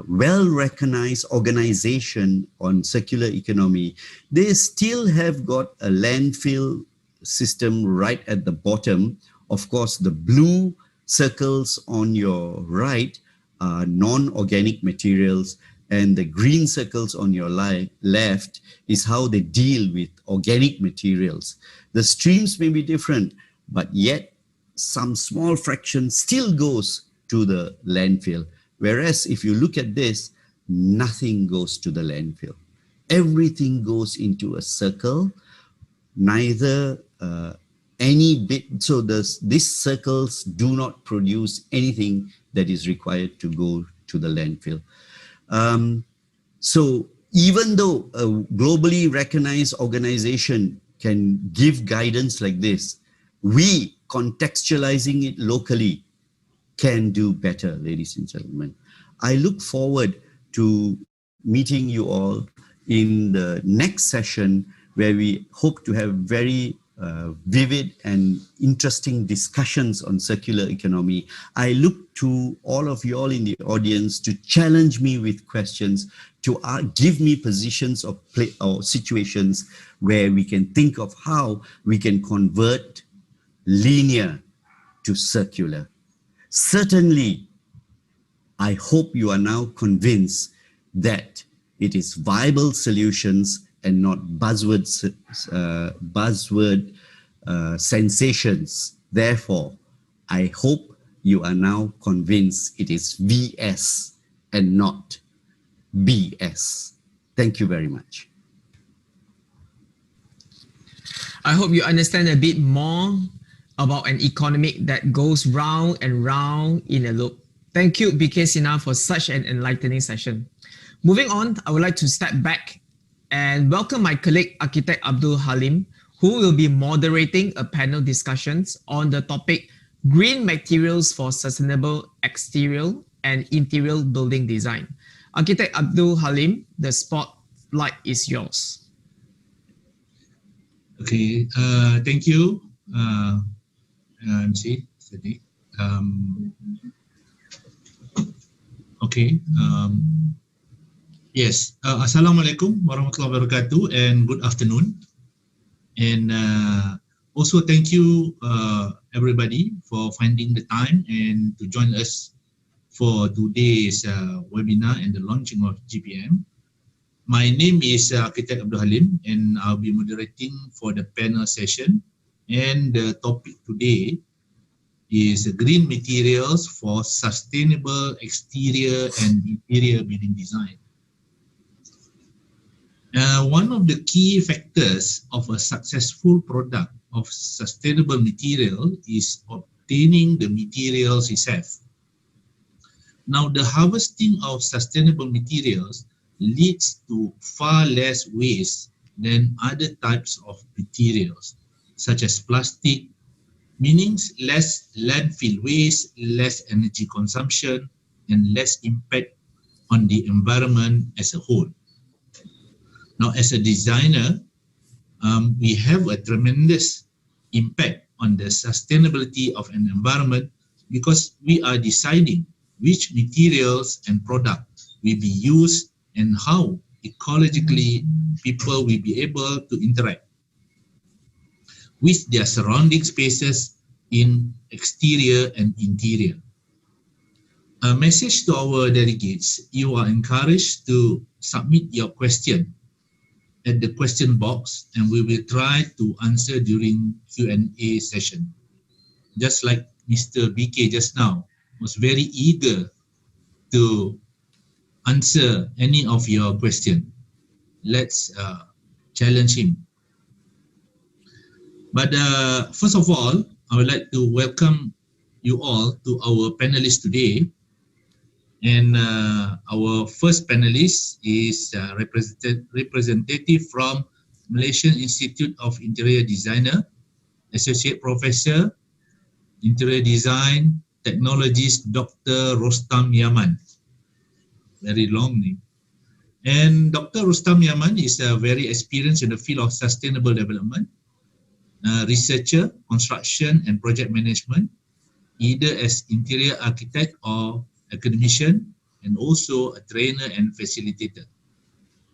well-recognized organization on circular economy, they still have got a landfill system right at the bottom. Of course, the blue circles on your right are non-organic materials, and the green circles on your left is how they deal with organic materials. The streams may be different, but yet some small fraction still goes to the landfill. Whereas if you look at this, nothing goes to the landfill. Everything goes into a circle, neither any bit, so these circles do not produce anything that is required to go to the landfill. So even though a globally recognized organization can give guidance like this, we contextualizing it locally can do better, ladies and gentlemen. I look forward to meeting you all in the next session, where we hope to have very vivid and interesting discussions on circular economy. I look to all of you all in the audience to challenge me with questions, to give me positions of or situations where we can think of how we can convert linear to circular. Certainly, I hope you are now convinced that it is viable solutions and not buzzword sensations. Therefore, I hope you are now convinced it is VS and not BS. Thank you very much. I hope you understand a bit more about an economic that goes round and round in a loop. Thank you, BK Sinha, for such an enlightening session. Moving on, I would like to step back and welcome my colleague, Architect Abdul Halim, who will be moderating a panel discussions on the topic Green Materials for Sustainable Exterior and Interior Building Design. Architect Abdul Halim, the spotlight is yours. Okay, thank you, MC Sadiq. Okay. Yes. Assalamualaikum warahmatullahi wabarakatuh, and good afternoon. And also thank you everybody for finding the time and to join us for today's webinar and the launching of GPM. My name is Architect Abdul Halim, and I'll be moderating for the panel session. And the topic today is green materials for sustainable exterior and interior building design. One of the key factors of a successful product of sustainable material is obtaining the materials itself. Now, the harvesting of sustainable materials leads to far less waste than other types of materials, such as plastic, meaning less landfill waste, less energy consumption, and less impact on the environment as a whole. Now, as a designer, we have a tremendous impact on the sustainability of an environment because we are deciding which materials and products will be used and how ecologically people will be able to interact with their surrounding spaces in exterior and interior. A message to our delegates: you are encouraged to submit your question at the question box, and we will try to answer during Q&A session. Just like Mr. BK just now was very eager to answer any of your question. Let's challenge him. But first of all, I would like to welcome you all to our panelists today. And our first panelist is representative from Malaysian Institute of Interior Designer, Associate Professor, Interior Design, Technologist, Dr. Rostam Yaman. Very long name. And Dr. Rostam Yaman is very experienced in the field of sustainable development, researcher, construction and project management, either as interior architect or academician, and also a trainer and facilitator.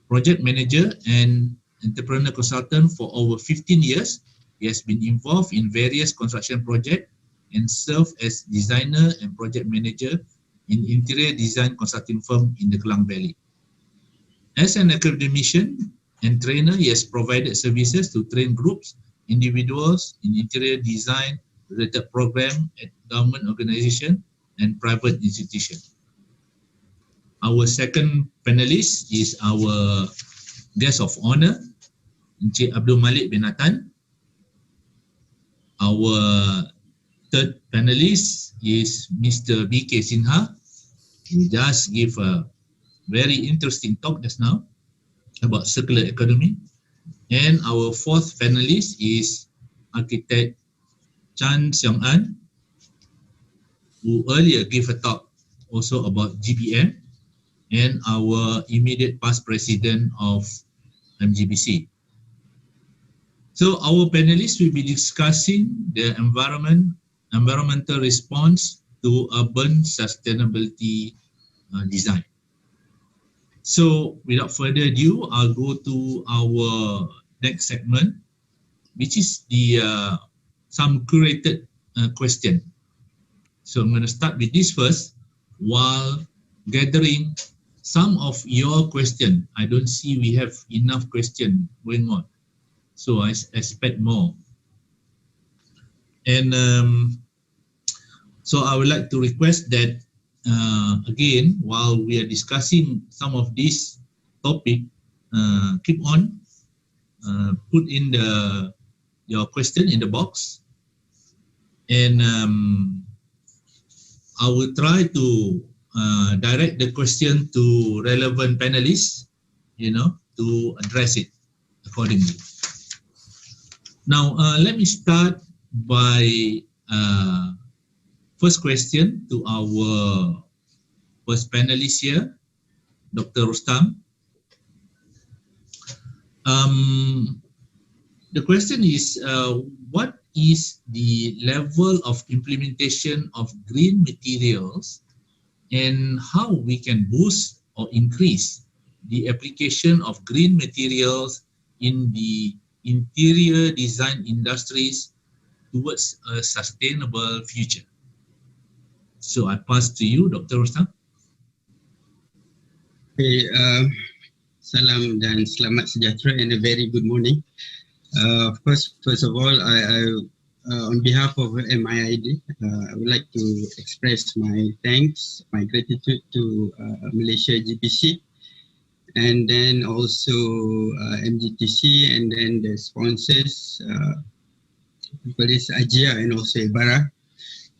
Project manager and entrepreneur consultant for over 15 years, he has been involved in various construction projects and served as designer and project manager in interior design consulting firm in the Klang Valley. As an academician and trainer, he has provided services to train groups, individuals in interior design related program at government organization and private institution. Our second panelist is our guest of honor, Encik Abdul Malik bin Nathan. Our third panelist is Mr. BK Sinha, who just gave a very interesting talk just now about circular economy. And our fourth panelist is Architect Chan Seong An, who earlier gave a talk also about GBM, and our immediate past president of MGBC. So our panelists will be discussing the environmental response to urban sustainability design. So without further ado, I'll go to our next segment, which is the some curated question. So I'm going to start with this first while gathering some of your question. I don't see we have enough question going on, so I expect more. And so I would like to request that again, while we are discussing some of this topic, keep on put in your question in the box, and I will try to direct the question to relevant panelists, to address it accordingly. Now, let me start by first question to our first panelist here, Dr. Rostam. The question is, what is the level of implementation of green materials and how we can boost or increase the application of green materials in the interior design industries towards a sustainable future? So I pass to you, Dr. Rostam. Okay, salam dan selamat sejahtera and a very good morning. First of all, I on behalf of MIID, I would like to express my thanks, my gratitude to Malaysia GBC, and then also MGTC, and then the sponsors, police AJIA and also Ibarra,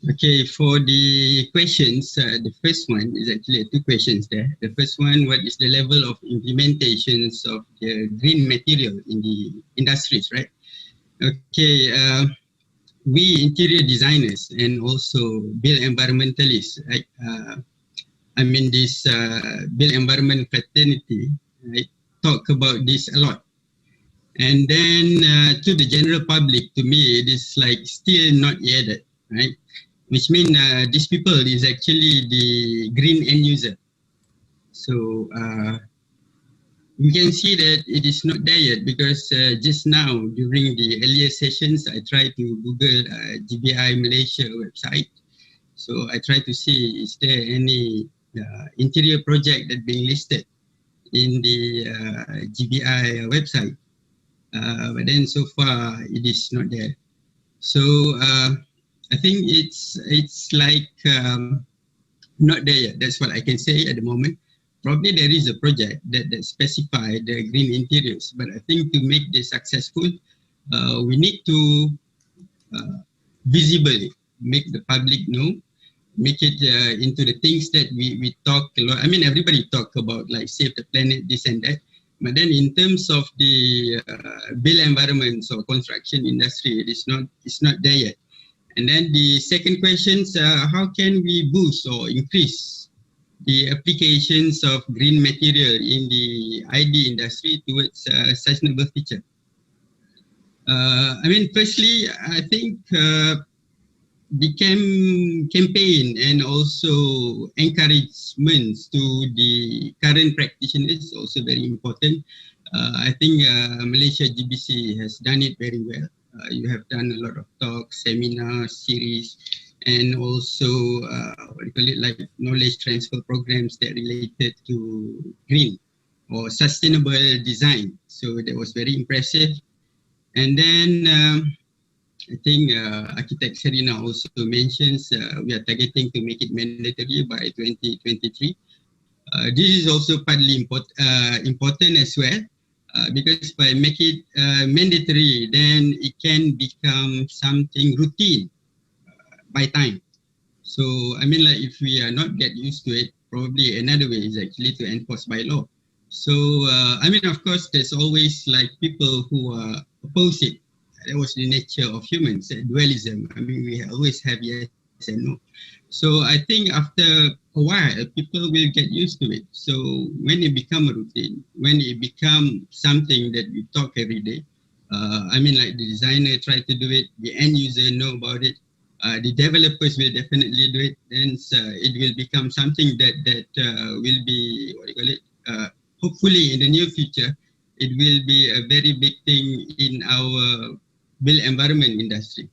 Okay, for the questions, the first one is actually two questions there. The first one, what is the level of implementations of the green material in the industries, right? Okay, we interior designers and also build environmentalists, right? This build environment fraternity, right, talk about this a lot. And then to the general public, to me, it is like still not yet, right? Which means these people is actually the green end user. So we can see that it is not there yet because just now during the earlier sessions, I tried to Google GBI Malaysia website. So I tried to see is there any interior project that being listed in the GBI website. But then so far it is not there. So I think it's like not there yet. That's what I can say at the moment. Probably there is a project that specify the green interiors, but I think to make this successful, we need to visibly make the public know, make it into the things that we talk a lot. I mean, everybody talk about like save the planet, this and that. But then in terms of the built environments or construction industry, it's not there yet. And then the second question is how can we boost or increase the applications of green material in the ID industry towards sustainable future? Firstly, I think the campaign and also encouragements to the current practitioners is also very important. I think Malaysia GBC has done it very well. You have done a lot of talks, seminars, series, and also like knowledge transfer programs that related to green or sustainable design. So that was very impressive. And then I think Architect Serena also mentions we are targeting to make it mandatory by 2023. This is also partly important as well. Because if I make it mandatory, then it can become something routine by time. So, like if we are not get used to it, probably another way is actually to enforce by law. So, of course, there's always like people who are oppose it. That was the nature of humans, dualism. We always have yes and no. So I think after a while, people will get used to it. So when it become a routine, when it become something that we talk every day, like the designer try to do it, the end user know about it, the developers will definitely do it, then it will become something that will be, hopefully in the near future, it will be a very big thing in our built environment industry.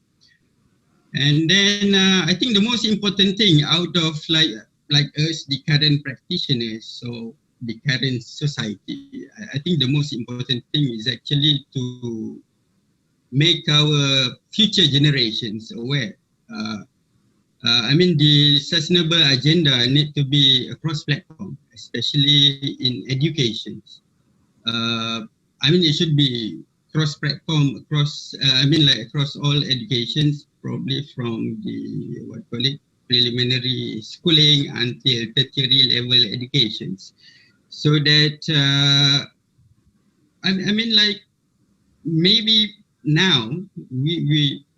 And then I think the most important thing out of like us, the current practitioners, so the current society, I think the most important thing is actually to make our future generations aware. The sustainable agenda need to be across platform, especially in education. It should be cross-platform, across across all educations, probably from the preliminary schooling until tertiary level educations, so that maybe now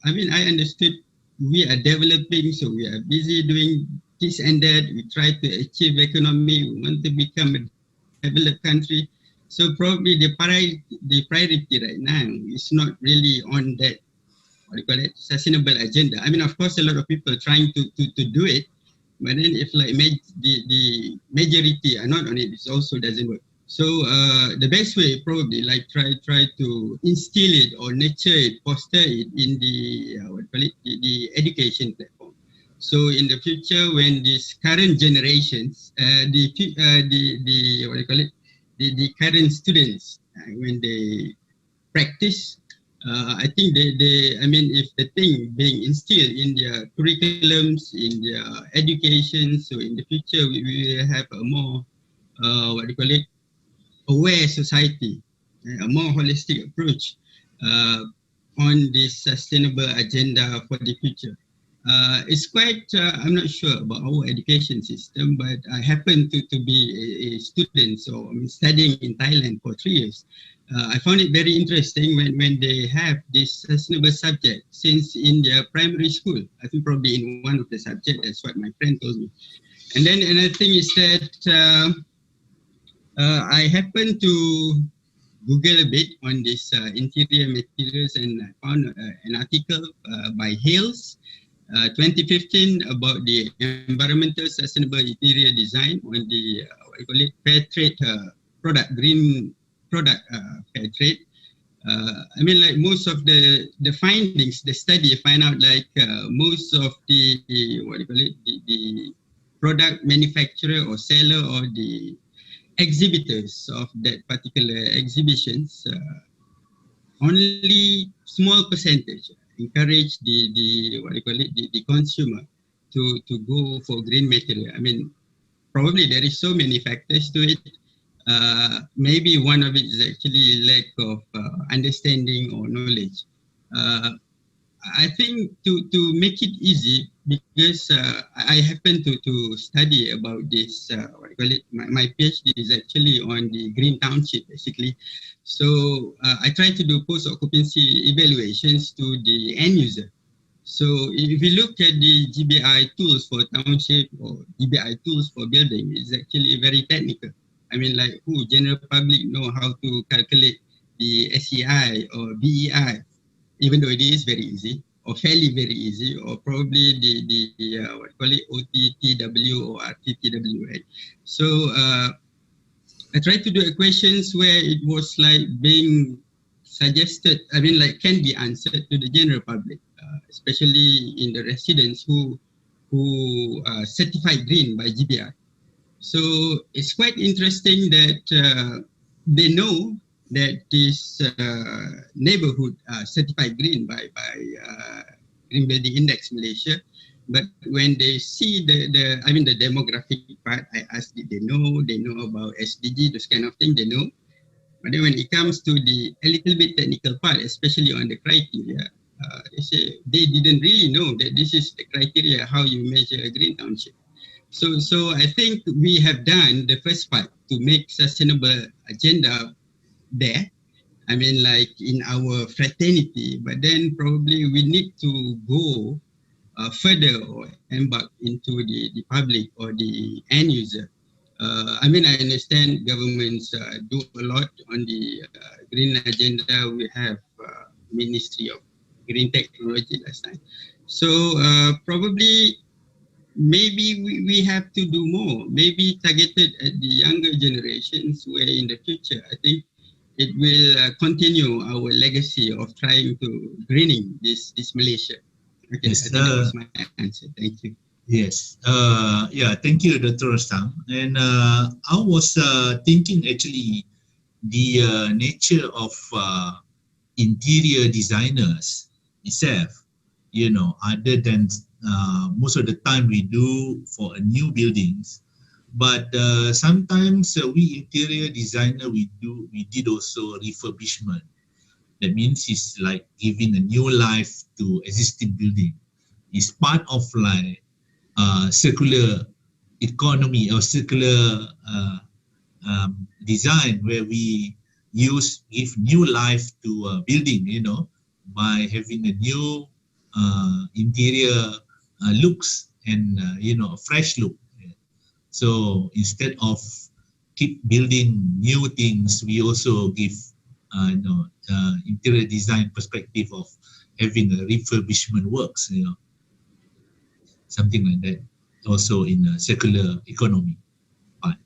I understood we are developing, so we are busy doing this and that. We try to achieve economy. We want to become a developed country. So probably the priority right now is not really on that, sustainable agenda. Of course, a lot of people are trying to do it, but then if the majority are not on it, it also doesn't work. So the best way probably try to instill it or nurture it, foster it in the education platform. So in the future, when these current generations, the current students, when they practice, I think if the thing being instilled in their curriculums, in their education, so in the future we will have a more aware society, a more holistic approach on this sustainable agenda for the future. It's quite, I'm not sure about our education system, but I happen to be a student, so I'm studying in Thailand for 3 years. I found it very interesting when they have this sustainable subject, since in their primary school, I think probably in one of the subjects, that's what my friend told me. And then another thing is that I happened to Google a bit on this interior materials, and I found an article by Hales, 2015, about the environmental sustainable interior design on the what you call it, fair trade product, green product fair trade. I mean, like most of the findings, the study find out like most of the what you call it, the product manufacturer or seller or the exhibitors of that particular exhibitions, only small percentage encourage the what you call it, the consumer to go for green material. I mean, probably there is so many factors to it. Maybe one of it is actually lack of understanding or knowledge. I think to make it easy, because I happen to study about this, what you call it, my PhD is actually on the green township, basically. So I try to do post-occupancy evaluations to the end user. So if you look at the GBI tools for township or GBI tools for building, it's actually very technical. I mean, like who general public know how to calculate the SEI or BEI, even though it is very easy or fairly very easy, or probably the what you call it, OTTW or RTTW, right? So I tried to do equations where it was like being suggested, I mean, like can be answered to the general public, especially in the residents who certified green by GBI. So it's quite interesting that they know that this neighborhood certified green by Green Building Index Malaysia, but when they see the demographic part, I asked, did they know about SDG, those kind of things, they know. But then when it comes to the a little bit technical part, especially on the criteria, they say they didn't really know that this is the criteria how you measure a green township. So I think we have done the first part to make sustainable agenda there. I mean, like in our fraternity, but then probably we need to go further or embark into the public or the end user. I mean, I understand governments do a lot on the green agenda. We have Ministry of Green Technology last time. So probably maybe we have to do more, maybe targeted at the younger generations, where in the future, I think it will continue our legacy of trying to greening this Malaysia. Okay, Yes, I think that was my answer. Thank you. Yes. Yeah, thank you, Dr. Rostam. And I was thinking actually the nature of interior designers itself, you know, other than most of the time we do for a new buildings, but sometimes we interior designer, we did also refurbishment. That means it's like giving a new life to existing building. It's part of like circular economy or circular design, where we give new life to a building, you know, by having a new interior looks and you know, a fresh look. So instead of keep building new things, we also give you know, interior design perspective of having a refurbishment works, you know, something like that. Also in a circular economy part.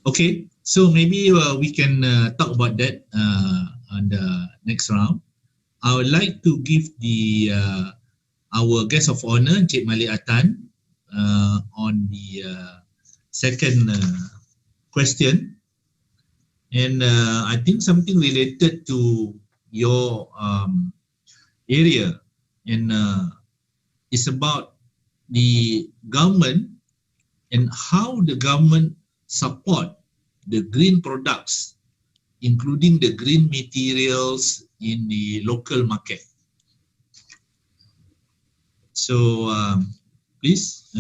Okay, so maybe we can talk about that on the next round. I would like to give the our guest of honor, Encik Malik Atan, on the second question. And I think something related to your area, and it's about the government and how the government support the green products, including the green materials in the local market. So please,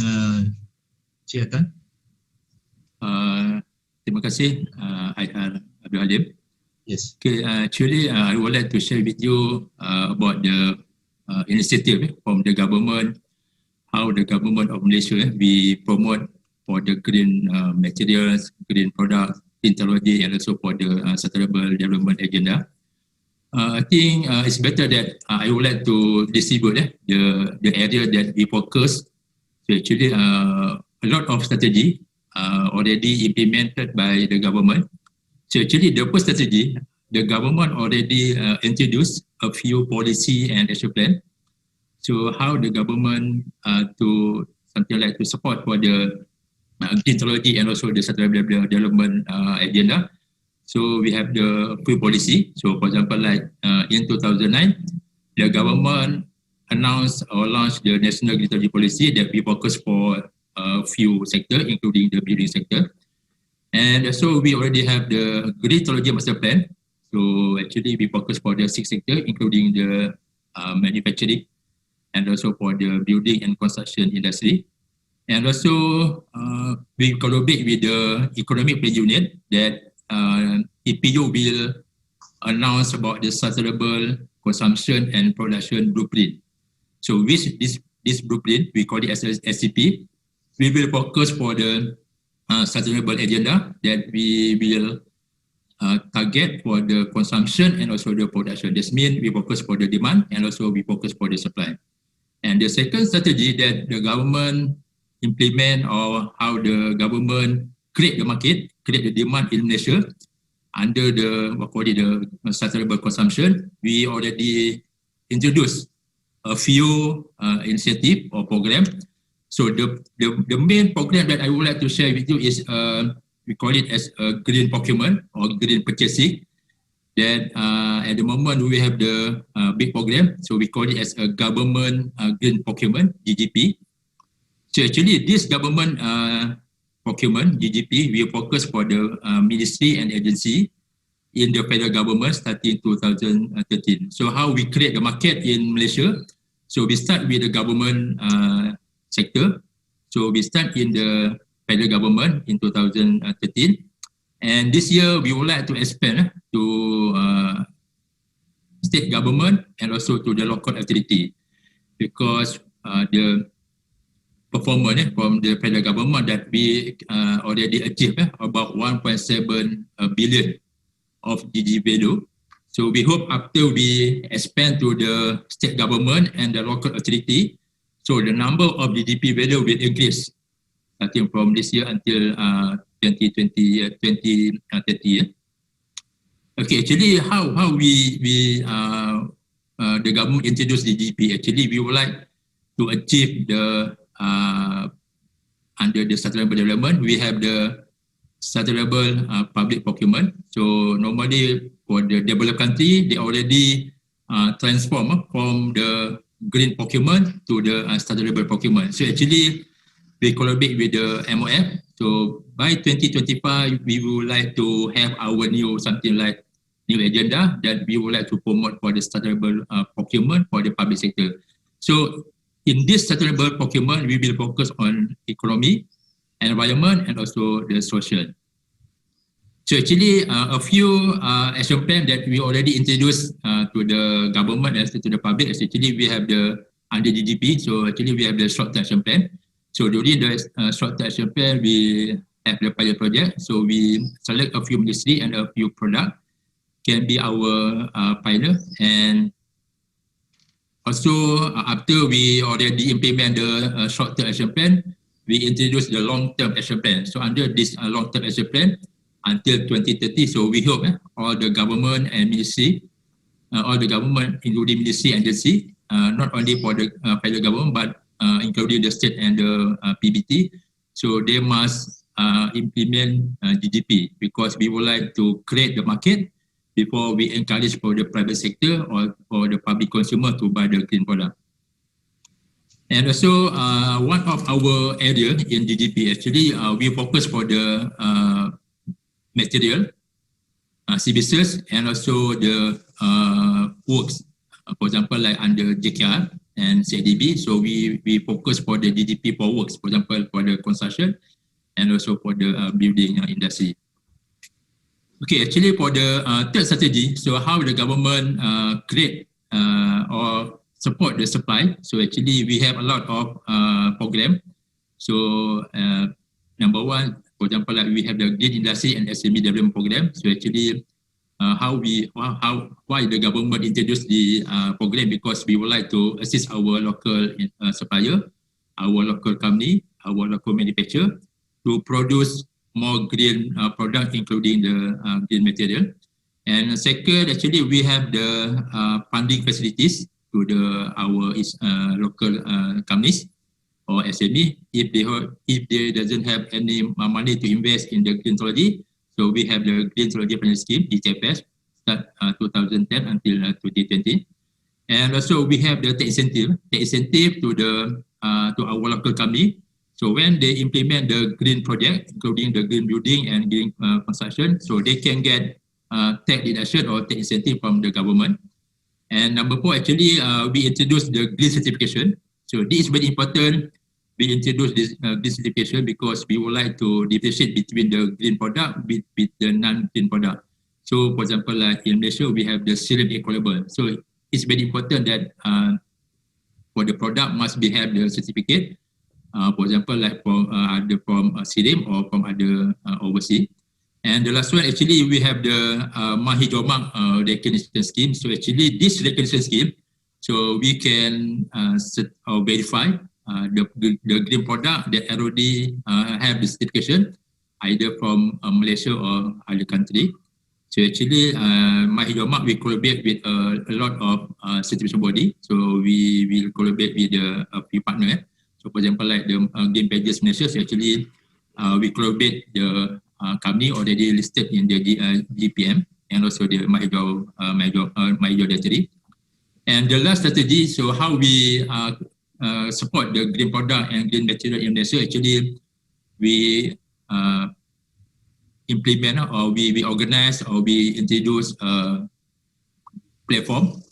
Cik Atan. Terima kasih, Abdul Halim. Yes. Okay, actually, I would like to share with you about the initiative from the government, how the government of Malaysia we promote for the green materials, green products, green technology, and also for the sustainable development agenda. I think it's better that I would like to distribute the area that we focus. So actually, a lot of strategy already implemented by the government. So actually, the first strategy, the government already introduced a few policy and action plan. So how the government to something like to support for the green technology and also the sustainable development agenda. So we have the few policy. So for example, like in 2009, the government announced or launched the national green technology policy that we focus for a few sectors, including the building sector. And so we already have the green technology master plan. So actually we focus for the 6 sectors, including the manufacturing and also for the building and construction industry. And also we collaborate with the economic plan unit that EPU will announce about the sustainable consumption and production blueprint. So with this blueprint, we call it as SCP. We will focus for the sustainable agenda that we will target for the consumption and also the production. This means we focus for the demand and also we focus for the supply. And the second strategy that the government implement or how the government create the market, create the demand in Malaysia under the the sustainable consumption. We already introduced a few initiative or program. So the main program that I would like to share with you is we call it as a green procurement or green purchasing. That at the moment we have the big program, so we call it as a government green procurement (GGP). So actually, this government procurement (GGP) we focus for the ministry and agency in the federal government starting 2013. So how we create the market in Malaysia? So we start with the government sector. So we start in the federal government in 2013. And this year, we would like to expand to state government and also to the local authority, because the performance from the federal government that we already achieved about 1.7 billion of GDP value. So we hope after we expand to the state government and the local authority, so the number of GDP value will increase starting from this year until 2030. Okay, actually how we the government introduced the GDP. Actually, we would like to achieve the under the sustainable development, we have the sustainable public procurement. So normally for the developed country, they already transform from the green procurement to the sustainable procurement. So actually, we collaborate with the MOF. So by 2025, we would like to have our new something like new agenda that we would like to promote for the sustainable procurement for the public sector. So in this sustainable procurement, we will focus on economy, environment, and also the social. So actually, a few action plan that we already introduced to the government and to the public. Actually, we have the under GDP. So actually, we have the short-term action plan. So during the short-term action plan, we have the pilot project. So we select a few ministry and a few product can be our pilot. And also, after we already implement the short-term action plan, we introduce the long-term action plan. So under this long-term action plan, until 2030, so we hope all the government and ministry, all the government, including ministry and agency, not only for the federal government, but including the state and the PBT, so they must implement GDP, because we would like to create the market before we encourage for the private sector or for the public consumer to buy the green product. And also, one of our area in GDP, actually, we focus for the material, services, and also the works. For example, like under JKR, and CIDB. So we focus for the GDP for works, for example, for the construction and also for the building industry. Okay, actually for the third strategy, so how the government create or support the supply. So actually we have a lot of program. So number one, for example, like we have the green industry and SME development program. So actually why the government introduced the program, because we would like to assist our local supplier, our local company, our local manufacturer to produce more green product, including the green material. And second, actually we have the funding facilities to our local companies or SME if they doesn't have any money to invest in the green technology. So we have the Green Technology Finance Scheme, DTFS, start 2010 until 2020. And also we have the incentive to our local company. So when they implement the green project, including the green building and green construction, so they can get tax deduction or tax incentive from the government. And number four, actually, we introduced the green certification. So this is very important. We introduced this green certification because we would like to differentiate between the green product with the non-green product. So for example, like in Malaysia, we have the Serum Equalable. So it's very important that for the product must have the certificate. For example, like from Serum or from other overseas. And the last one, actually, we have the Mahijomak recognition scheme. So actually, this recognition scheme, so we can verify the green product that already have the certification, either from Malaysia or other country. So actually, Mahijomak, we collaborate with a lot of certification body. So we will collaborate with a few partners. So for example, like the Green Pages Malaysia, so actually we collaborate the company already listed in the GPM and also the Mahijo Directory. And the last strategy, so how we support the green product and green material in Malaysia, actually we implement or we organize or we introduce a platform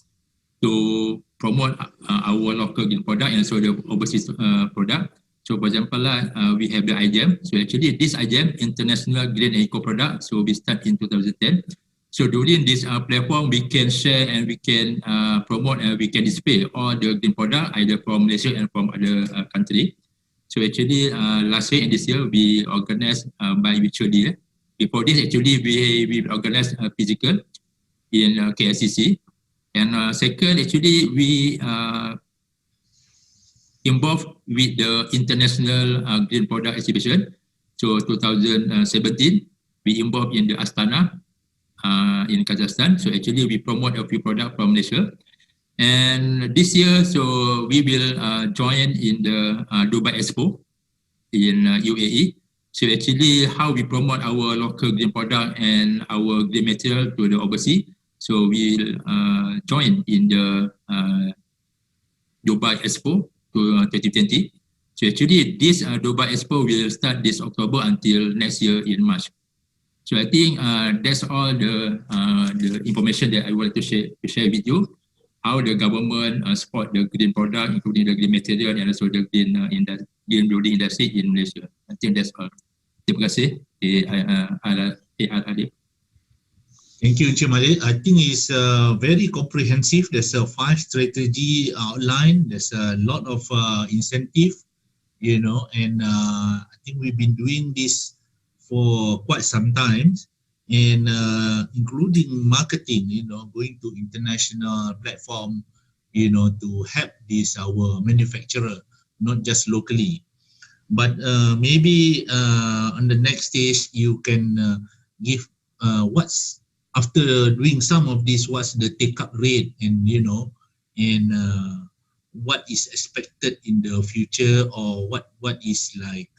to promote our local green product and also the overseas product. So for example, we have the IGEM. So actually this IGEM, International Green and Eco Product, so we start in 2010. So during this platform, we can share and we can promote and we can display all the green product either from Malaysia and from other country. So actually last year and this year, we organized by virtual day. Before this, actually we organized physical in KLCC. And second, actually, we involved with the International Green Product Exhibition. So 2017, we involved in the Astana in Kazakhstan. So actually, we promote a few products from Malaysia. And this year, so we will join in the Dubai Expo in UAE. So actually, how we promote our local green product and our green material to the overseas. So we'll join in the Dubai Expo 2020. So actually this Dubai Expo will start this October until next year in March. So I think that's all the information that I wanted to share with you. How the government support the green product, including the green material and also the green building industry in Malaysia. I think that's all. Terima kasih. Thank you, Encik Malik. I think it's very comprehensive. There's a 5 strategy outline. There's a lot of incentive, you know, and I think we've been doing this for quite some time, and including marketing, you know, going to international platform, you know, to help this our manufacturer, not just locally. But maybe on the next stage, you can give what's after doing some of this, what's the take-up rate, and you know, and what is expected in the future, or what is like,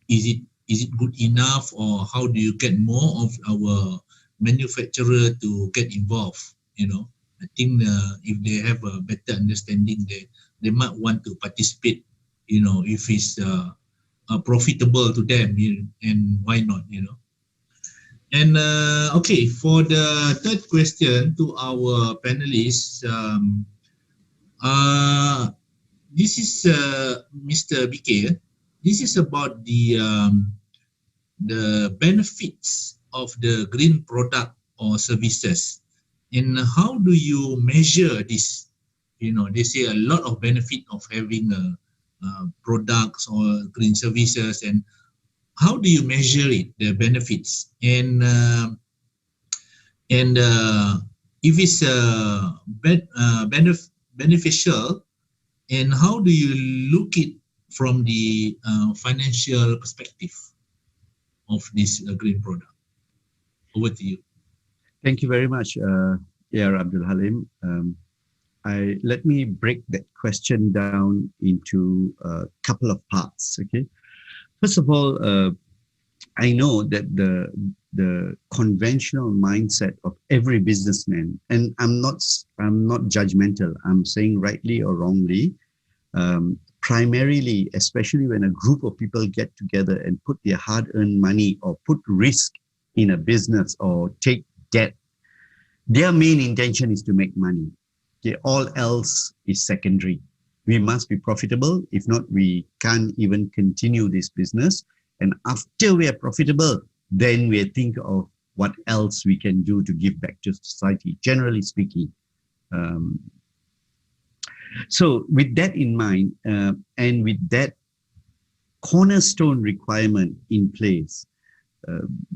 is it good enough, or how do you get more of our manufacturer to get involved? You know, I think if they have a better understanding, they might want to participate. You know, if it's profitable to them, and why not? You know. And okay, for the third question to our panelists, this is Mr. BK. This is about the benefits of the green product or services, and how do you measure this? They say a lot of benefit of having products or green services, and how do you measure it, the benefits, and if it's beneficial, and how do you look it from the financial perspective of this green product? Over to you. Thank you very much, A.R. Abdul Halim. Let me break that question down into a couple of parts. Okay, first of all, I know that the conventional mindset of every businessman, and I'm not judgmental. I'm saying rightly or wrongly. Primarily, especially when a group of people get together and put their hard-earned money or put risk in a business or take debt, their main intention is to make money. Okay, all else is secondary. We must be profitable. If not, we can't even continue this business. And after we are profitable, then we think of what else we can do to give back to society, generally speaking. So with that in mind, and with that cornerstone requirement in place,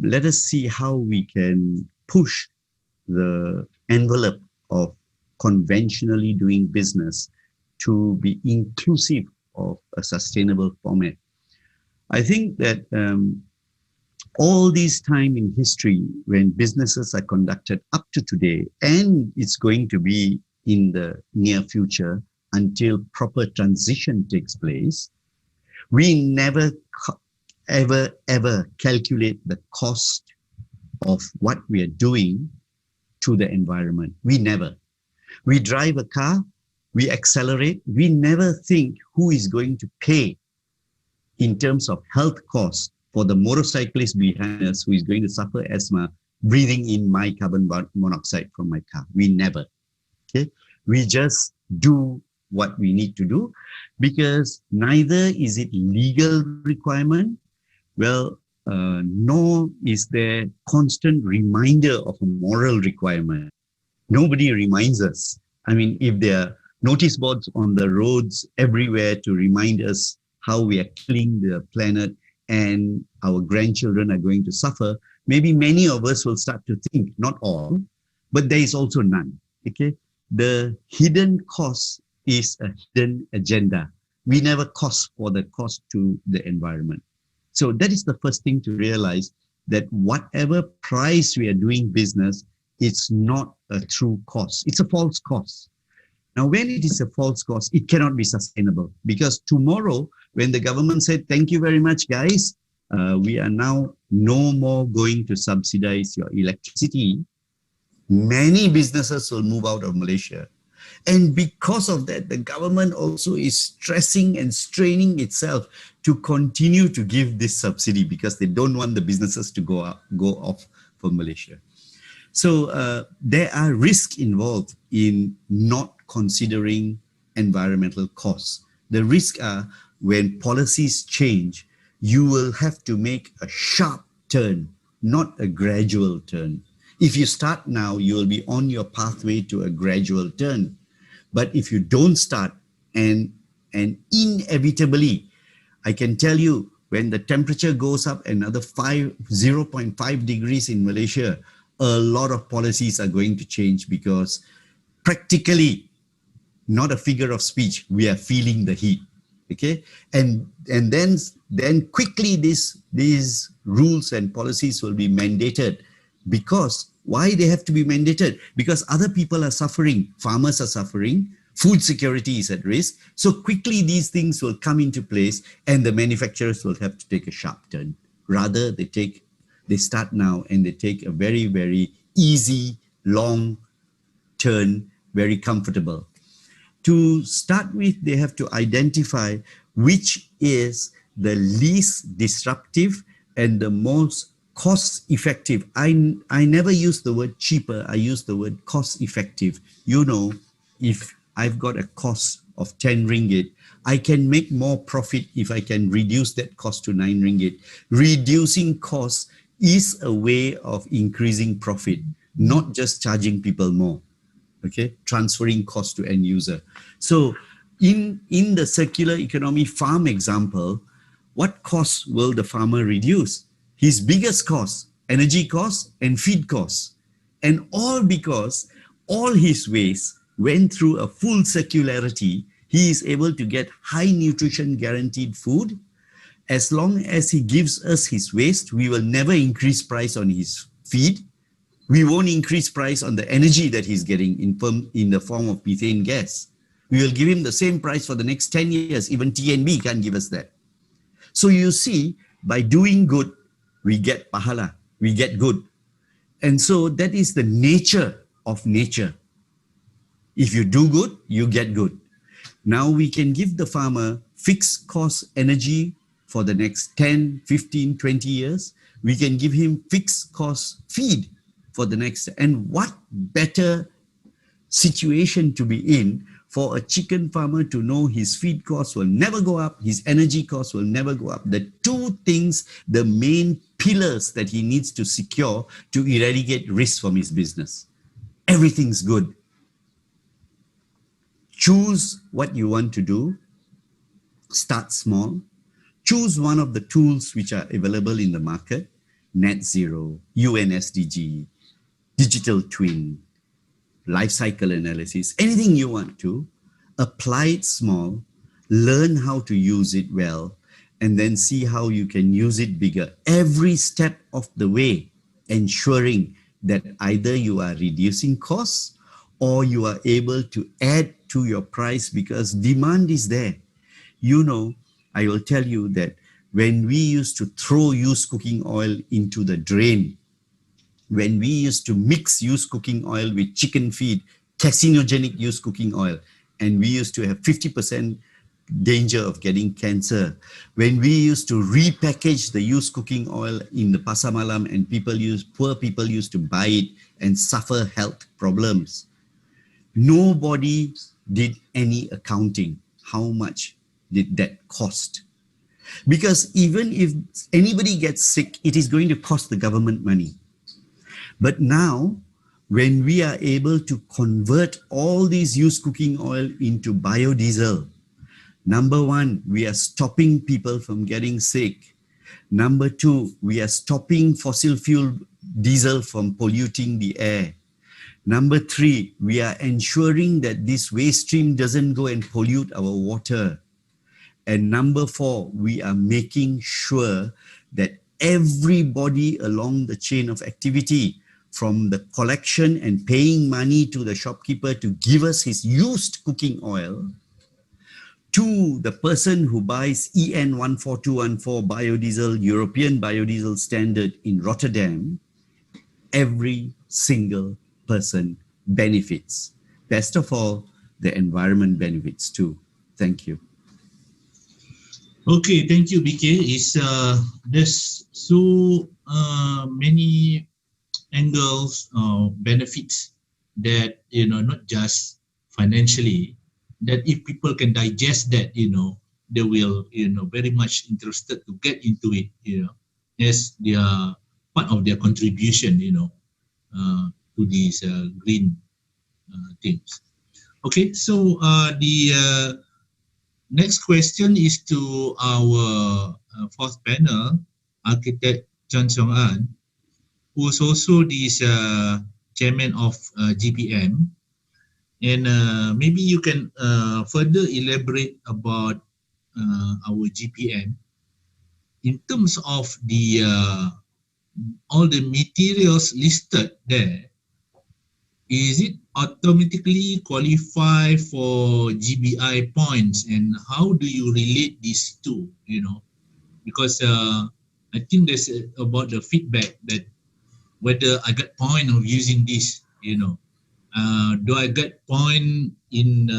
let us see how we can push the envelope of conventionally doing business to be inclusive of a sustainable format. I think that all this time in history, when businesses are conducted up to today, and it's going to be in the near future until proper transition takes place, we never ever calculate the cost of what we are doing to the environment. We never. We drive a car, we accelerate, we never think who is going to pay in terms of health costs for the motorcyclist behind us who is going to suffer asthma breathing in my carbon monoxide from my car. We never. Okay, we just do what we need to do, because neither is it legal requirement, nor is there constant reminder of a moral requirement. Nobody reminds us. I mean, if there are notice boards on the roads everywhere to remind us how we are killing the planet and our grandchildren are going to suffer, maybe many of us will start to think, not all, but there is also none. Okay, the hidden cost is a hidden agenda. We never cost for the cost to the environment. So that is the first thing to realize, that whatever price we are doing business, it's not a true cost. It's a false cost. Now, when it is a false cost, it cannot be sustainable, because tomorrow, when the government said, thank you very much, guys, we are now no more going to subsidize your electricity, many businesses will move out of Malaysia. And because of that, the government also is stressing and straining itself to continue to give this subsidy, because they don't want the businesses to go off for Malaysia. So there are risks involved in not considering environmental costs. The risks are, when policies change, you will have to make a sharp turn, not a gradual turn. If you start now, you will be on your pathway to a gradual turn. But if you don't start, and inevitably, I can tell you, when the temperature goes up another 0.5 degrees in Malaysia, a lot of policies are going to change, because practically, not a figure of speech, we are feeling the heat. Okay, and then quickly these rules and policies will be mandated. Because why they have to be mandated? Because other people are suffering, farmers are suffering, food security is at risk. So quickly these things will come into place, and the manufacturers will have to take a sharp turn. Rather, they start now and they take a very, very easy, long turn, very comfortable. To start with, they have to identify which is the least disruptive and the most cost-effective. I never use the word cheaper, I use the word cost-effective. You know, if I've got a cost of 10 ringgit, I can make more profit if I can reduce that cost to 9 ringgit. Reducing costs is a way of increasing profit, not just charging people more, okay? Transferring cost to end user. So in the circular economy farm example, what costs will the farmer reduce? His biggest costs, energy costs and feed costs. And all because all his waste went through a full circularity, he is able to get high nutrition guaranteed food. As long as he gives us his waste, we will never increase price on his feed. We won't increase price on the energy that he's getting in the form of methane gas. We will give him the same price for the next 10 years. Even TNB can't give us that. So you see, by doing good, we get pahala, we get good. And so that is the nature of nature. If you do good, you get good. Now we can give the farmer fixed cost energy for the next 10, 15, 20 years. We can give him fixed cost feed for the next, and what better situation to be in for a chicken farmer to know his feed costs will never go up, his energy costs will never go up. The two things, the main pillars that he needs to secure to eradicate risk from his business. Everything's good. Choose what you want to do. Start small. Choose one of the tools which are available in the market. Net zero, UN SDG, digital twin, life cycle analysis, anything you want to. Apply it small, learn how to use it well, and then see how you can use it bigger. Every step of the way, ensuring that either you are reducing costs or you are able to add to your price because demand is there. You know, I will tell you that when we used to throw used cooking oil into the drain, when we used to mix used cooking oil with chicken feed, carcinogenic used cooking oil, and we used to have 50% danger of getting cancer. When we used to repackage the used cooking oil in the pasar malam and poor people used to buy it and suffer health problems. Nobody did any accounting. How much did that cost? Because even if anybody gets sick, it is going to cost the government money. But now, when we are able to convert all these used cooking oil into biodiesel, number one, we are stopping people from getting sick. Number two, we are stopping fossil fuel diesel from polluting the air. Number three, we are ensuring that this waste stream doesn't go and pollute our water. And number four, we are making sure that everybody along the chain of activity, from the collection and paying money to the shopkeeper to give us his used cooking oil, to the person who buys EN 14214 biodiesel, European biodiesel standard in Rotterdam, every single person benefits. Best of all, the environment benefits too. Thank you. Okay, thank you, BK. There's so many angles, benefits that, not just financially, that if people can digest that, they will, very much interested to get into it, as their part of their contribution, to these green things. Okay, so the next question is to our fourth panel, Architect Chan Seong An, who is also the chairman of GPM. And maybe you can further elaborate about our GPM in terms of the all the materials listed there. Is it automatically qualify for GBI points, and how do you relate these two? Because I think there's about the feedback that whether I get point of using this, do I get point in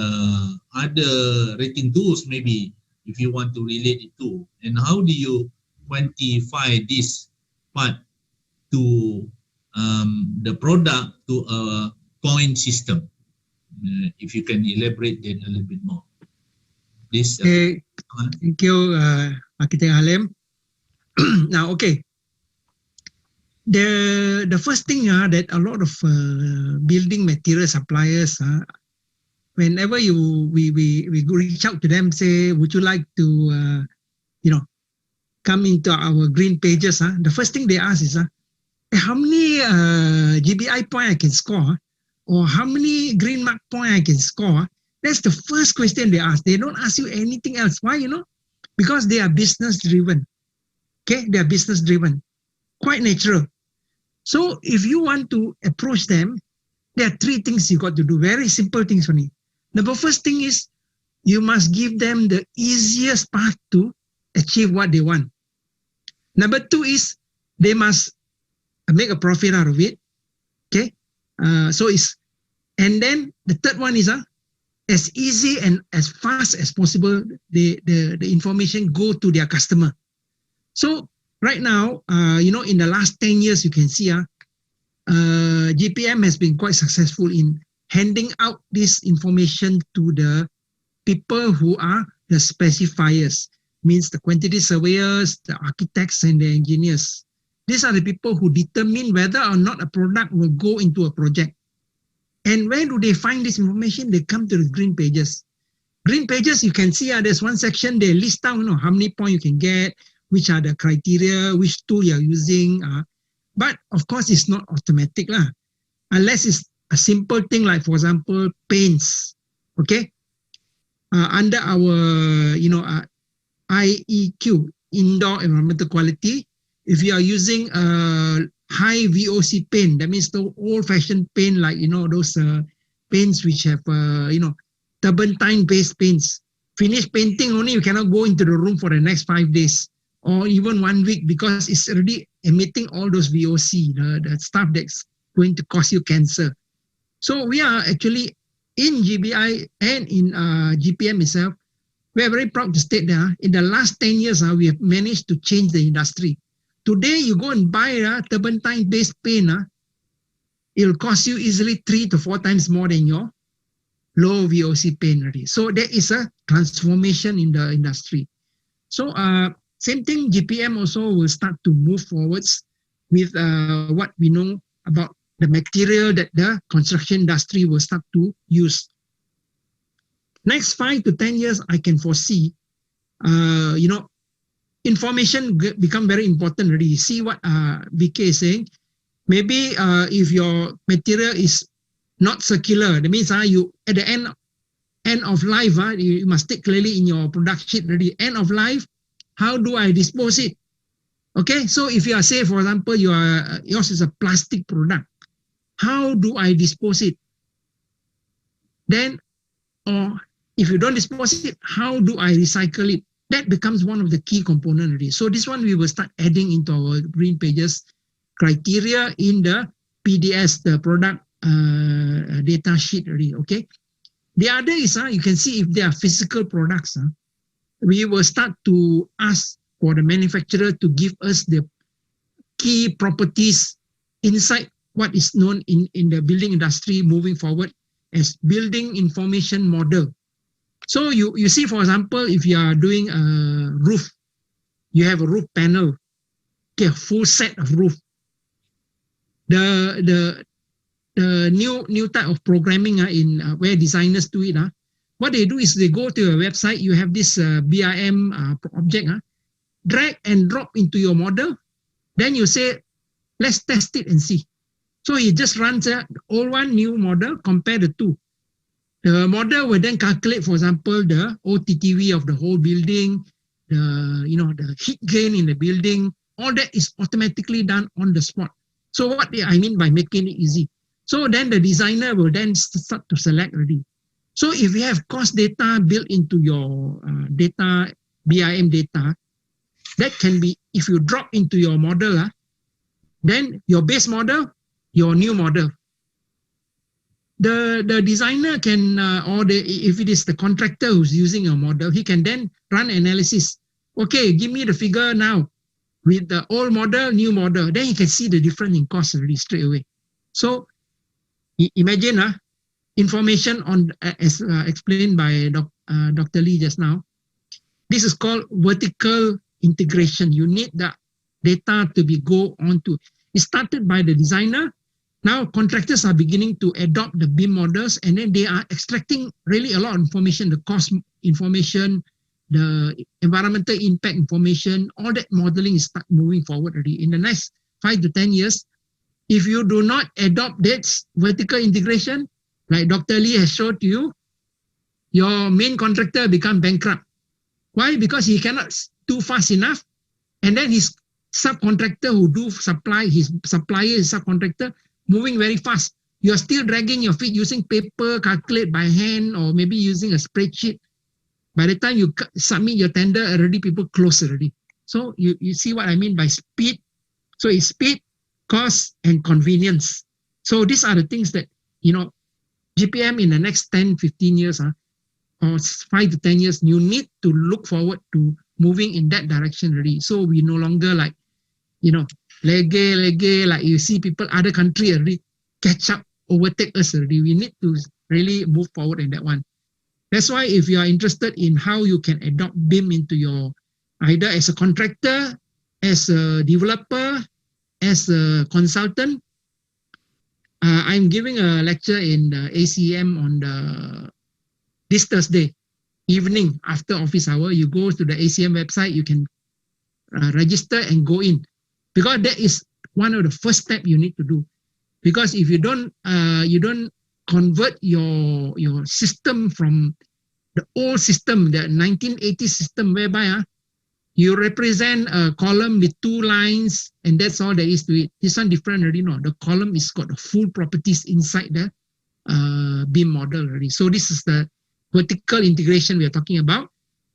other rating tools, maybe, if you want to relate it to, and how do you quantify this part to the product to a point system? If you can elaborate that a little bit more. Please. Okay. Thank you, Architect Halim. Now, okay. The first thing that a lot of building material suppliers, whenever we reach out to them, say, would you like to come into our green pages? The first thing they ask is, how many GBI point I can score, or how many green mark point I can score? That's the first question they ask. They don't ask you anything else. Why? Because they are business driven. Okay, they are business driven. Quite natural. So if you want to approach them, there are three things you got to do. Very simple things for me. The first thing is you must give them the easiest path to achieve what they want. Number two is they must make a profit out of it. Okay, and then the third one is as easy and as fast as possible, the information go to their customer. So right now, in the last 10 years, you can see GPM has been quite successful in handing out this information to the people who are the specifiers, means the quantity surveyors, the architects, and the engineers. These are the people who determine whether or not a product will go into a project. And where do they find this information? They come to the green pages. Green pages, you can see there's one section, they list down how many points you can get, which are the criteria, which tool you're using. But of course, it's not automatic unless it's a simple thing like, for example, paints. Okay, under our IEQ, indoor environmental quality, if you are using a high VOC paint, that means the old-fashioned paint, like those paints which have turpentine-based paints. Finished painting only, you cannot go into the room for the next 5 days or even 1 week because it's already emitting all those VOC, the stuff that's going to cause you cancer. So we are actually in GBI and in GPM itself, we are very proud to state that in the last 10 years, we have managed to change the industry. Today, you go and buy a turpentine-based paint, it will cost you easily 3 to 4 times more than your low VOC paint already. So there is a transformation in the industry. So same thing, GPM also will start to move forwards with what we know about the material that the construction industry will start to use. Next 5 to 10 years, I can foresee, information become very important already. See what BK is saying. Maybe if your material is not circular, that means you at the end of life, you must take clearly in your product sheet already. End of life, how do I dispose it? Okay, so if you are, say, for example, yours is a plastic product, how do I dispose it? Then, or if you don't dispose it, how do I recycle it? That becomes one of the key components already. So this one we will start adding into our green pages criteria in the PDS, the product data sheet already, okay? The other is, you can see if they are physical products, we will start to ask for the manufacturer to give us the key properties inside what is known in the building industry moving forward as building information model. So you see, for example, if you are doing a roof, you have a roof panel, okay, a full set of roof. The new type of programming in where designers do it, what they do is they go to a website, you have this BIM object, drag and drop into your model, then you say, let's test it and see. So it just runs old one, new model, compare the two. The model will then calculate, for example, the OTTV of the whole building, the heat gain in the building. All that is automatically done on the spot. So what I mean by making it easy. So then the designer will then start to select already. So if you have cost data built into your data, BIM data, that can be, if you drop into your model, then your base model, your new model. The designer can, if it is the contractor who's using a model, he can then run analysis. Okay, give me the figure now with the old model, new model. Then you can see the difference in cost already straight away. So imagine information on, as explained by Dr. Lee just now. This is called vertical integration. You need the data to be go on to. It started by the designer. Now contractors are beginning to adopt the BIM models, and then they are extracting really a lot of information, the cost information, the environmental impact information, all that modeling is start moving forward already. In the next 5 to 10 years, if you do not adopt this vertical integration, like Dr. Lee has showed you, your main contractor become bankrupt. Why? Because he cannot do fast enough, and then his subcontractor who do supply, his supplier, his subcontractor, moving very fast. You are still dragging your feet using paper, calculate by hand, or maybe using a spreadsheet. By the time you submit your tender, already people close already. So you see what I mean by speed. So it's speed, cost, and convenience. So these are the things that, GPM in the next 10, 15 years, or 5 to 10 years, you need to look forward to moving in that direction already. So we no longer like, lege, like you see people, other country already catch up, overtake us already. We need to really move forward in that one. That's why if you are interested in how you can adopt BIM into your, either as a contractor, as a developer, as a consultant, I'm giving a lecture in the ACM on this Thursday evening after office hour. You go to the ACM website, you can register and go in, because that is one of the first steps you need to do. Because if you don't convert your system from the old system, the 1980 system, whereby you represent a column with 2 lines and that's all there is to it. This one different already. No, the column is got the full properties inside the BIM model already. So this is the vertical integration we are talking about,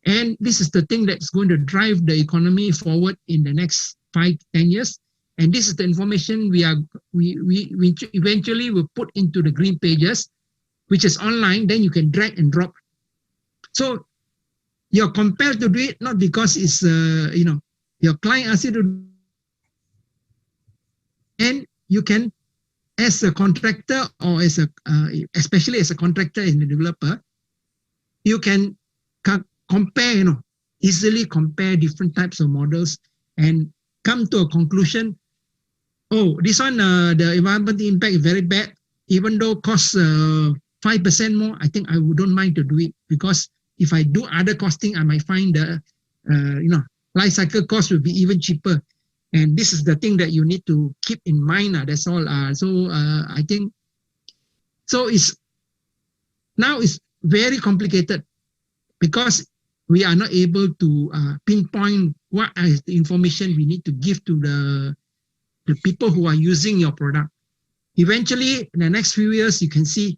and this is the thing that's going to drive the economy forward in the next 5 to 10 years. And this is the information we eventually will put into the green pages, which is online. Then you can drag and drop. So you're compelled to do it, not because it's your client asks you to, and you can, as a contractor or as a especially as a contractor and a developer, you can compare, easily compare different types of models and come to a conclusion. Oh, this one, the environmental impact is very bad. Even though costs 5% more, I think I don't mind to do it, because if I do other costing, I might find the life cycle cost will be even cheaper. And this is the thing that you need to keep in mind. That's all. I think so. Now it's very complicated, because we are not able to pinpoint what is the information we need to give to the people who are using your product. Eventually, in the next few years, you can see,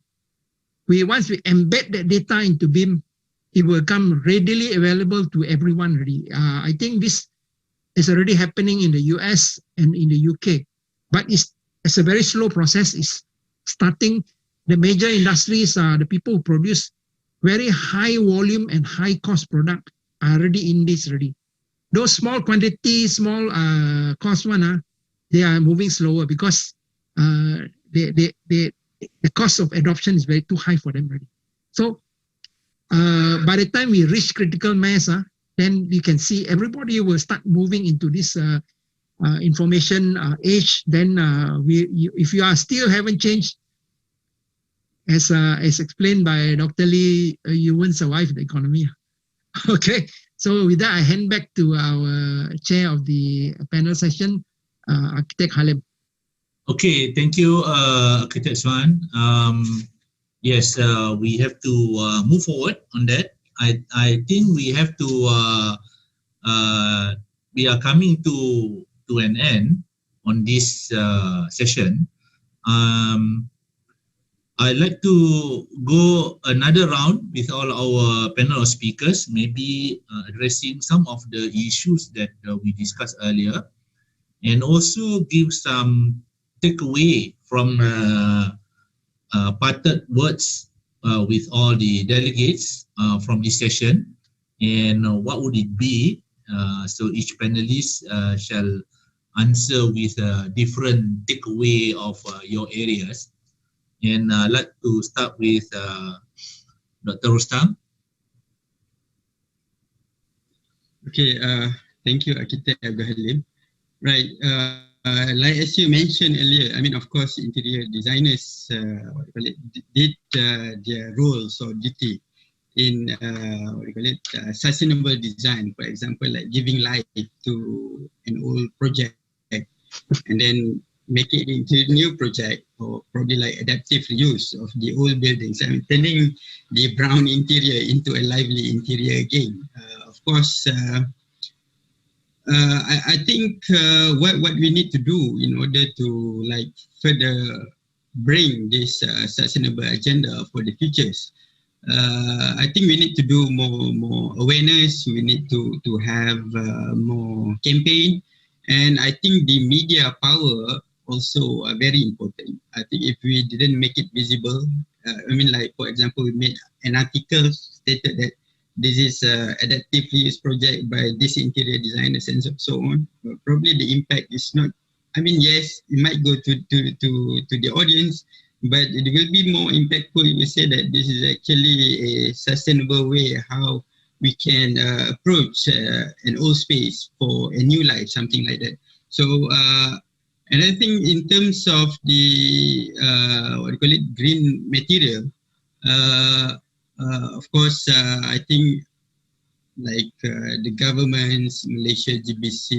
once we embed that data into BIM, it will become readily available to everyone already. I think this is already happening in the US and in the UK, but it's a very slow process. It's starting. The major industries are the people who produce very high volume and high cost product are already in this already. Those small quantity, small cost one, they are moving slower, because the cost of adoption is very too high for them already. So by the time we reach critical mass, then you can see everybody will start moving into this information age. Then if you are still haven't changed, as explained by Dr. Lee, you won't survive the economy. Okay, so with that, I hand back to our chair of the panel session, Architect Halim. Okay, thank you, Architect Swan. Yes, we have to move forward on that. I think we have to, we are coming to an end on this session. I'd like to go another round with all our panel of speakers, maybe addressing some of the issues that we discussed earlier, and also give some takeaway from parted words with all the delegates from this session, and what would it be? So each panelist shall answer with a different takeaway of your areas. And I'd like to start with Dr. Rustam. Okay, thank you, Architect Abdul Halim. Right, like as you mentioned earlier, I mean, of course, interior designers did their roles or duty in sustainable design. For example, like giving life to an old project and then make it into a new project, or probably like adaptive use of the old buildings and turning the brown interior into a lively interior again. Of course, I think what we need to do in order to like further bring this sustainable agenda for the futures, I think we need to do more awareness. We need to have more campaign, and I think the media power also very important. I think if we didn't make it visible, I mean, like for example, we made an article stated that this is adaptive use project by this interior designers and so on. But probably the impact is not. I mean, yes, it might go to the audience, but it will be more impactful if we say that this is actually a sustainable way how we can approach an old space for a new life, something like that. So, and I think in terms of the green material. Of course, I think like the governments, Malaysia, GBC,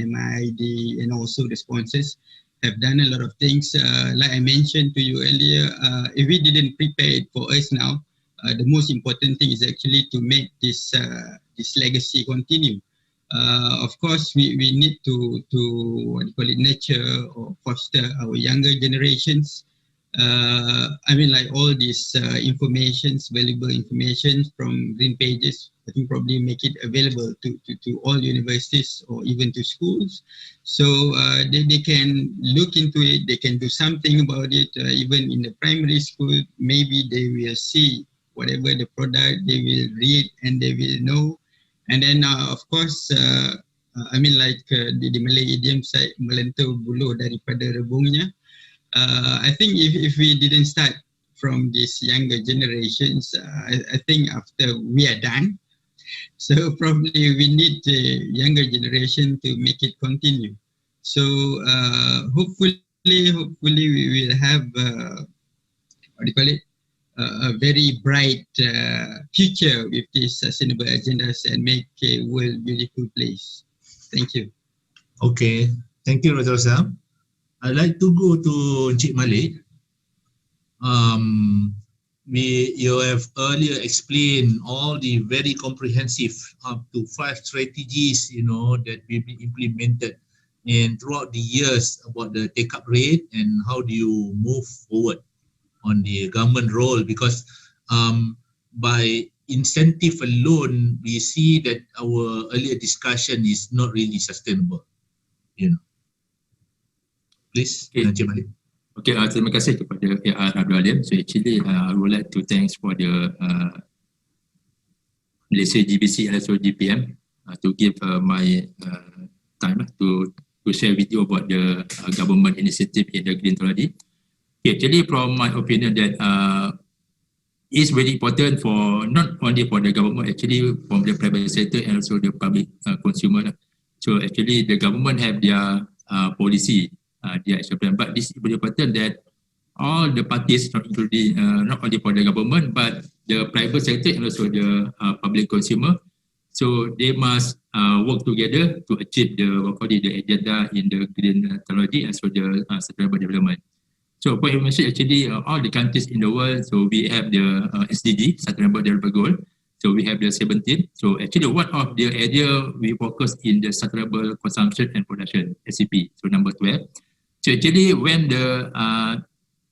MID, and also the sponsors have done a lot of things. Like I mentioned to you earlier, if we didn't prepare it for us now, the most important thing is actually to make this legacy continue. Of course, we need to nurture or foster our younger generations. I mean, like all these informations, valuable information from green pages, I think probably make it available to all universities or even to schools. So they can look into it, they can do something about it. Even in the primary school, maybe they will see whatever the product, they will read and they will know. And then, of course, I mean, like the Malay idiom said, melentau buluh daripada rebungnya. I think if we didn't start from these younger generations, I think after we are done, so probably we need the younger generation to make it continue. So hopefully we will have a very bright future with these sustainable agendas and make a world beautiful place. Thank you. Okay, thank you, Dr. Sam. I'd like to go to Encik Malik. You have earlier explained all the very comprehensive up to 5 strategies, that will be implemented and throughout the years about the take-up rate and how do you move forward on the government role, because by incentive alone, we see that our earlier discussion is not really sustainable, Please, Encik Malik. Okay, terima kasih kepada Abdul Halim. So actually, I would like to thanks for the Malaysia GBC and also GPM to give my time to share with you about the government initiative in the green technology. Okay, actually, from my opinion, that is very important for not only for the government, actually from the private sector and also the public consumer. So actually, the government have their policy. But this is very important that all the parties, not including not only for the government, but the private sector and also the public consumer, so they must work together to achieve the agenda in the green technology and so the sustainable development. So for information, actually all the countries in the world, so we have the SDG, Sustainable Development Goal. So we have the 17. So actually one of the area we focus in the sustainable consumption and production, SCP, so number 12. So actually, when the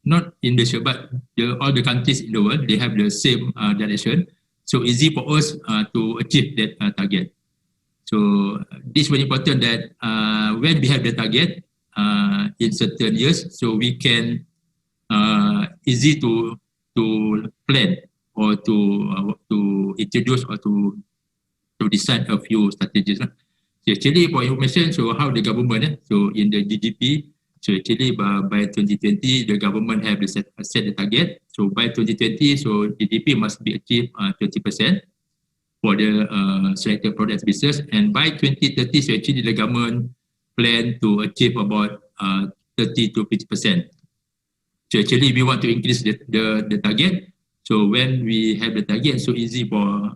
not in Malaysia but all the countries in the world, they have the same direction. So easy for us to achieve that target. So this is very important that when we have the target in certain years, so we can easy to plan or to introduce or to decide a few strategies. So actually, for information, so how the government, so in the GDP. So actually by 2020, the government have set the target. So by 2020, so GDP must be achieved 20%. for the selected products business. And by 2030, so actually the government plan to achieve about 30 to 50%. So actually we want to increase the target. So when we have the target, so easy for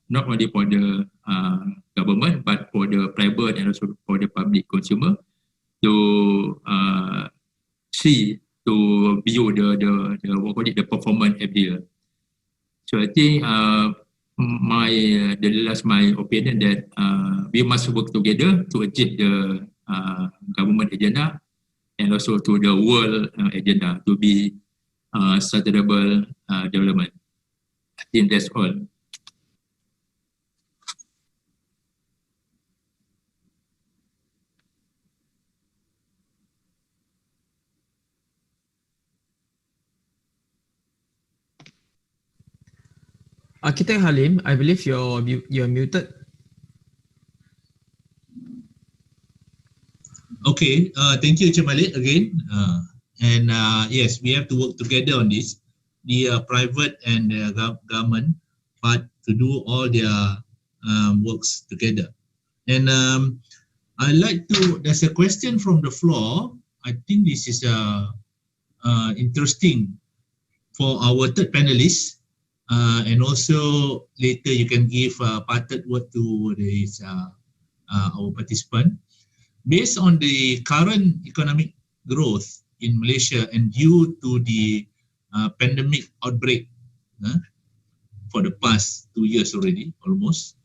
not only for the government, but for the private and also for the public consumer to see, to view the performance every year. So I think my opinion that we must work together to achieve the government agenda and also to the world agenda to be sustainable development. I think that's all. Architect Halim, I believe you're muted. Okay, thank you, Encik Malik, again. Yes, we have to work together on this, the private and the government part, to do all their works together. And I'd like to, there's a question from the floor. I think this is interesting for our third panelist. And also later you can give a parted word to this, our participant. Based on the current economic growth in Malaysia and due to the pandemic outbreak for the past 2 years already, almost,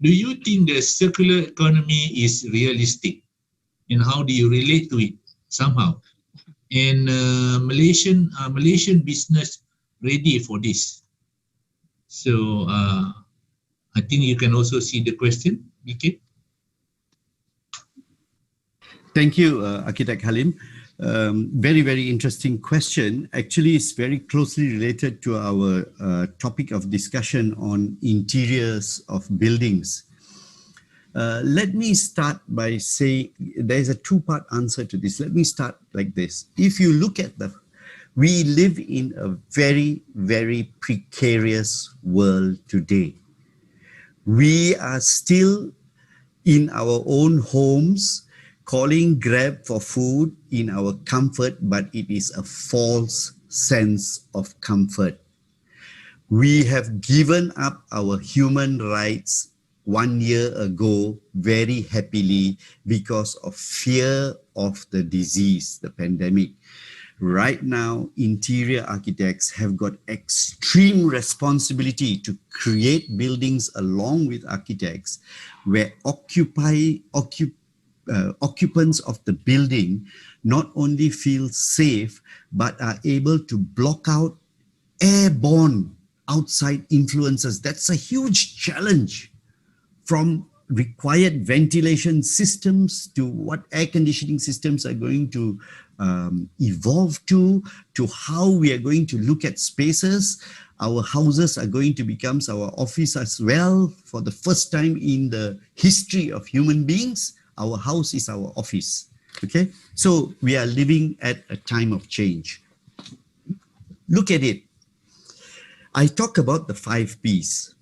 do you think the circular economy is realistic? And how do you relate to it somehow? And Malaysian business ready for this? So I think you can also see the question, BK. Thank you, Architect Halim. Very, very interesting question. Actually, it's very closely related to our topic of discussion on interiors of buildings. Let me start by saying there's a two-part answer to this. Let me start like this. If you look at we live in a very, very precarious world today. We are still in our own homes, calling Grab for food in our comfort, but it is a false sense of comfort. We have given up our human rights 1 year ago very happily because of fear of the disease, the pandemic. Right now, interior architects have got extreme responsibility to create buildings along with architects where occupants of the building not only feel safe, but are able to block out airborne outside influences. That's a huge challenge, from required ventilation systems to what air conditioning systems are going to evolve to how we are going to look at spaces. Our houses are going to become our office as well. For the first time in the history of human beings, our house is our office. Okay, so we are living at a time of change. Look at it. I talk about the 5 Ps.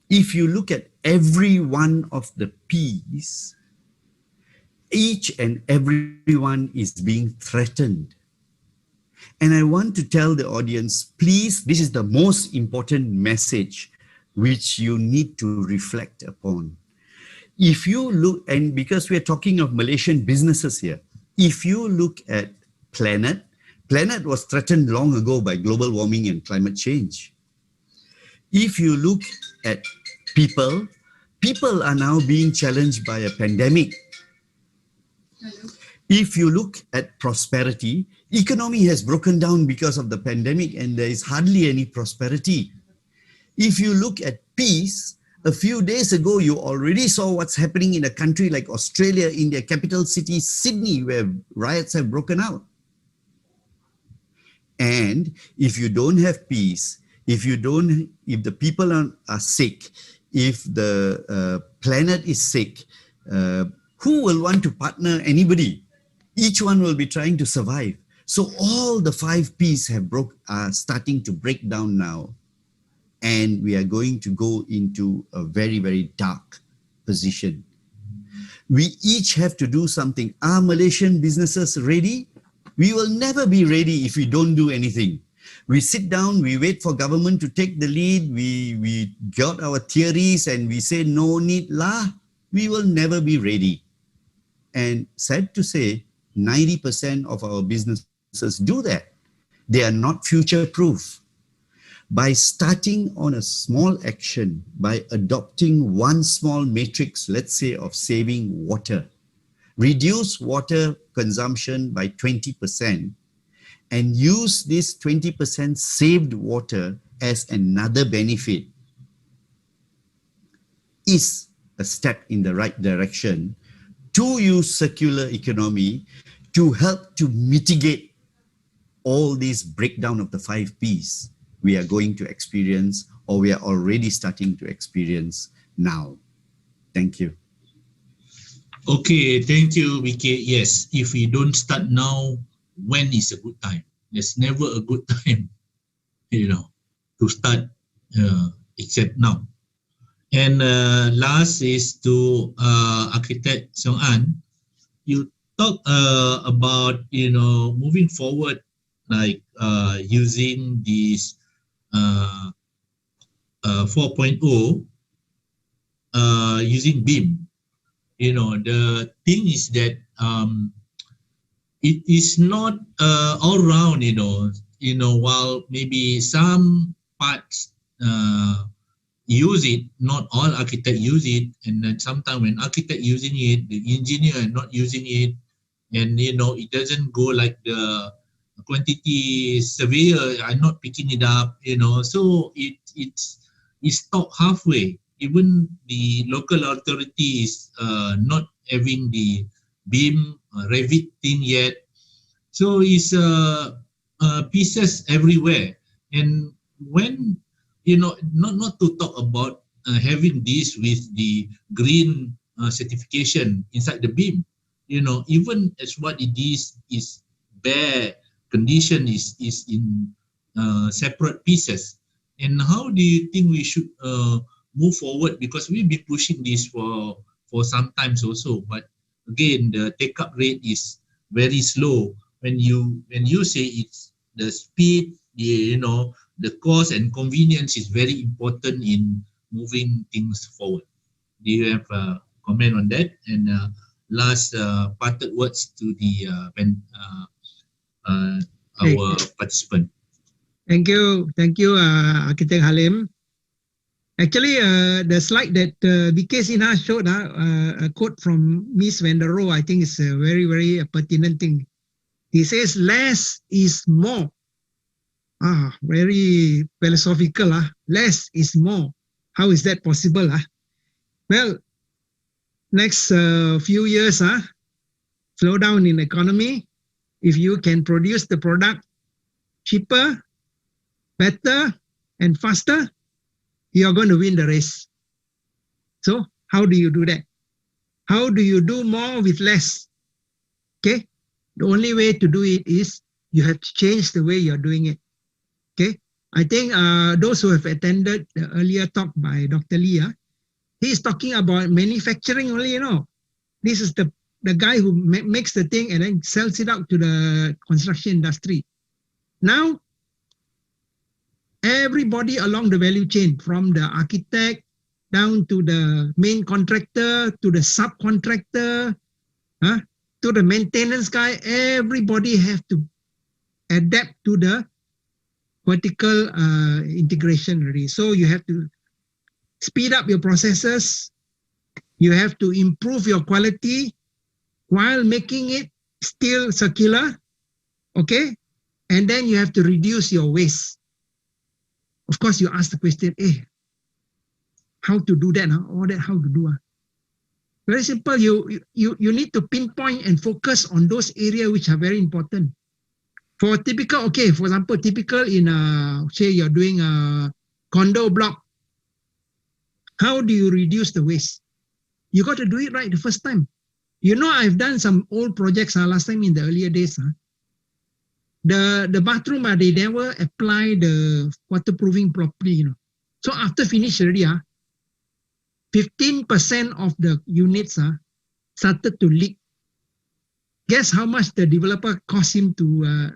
If you look at every one of the Ps, each and every one is being threatened. And I want to tell the audience, please, this is the most important message which you need to reflect upon. If you look, and because we are talking of Malaysian businesses here, if you look at planet was threatened long ago by global warming and climate change. If you look at people are now being challenged by a pandemic. If you look at prosperity, economy has broken down because of the pandemic and there is hardly any prosperity. If you look at peace, a few days ago, you already saw what's happening in a country like Australia, in their capital city, Sydney, where riots have broken out. And if you don't have peace, if the people are sick, if the planet is sick, who will want to partner anybody? Each one will be trying to survive. So all the 5 Ps are starting to break down now. and we are going to go into a very, very dark position. We each have to do something. Are Malaysian businesses ready? We will never be ready if we don't do anything. We sit down, we wait for government to take the lead, we got our theories and we say no need lah, we will never be ready. And sad to say, 90% of our businesses do that. They are not future-proof. By starting on a small action, by adopting one small matrix, let's say of saving water, reduce water consumption by 20%, and use this 20% saved water as another benefit, is a step in the right direction to use circular economy to help to mitigate all this breakdown of the 5 Ps we are going to experience, or we are already starting to experience now. Thank you. Okay, thank you, VK. Yes, if we don't start now, when is a good time? There's never a good time, to start except now. And last is to Architect Seong An. You talk about moving forward, like using this 4.0 using BIM. The thing is that it is not all round, while maybe some parts use it, not all architects use it, and then sometimes when architect using it, the engineer are not using it, and it doesn't go like the quantity surveyor are not picking it up, so it's stopped halfway. Even the local authority is not having the BIM Revit thing yet, so it's pieces everywhere. And when not to talk about having this with the green certification inside the BIM, even as what it is bare condition is in separate pieces. And how do you think we should move forward? Because we've been pushing this for some times also, but again the take-up rate is very slow. When you say it's the speed, the cost and convenience is very important in moving things forward. Do you have a comment on that? And last parted words to the our participant. Thank you, Architect Halim. Actually, the slide that VK Sinha showed, a quote from Miss Van der Rohe, I think is a very, very pertinent thing. He says, less is more. Very philosophical. Less is more. How is that possible? Well, next few years, slow down in economy. If you can produce the product cheaper, better, and faster, you're going to win the race. So how do you do that? How do you do more with less? Okay, the only way to do it is you have to change the way you're doing it. Okay, I think those who have attended the earlier talk by Dr. Lee, he is talking about manufacturing only, This is the guy who makes the thing and then sells it out to the construction industry. Now, everybody along the value chain, from the architect down to the main contractor, to the subcontractor, to the maintenance guy, everybody have to adapt to the vertical integration already. So you have to speed up your processes. You have to improve your quality while making it still circular. Okay? And then you have to reduce your waste. Of course, you ask the question, how to do that? All that, how to do? Very simple. You need to pinpoint and focus on those areas which are very important. For typical, for example, typical in say you're doing a condo block. How do you reduce the waste? You got to do it right the first time. I've done some old projects last time in the earlier days. The bathroom, they never apply the waterproofing properly. So after finish already, 15% of the units started to leak. Guess how much the developer cost him to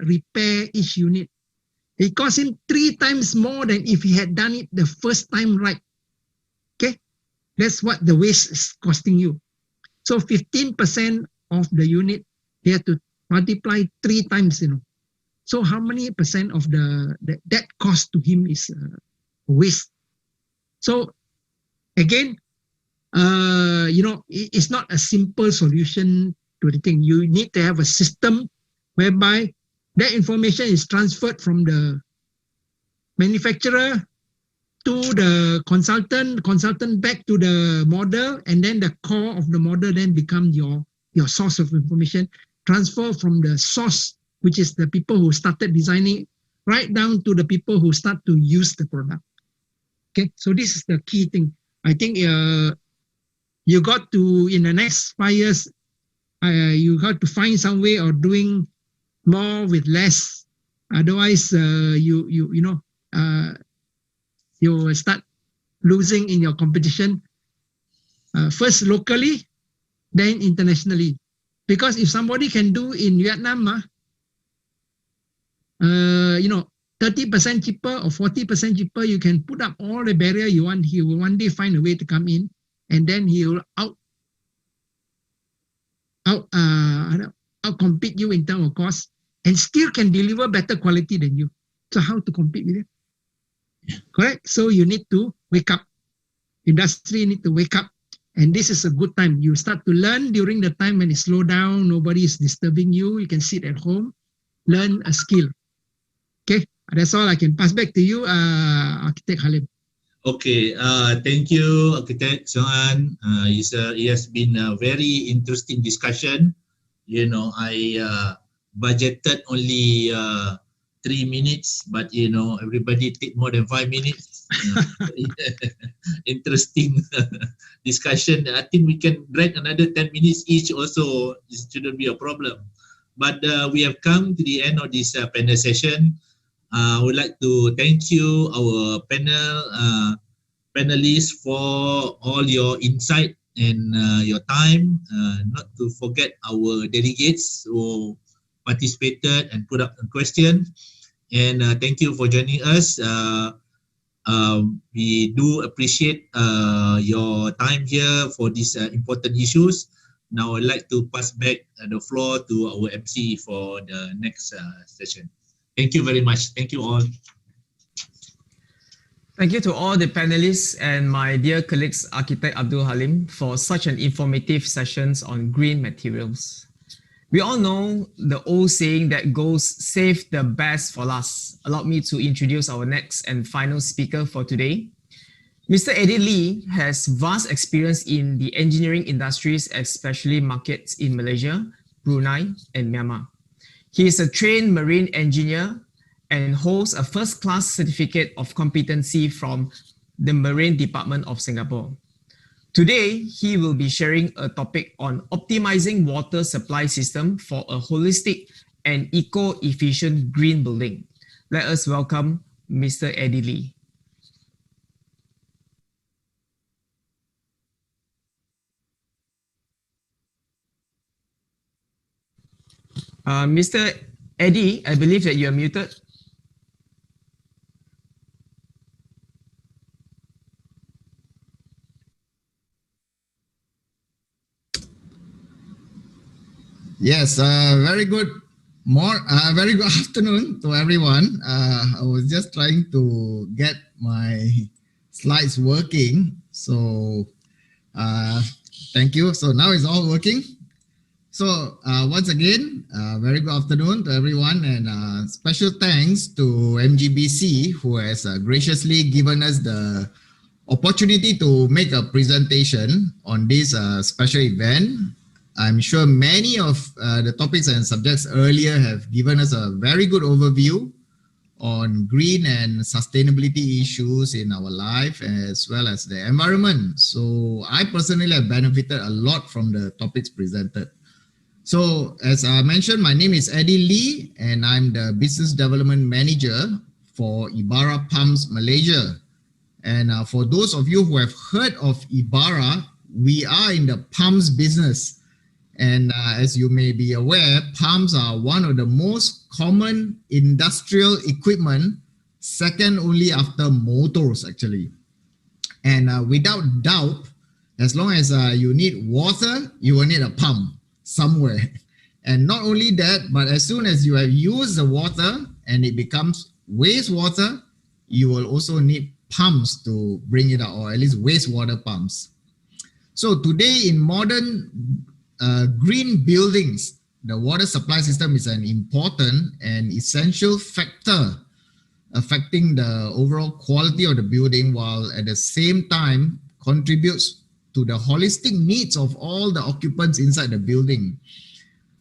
repair each unit? It cost him 3 times more than if he had done it the first time right. Okay, that's what the waste is costing you. So 15% of the unit, they have to multiply 3 times, So how many percent of that cost to him is waste? So again, it's not a simple solution to the thing. You need to have a system whereby that information is transferred from the manufacturer to the consultant back to the model, and then the core of the model then become your source of information. Transfer from the source, which is the people who started designing, right down to the people who start to use the product. Okay, so this is the key thing. I think you got to, in the next 5 years, you got to find some way of doing more with less. Otherwise, you will start losing in your competition. First locally, then internationally. Because if somebody can do in Vietnam, 30% cheaper or 40% cheaper, you can put up all the barrier you want. He will one day find a way to come in, and then he will out compete you in terms of cost, and still can deliver better quality than you. So how to compete with it? Correct? So you need to wake up. Industry need to wake up. And this is a good time. You start to learn during the time when it slow down, nobody is disturbing you. You can sit at home, learn a skill. Okay, that's all I can pass back to you, Architect Halim. Okay, thank you, Architect Johan. It has been a very interesting discussion. I budgeted only 3 minutes, but everybody take more than 5 minutes. Interesting discussion. I think we can drag another 10 minutes each also. This shouldn't be a problem. But we have come to the end of this panel session. I would like to thank you, our panelists, for all your insight and your time. Not to forget our delegates who participated and put up a question. And thank you for joining us. We do appreciate your time here for these important issues. Now I'd like to pass back the floor to our MC for the next session. Thank you very much. Thank you all. Thank you to all the panelists and my dear colleagues, Architect Abdul Halim, for such an informative sessions on green materials. We all know the old saying that goes, save the best for last. Allow me to introduce our next and final speaker for today. Mr. Eddie Lee has vast experience in the engineering industries, especially markets in Malaysia, Brunei, and Myanmar. He is a trained marine engineer and holds a first-class certificate of competency from the Marine Department of Singapore. Today, he will be sharing a topic on optimizing water supply system for a holistic and eco-efficient green building. Let us welcome Mr. Eddie Lee. Mr. Eddie, I believe that you are muted. Yes, very good afternoon to everyone. I was just trying to get my slides working. So thank you. So now it's all working. So once again, very good afternoon to everyone, and special thanks to MGBC, who has graciously given us the opportunity to make a presentation on this special event. I'm sure many of the topics and subjects earlier have given us a very good overview on green and sustainability issues in our life as well as the environment. So I personally have benefited a lot from the topics presented. So as I mentioned, my name is Eddie Lee, and I'm the Business Development Manager for Ibarra Pumps Malaysia. And for those of you who have heard of Ibarra, we are in the pumps business. And as you may be aware, pumps are one of the most common industrial equipment, second only after motors actually. And without doubt, as long as you need water, you will need a pump somewhere. And not only that, but as soon as you have used the water and it becomes wastewater, you will also need pumps to bring it out, or at least wastewater pumps. So today in modern green buildings, the water supply system is an important and essential factor affecting the overall quality of the building, while at the same time contributes to the holistic needs of all the occupants inside the building.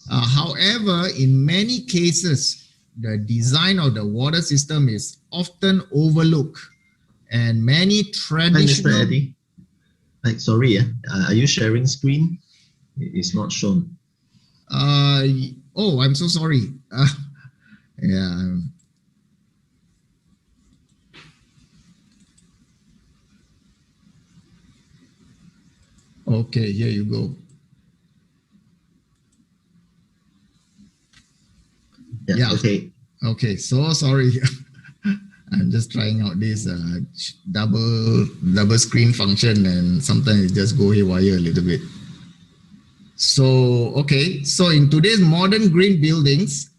However, in many cases, the design of the water system is often overlooked, and many traditional... Hi, Mr. Eddie. Sorry, are you sharing screen? It's not shown. Oh, I'm so sorry. Yeah. Okay, here you go. Yeah. Okay. Okay, so sorry. I'm just trying out this double screen function, and sometimes it just go haywire a little bit. So, okay, so in today's modern green buildings,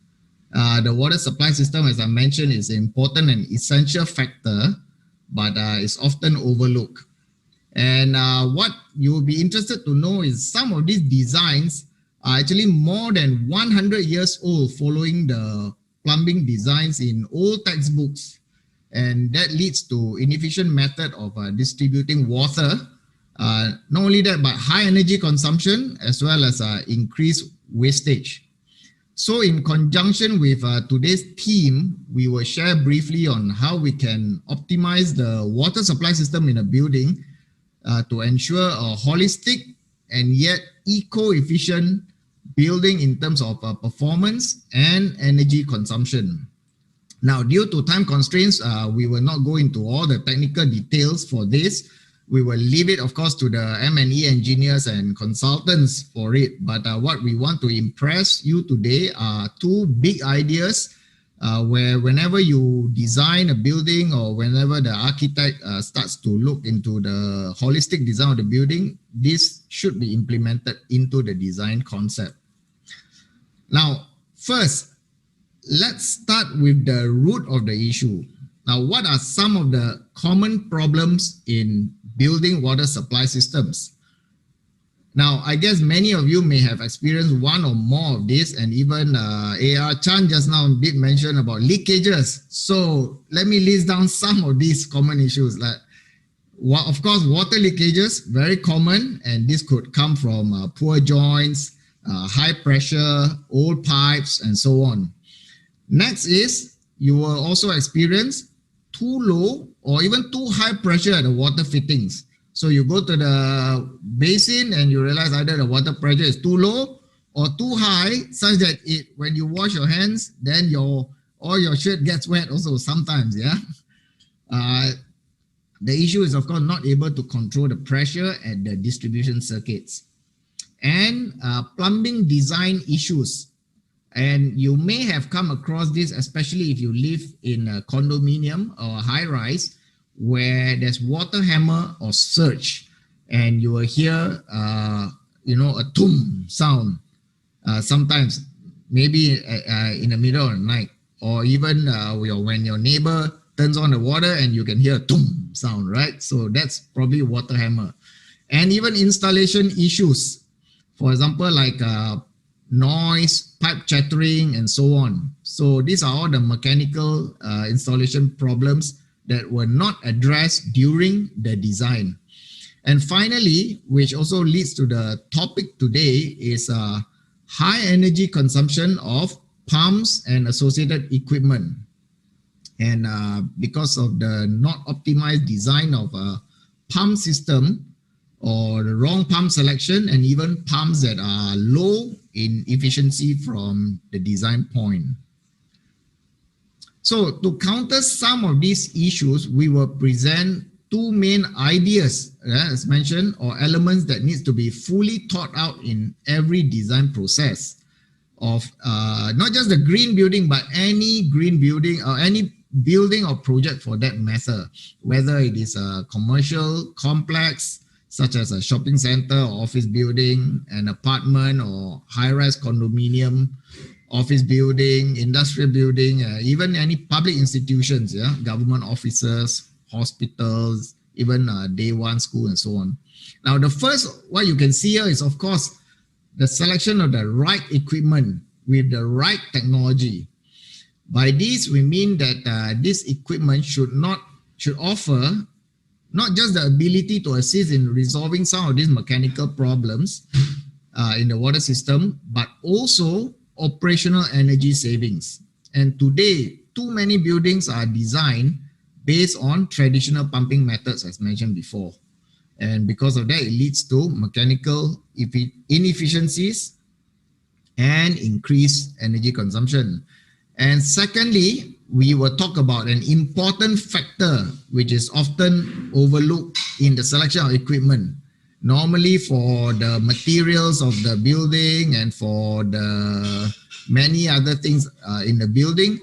the water supply system, as I mentioned, is an important and essential factor, but it's often overlooked. And what you will be interested to know is some of these designs are actually more than 100 years old, following the plumbing designs in old textbooks. And that leads to inefficient method of distributing water. Not only that, but high energy consumption as well as increased wastage. So in conjunction with today's theme, we will share briefly on how we can optimize the water supply system in a building to ensure a holistic and yet eco-efficient building in terms of performance and energy consumption. Now, due to time constraints, we will not go into all the technical details for this. We will leave it, of course, to the M&E engineers and consultants for it. But what we want to impress you today are two big ideas where whenever you design a building, or whenever the architect starts to look into the holistic design of the building, this should be implemented into the design concept. Now, first, let's start with the root of the issue. Now, what are some of the common problems in building water supply systems? Now, I guess many of you may have experienced one or more of this, and even A.R. Chan just now did mention about leakages. So let me list down some of these common issues. Like, of course, water leakages, very common, and this could come from poor joints, high pressure, old pipes, and so on. Next is, you will also experience too low or even too high pressure at the water fittings. So you go to the basin and you realize either the water pressure is too low or too high, such that when you wash your hands, then all your shirt gets wet also sometimes, yeah? The issue is, of course, not able to control the pressure at the distribution circuits. And plumbing design issues. And you may have come across this, especially if you live in a condominium or a high-rise, where there's water hammer or surge, and you will hear, a thum sound. Sometimes, maybe in the middle of the night, or even when your neighbor turns on the water and you can hear a thum sound, right? So that's probably water hammer. And even installation issues, for example, like noise, pipe chattering, and so on. So these are all the mechanical installation problems that were not addressed during the design. And finally, which also leads to the topic today, is high energy consumption of pumps and associated equipment. And because of the not optimized design of a pump system, or the wrong pump selection, and even pumps that are low in efficiency from the design point. So to counter some of these issues, we will present two main ideas, as mentioned, or elements that needs to be fully thought out in every design process of not just the green building, but any green building or any building or project for that matter, whether it is a commercial complex, such as a shopping center or office building, an apartment or high-rise condominium, office building, industrial building, even any public institutions, government offices, hospitals, even day one school and so on. Now, the first, what you can see here is, of course, the selection of the right equipment with the right technology. By this, we mean that this equipment should offer not just the ability to assist in resolving some of these mechanical problems in the water system, but also operational energy savings. And today, too many buildings are designed based on traditional pumping methods, as mentioned before. And because of that, it leads to mechanical inefficiencies and increased energy consumption. And secondly, we will talk about an important factor which is often overlooked in the selection of equipment. Normally for the materials of the building and for the many other things in the building,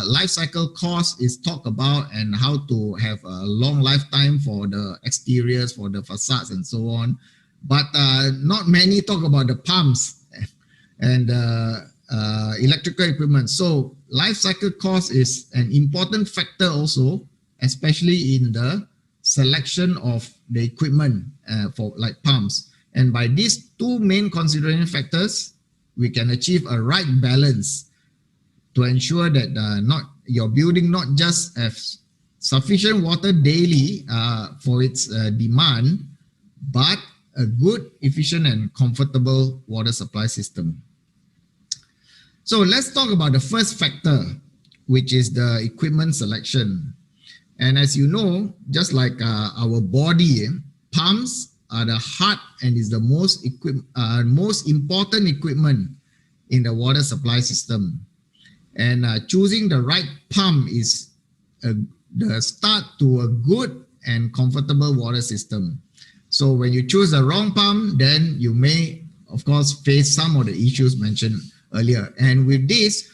life cycle cost is talked about, and how to have a long lifetime for the exteriors, for the facades and so on. But not many talk about the pumps and electrical equipment. So life cycle cost is an important factor also, especially in the selection of the equipment for like pumps. And by these two main consideration factors, we can achieve a right balance to ensure that your building not just has sufficient water daily for its demand, but a good, efficient and comfortable water supply system. So let's talk about the first factor, which is the equipment selection. And as you know, just like our body, pumps are the heart and is the most important equipment in the water supply system. And choosing the right pump is the start to a good and comfortable water system. So when you choose the wrong pump, then you may, of course, face some of the issues mentioned earlier. And with this,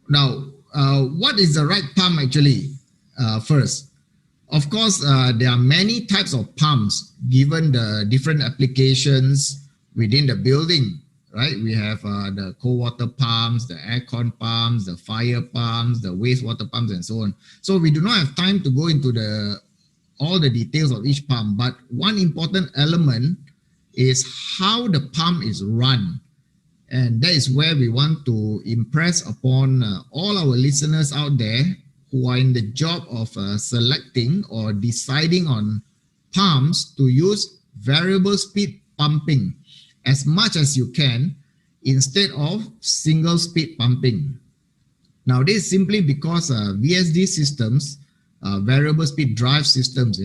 now, what is the right pump actually? First, of course, there are many types of pumps given the different applications within the building, right? We have the cold water pumps, the aircon pumps, the fire pumps, the wastewater pumps, and so on. So we do not have time to go into all the details of each pump, but one important element is how the pump is run. And that is where we want to impress upon all our listeners out there who are in the job of selecting or deciding on pumps to use variable speed pumping as much as you can instead of single speed pumping. Now, this is simply because VSD systems, variable speed drive systems,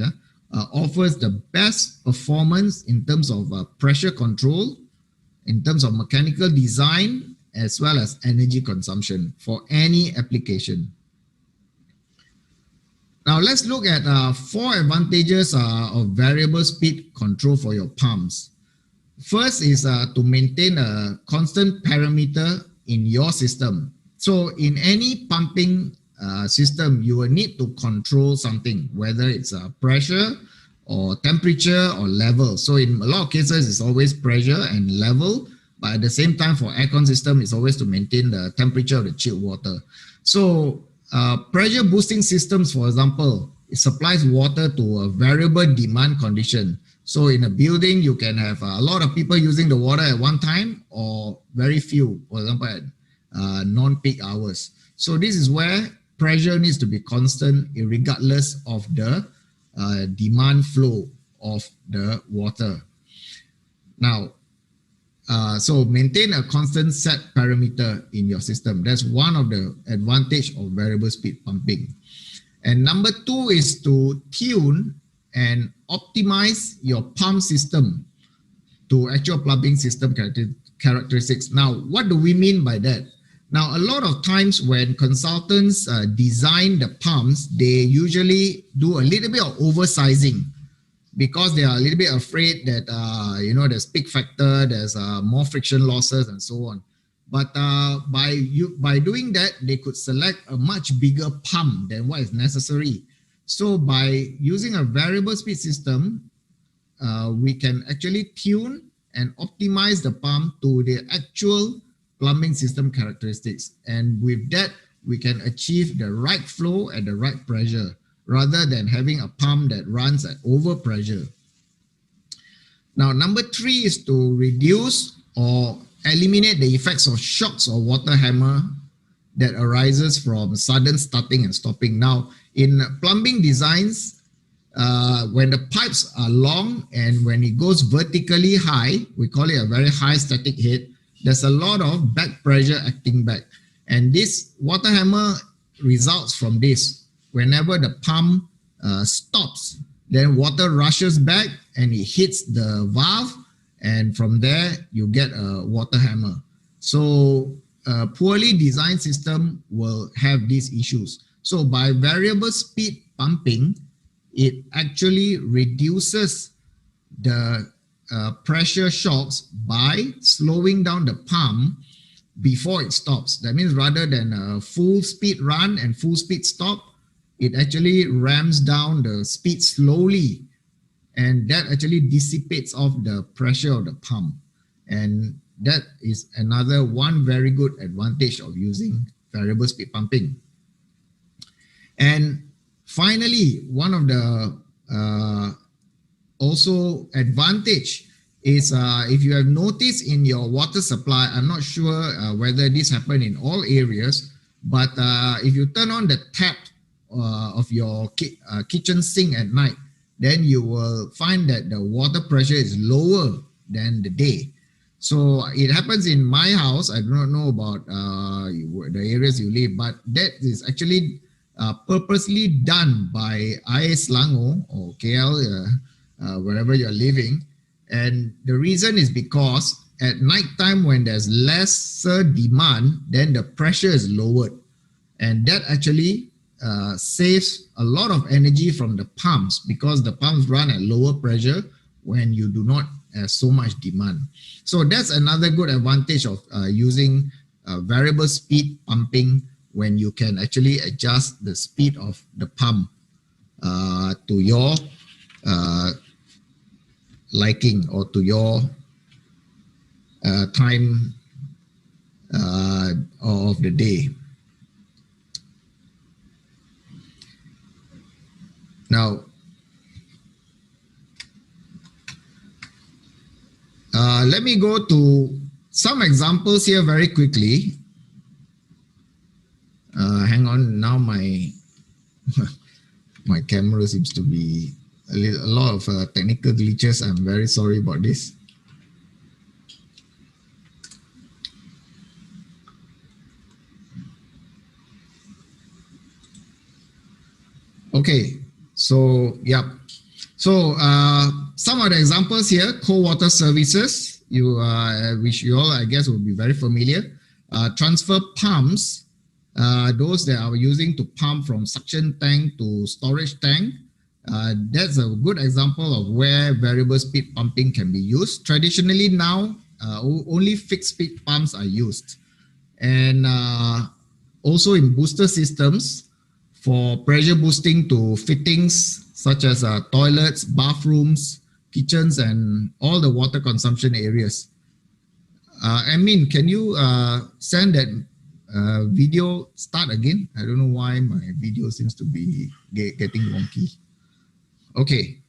offers the best performance in terms of pressure control, in terms of mechanical design, as well as energy consumption for any application. Now let's look at 4 advantages of variable speed control for your pumps. First is to maintain a constant parameter in your system. So in any pumping system, you will need to control something, whether it's pressure or temperature or level. So in a lot of cases, it's always pressure and level, but at the same time for aircon system, it's always to maintain the temperature of the chilled water. So pressure boosting systems, for example, it supplies water to a variable demand condition. So in a building, you can have a lot of people using the water at one time or very few, for example, at non-peak hours. So this is where pressure needs to be constant regardless of the demand flow of the water. Now, so maintain a constant set parameter in your system. That's one of the advantage of variable speed pumping. And number 2 is to tune and optimize your pump system to actual pumping system characteristics. Now, what do we mean by that? Now, a lot of times when consultants design the pumps, they usually do a little bit of oversizing because they are a little bit afraid that, there's peak factor, there's more friction losses and so on. But by doing that, they could select a much bigger pump than what is necessary. So by using a variable speed system, we can actually tune and optimize the pump to the actual plumbing system characteristics. And with that, we can achieve the right flow at the right pressure rather than having a pump that runs at over pressure. Now, number 3 is to reduce or eliminate the effects of shocks or water hammer that arises from sudden starting and stopping. Now, in plumbing designs, when the pipes are long and when it goes vertically high, we call it a very high static head, there's a lot of back pressure acting back. And this water hammer results from this. Whenever the pump stops, then water rushes back and it hits the valve, and from there you get a water hammer. So a poorly designed system will have these issues. So by variable speed pumping, it actually reduces the pressure shocks by slowing down the pump before it stops. That means rather than a full speed run and full speed stop, it actually ramps down the speed slowly, and that actually dissipates off the pressure of the pump. And that is another one very good advantage of using variable speed pumping. And finally, one of the also advantage is if you have noticed in your water supply, I'm not sure whether this happened in all areas, but if you turn on the tap of your kitchen sink at night, then you will find that the water pressure is lower than the day. So it happens in my house. I do not know about the areas you live, but that is actually purposely done by IS Selangor or KL, wherever you're living. And the reason is because at night time when there's lesser demand, then the pressure is lowered. And that actually saves a lot of energy from the pumps because the pumps run at lower pressure when you do not have so much demand. So that's another good advantage of using variable speed pumping, when you can actually adjust the speed of the pump to your liking or to your time of the day. Now, let me go to some examples here very quickly. Hang on, now my my camera seems to be a lot of technical glitches. I'm very sorry about this. Okay, so yeah. So some of the examples here: cold water services, which you all, I guess, will be very familiar. Transfer pumps, those that are using to pump from suction tank to storage tank. That's a good example of where variable speed pumping can be used. Traditionally now, only fixed speed pumps are used. And also in booster systems for pressure boosting to fittings such as toilets, bathrooms, kitchens, and all the water consumption areas. Amin, can you send that video start again? I don't know why my video seems to be getting wonky. Okay,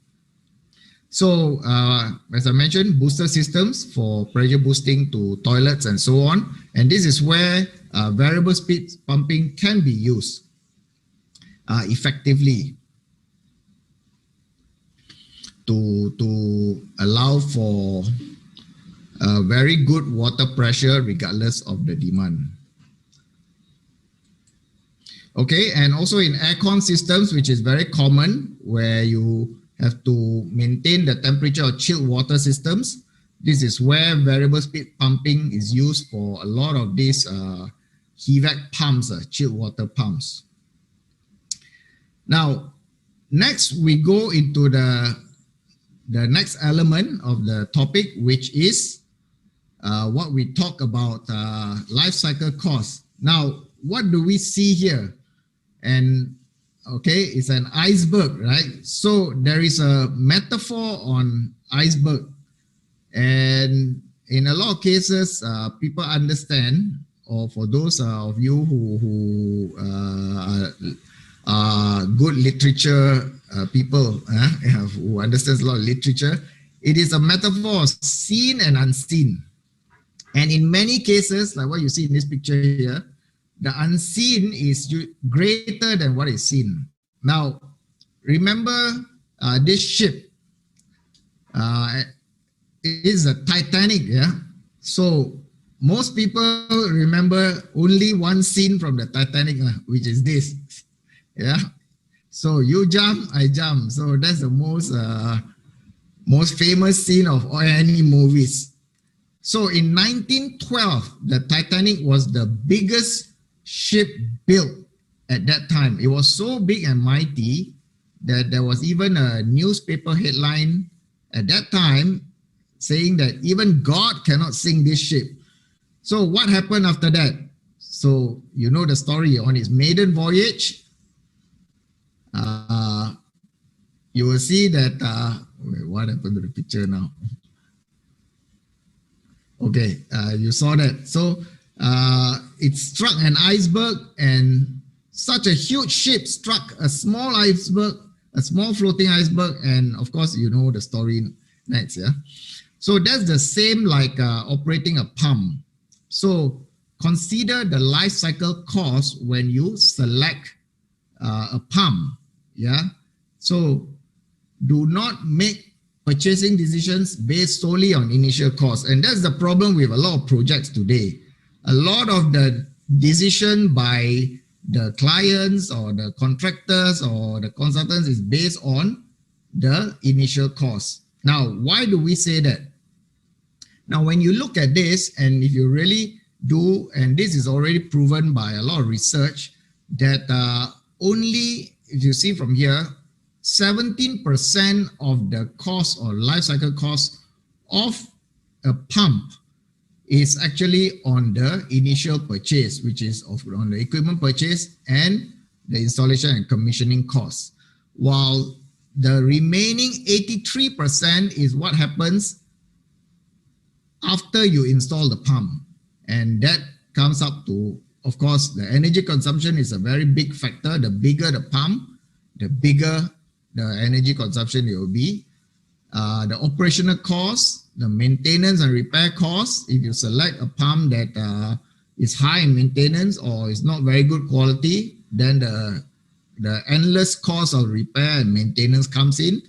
so as I mentioned, booster systems for pressure boosting to toilets and so on. And this is where variable speed pumping can be used effectively to allow for very good water pressure regardless of the demand. Okay, and also in aircon systems, which is very common, where you have to maintain the temperature of chilled water systems. This is where variable speed pumping is used for a lot of these HVAC pumps, chilled water pumps. Now, next we go into the next element of the topic, which is what we talk about life cycle costs. Now, what do we see here? And okay, it's an iceberg, right? So there is a metaphor on iceberg, and in a lot of cases, people understand, or for those of you who are good literature people who understands a lot of literature, it is a metaphor of seen and unseen. And in many cases, like what you see in this picture here, the unseen is greater than what is seen. Now, remember this ship. It is a Titanic, yeah? So most people remember only one scene from the Titanic, which is this, yeah? So you jump, I jump. So that's the most famous scene of any movies. So in 1912, the Titanic was the biggest ship built at that time. It was so big and mighty that there was even a newspaper headline at that time saying that even God cannot sink this ship. So what happened after that? So you know the story. On its maiden voyage, you will see that, wait, what happened to the picture now? Okay, you saw that. So it struck an iceberg, and such a huge ship struck a small iceberg, a small floating iceberg, and of course, you know the story next, yeah? So that's the same like operating a pump. So consider the life cycle cost when you select a pump, yeah? So do not make purchasing decisions based solely on initial costs. And that's the problem with a lot of projects today. A lot of the decision by the clients or the contractors or the consultants is based on the initial cost. Now, why do we say that? Now, when you look at this, and if you really do, and this is already proven by a lot of research, that only, if you see from here, 17% of the cost or life cycle cost of a pump is actually on the initial purchase, which is on the equipment purchase and the installation and commissioning costs, while the remaining 83% is what happens after you install the pump. And that comes up to, of course, the energy consumption is a very big factor. The bigger the pump, the bigger the energy consumption it will be. The operational costs, the maintenance and repair costs, if you select a pump that is high in maintenance or is not very good quality, then the endless cost of repair and maintenance comes in.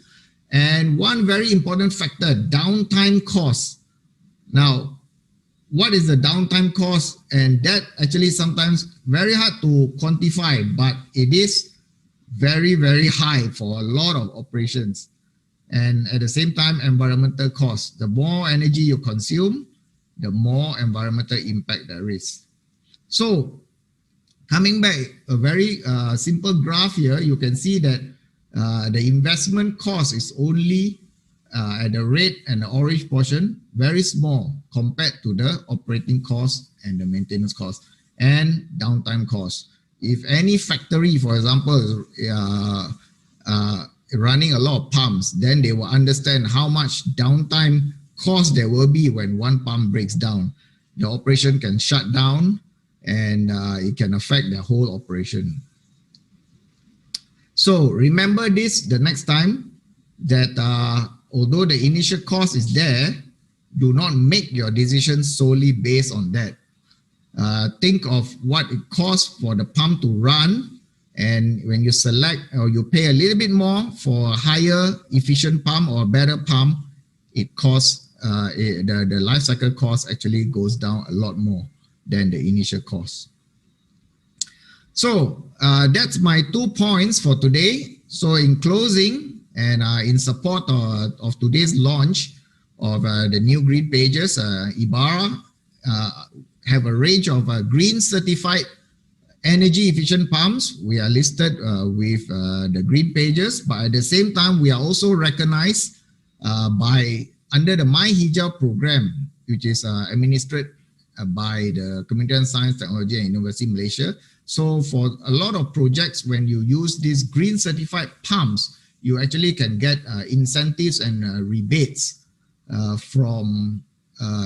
And one very important factor, downtime costs. Now, what is the downtime cost? And that actually sometimes very hard to quantify, but it is very, very high for a lot of operations. And at the same time, environmental costs. The more energy you consume, the more environmental impact there is. So coming back, a very simple graph here, you can see that the investment cost is only at the red and the orange portion, very small compared to the operating cost and the maintenance cost and downtime cost. If any factory, for example, running a lot of pumps, then they will understand how much downtime cost there will be when one pump breaks down. The operation can shut down and it can affect the whole operation. So remember this the next time, that although the initial cost is there, do not make your decision solely based on that. Think of what it costs for the pump to run, and when you select or you pay a little bit more for a higher efficient pump or a better pump, it costs the life cycle cost actually goes down a lot more than the initial cost. So that's my 2 points for today. So in closing, and in support of today's launch of the new green pages, Ibarra, have a range of green certified energy efficient pumps. We are listed with the green pages, but at the same time, we are also recognized under the My Hijau program, which is administered by the Kementerian Science, Technology and Innovation Malaysia. So for a lot of projects, when you use these green certified pumps, you actually can get incentives and rebates from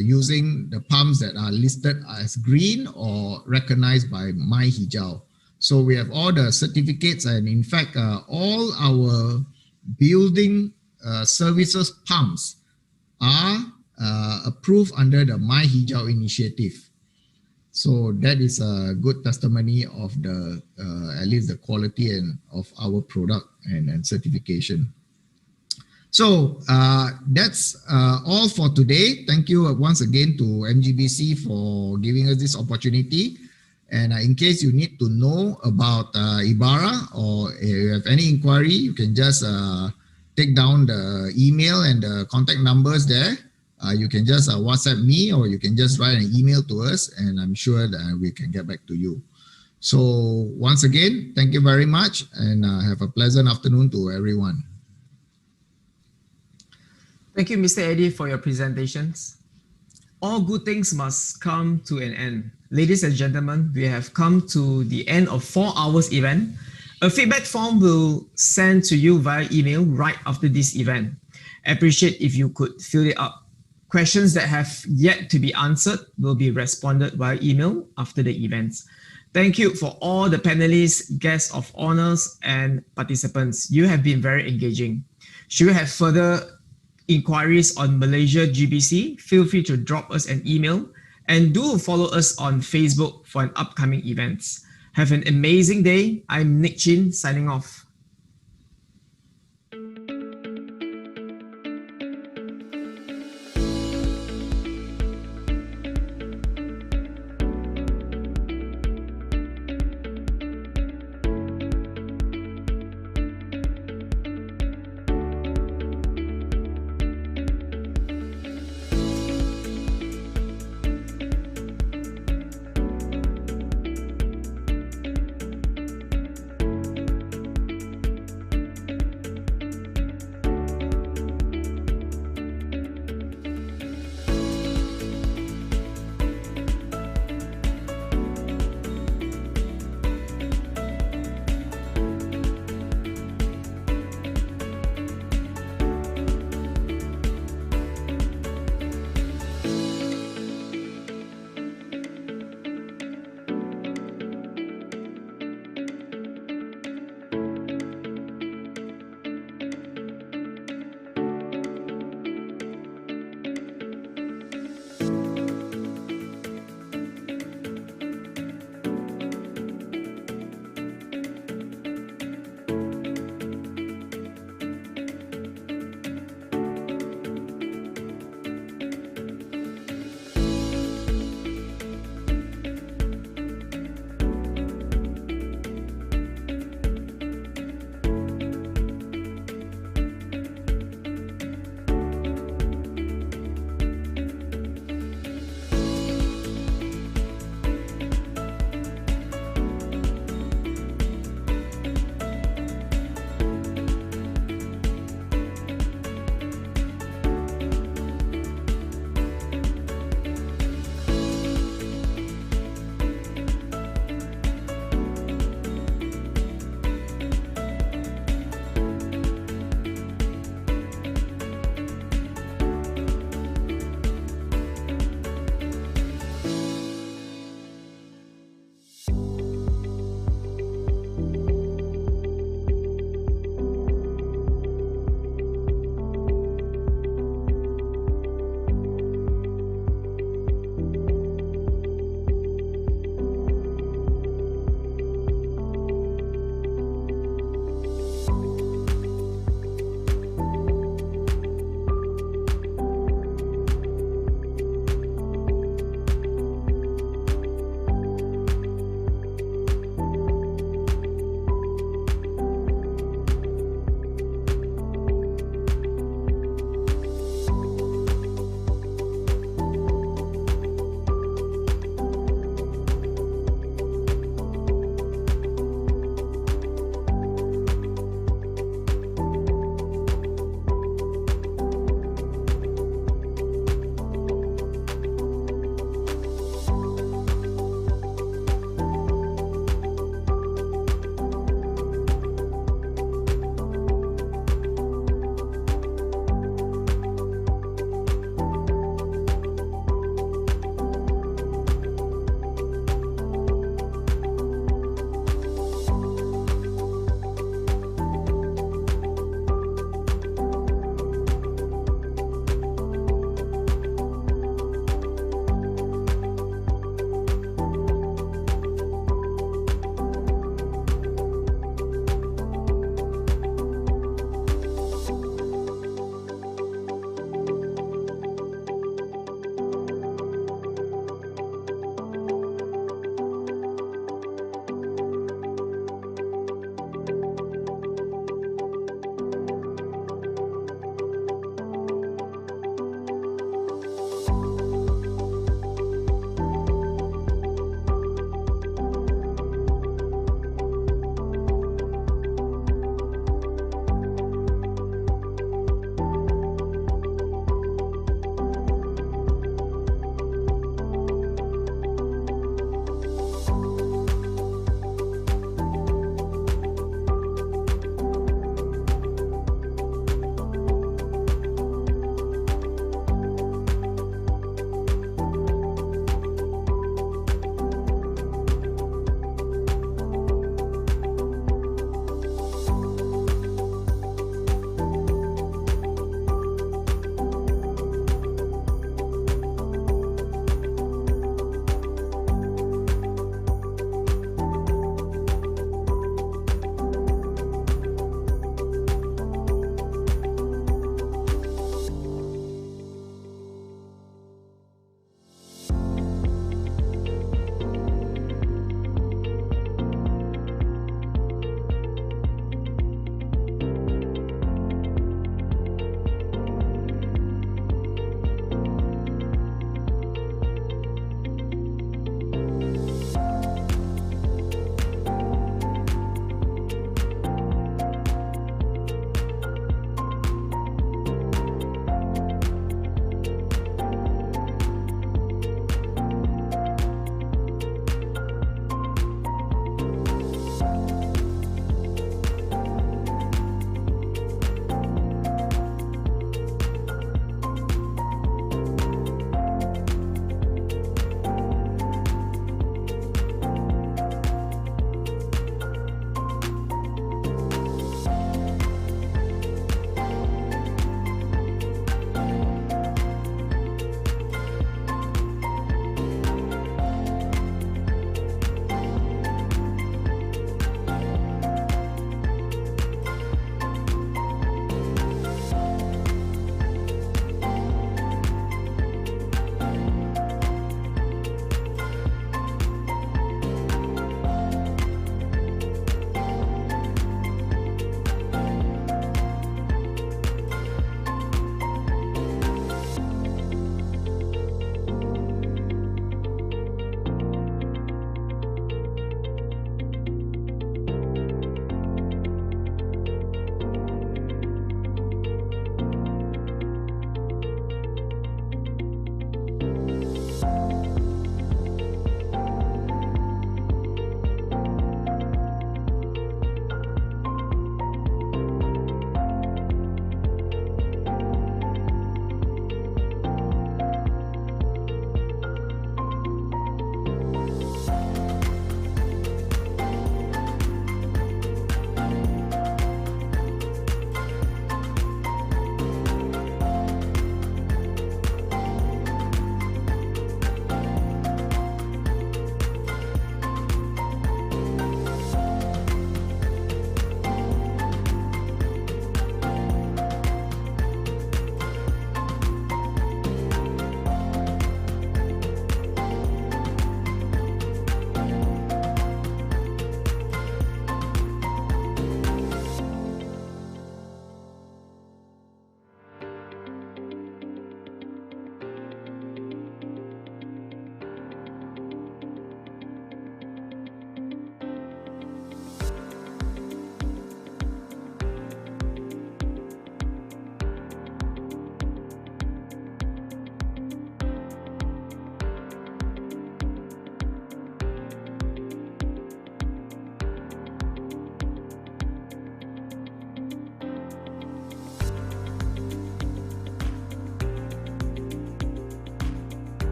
using the pumps that are listed as green or recognized by My Hijau. So we have all the certificates, and in fact, all our building services pumps are approved under the My Hijau initiative. So that is a good testimony of the at least the quality and of our product and certification. So that's all for today. Thank you once again to MGBC for giving us this opportunity. And in case you need to know about Ibarra, or if you have any inquiry, you can just take down the email and the contact numbers there. You can just WhatsApp me, or you can just write an email to us, and I'm sure that we can get back to you. So once again, thank you very much, and have a pleasant afternoon to everyone. Thank you, Mr. Eddie, for your presentations. All good things must come to an end. Ladies and gentlemen, we have come to the end of 4 hours event. A feedback form will send to you via email right after this event. Appreciate if you could fill it up. Questions that have yet to be answered will be responded via email after the events. Thank you for all the panelists, guests of honors, and participants. You have been very engaging. Should you have further inquiries on Malaysia GBC, feel free to drop us an email, and do follow us on Facebook for an upcoming events. Have an amazing day. I'm Nick Chin signing off.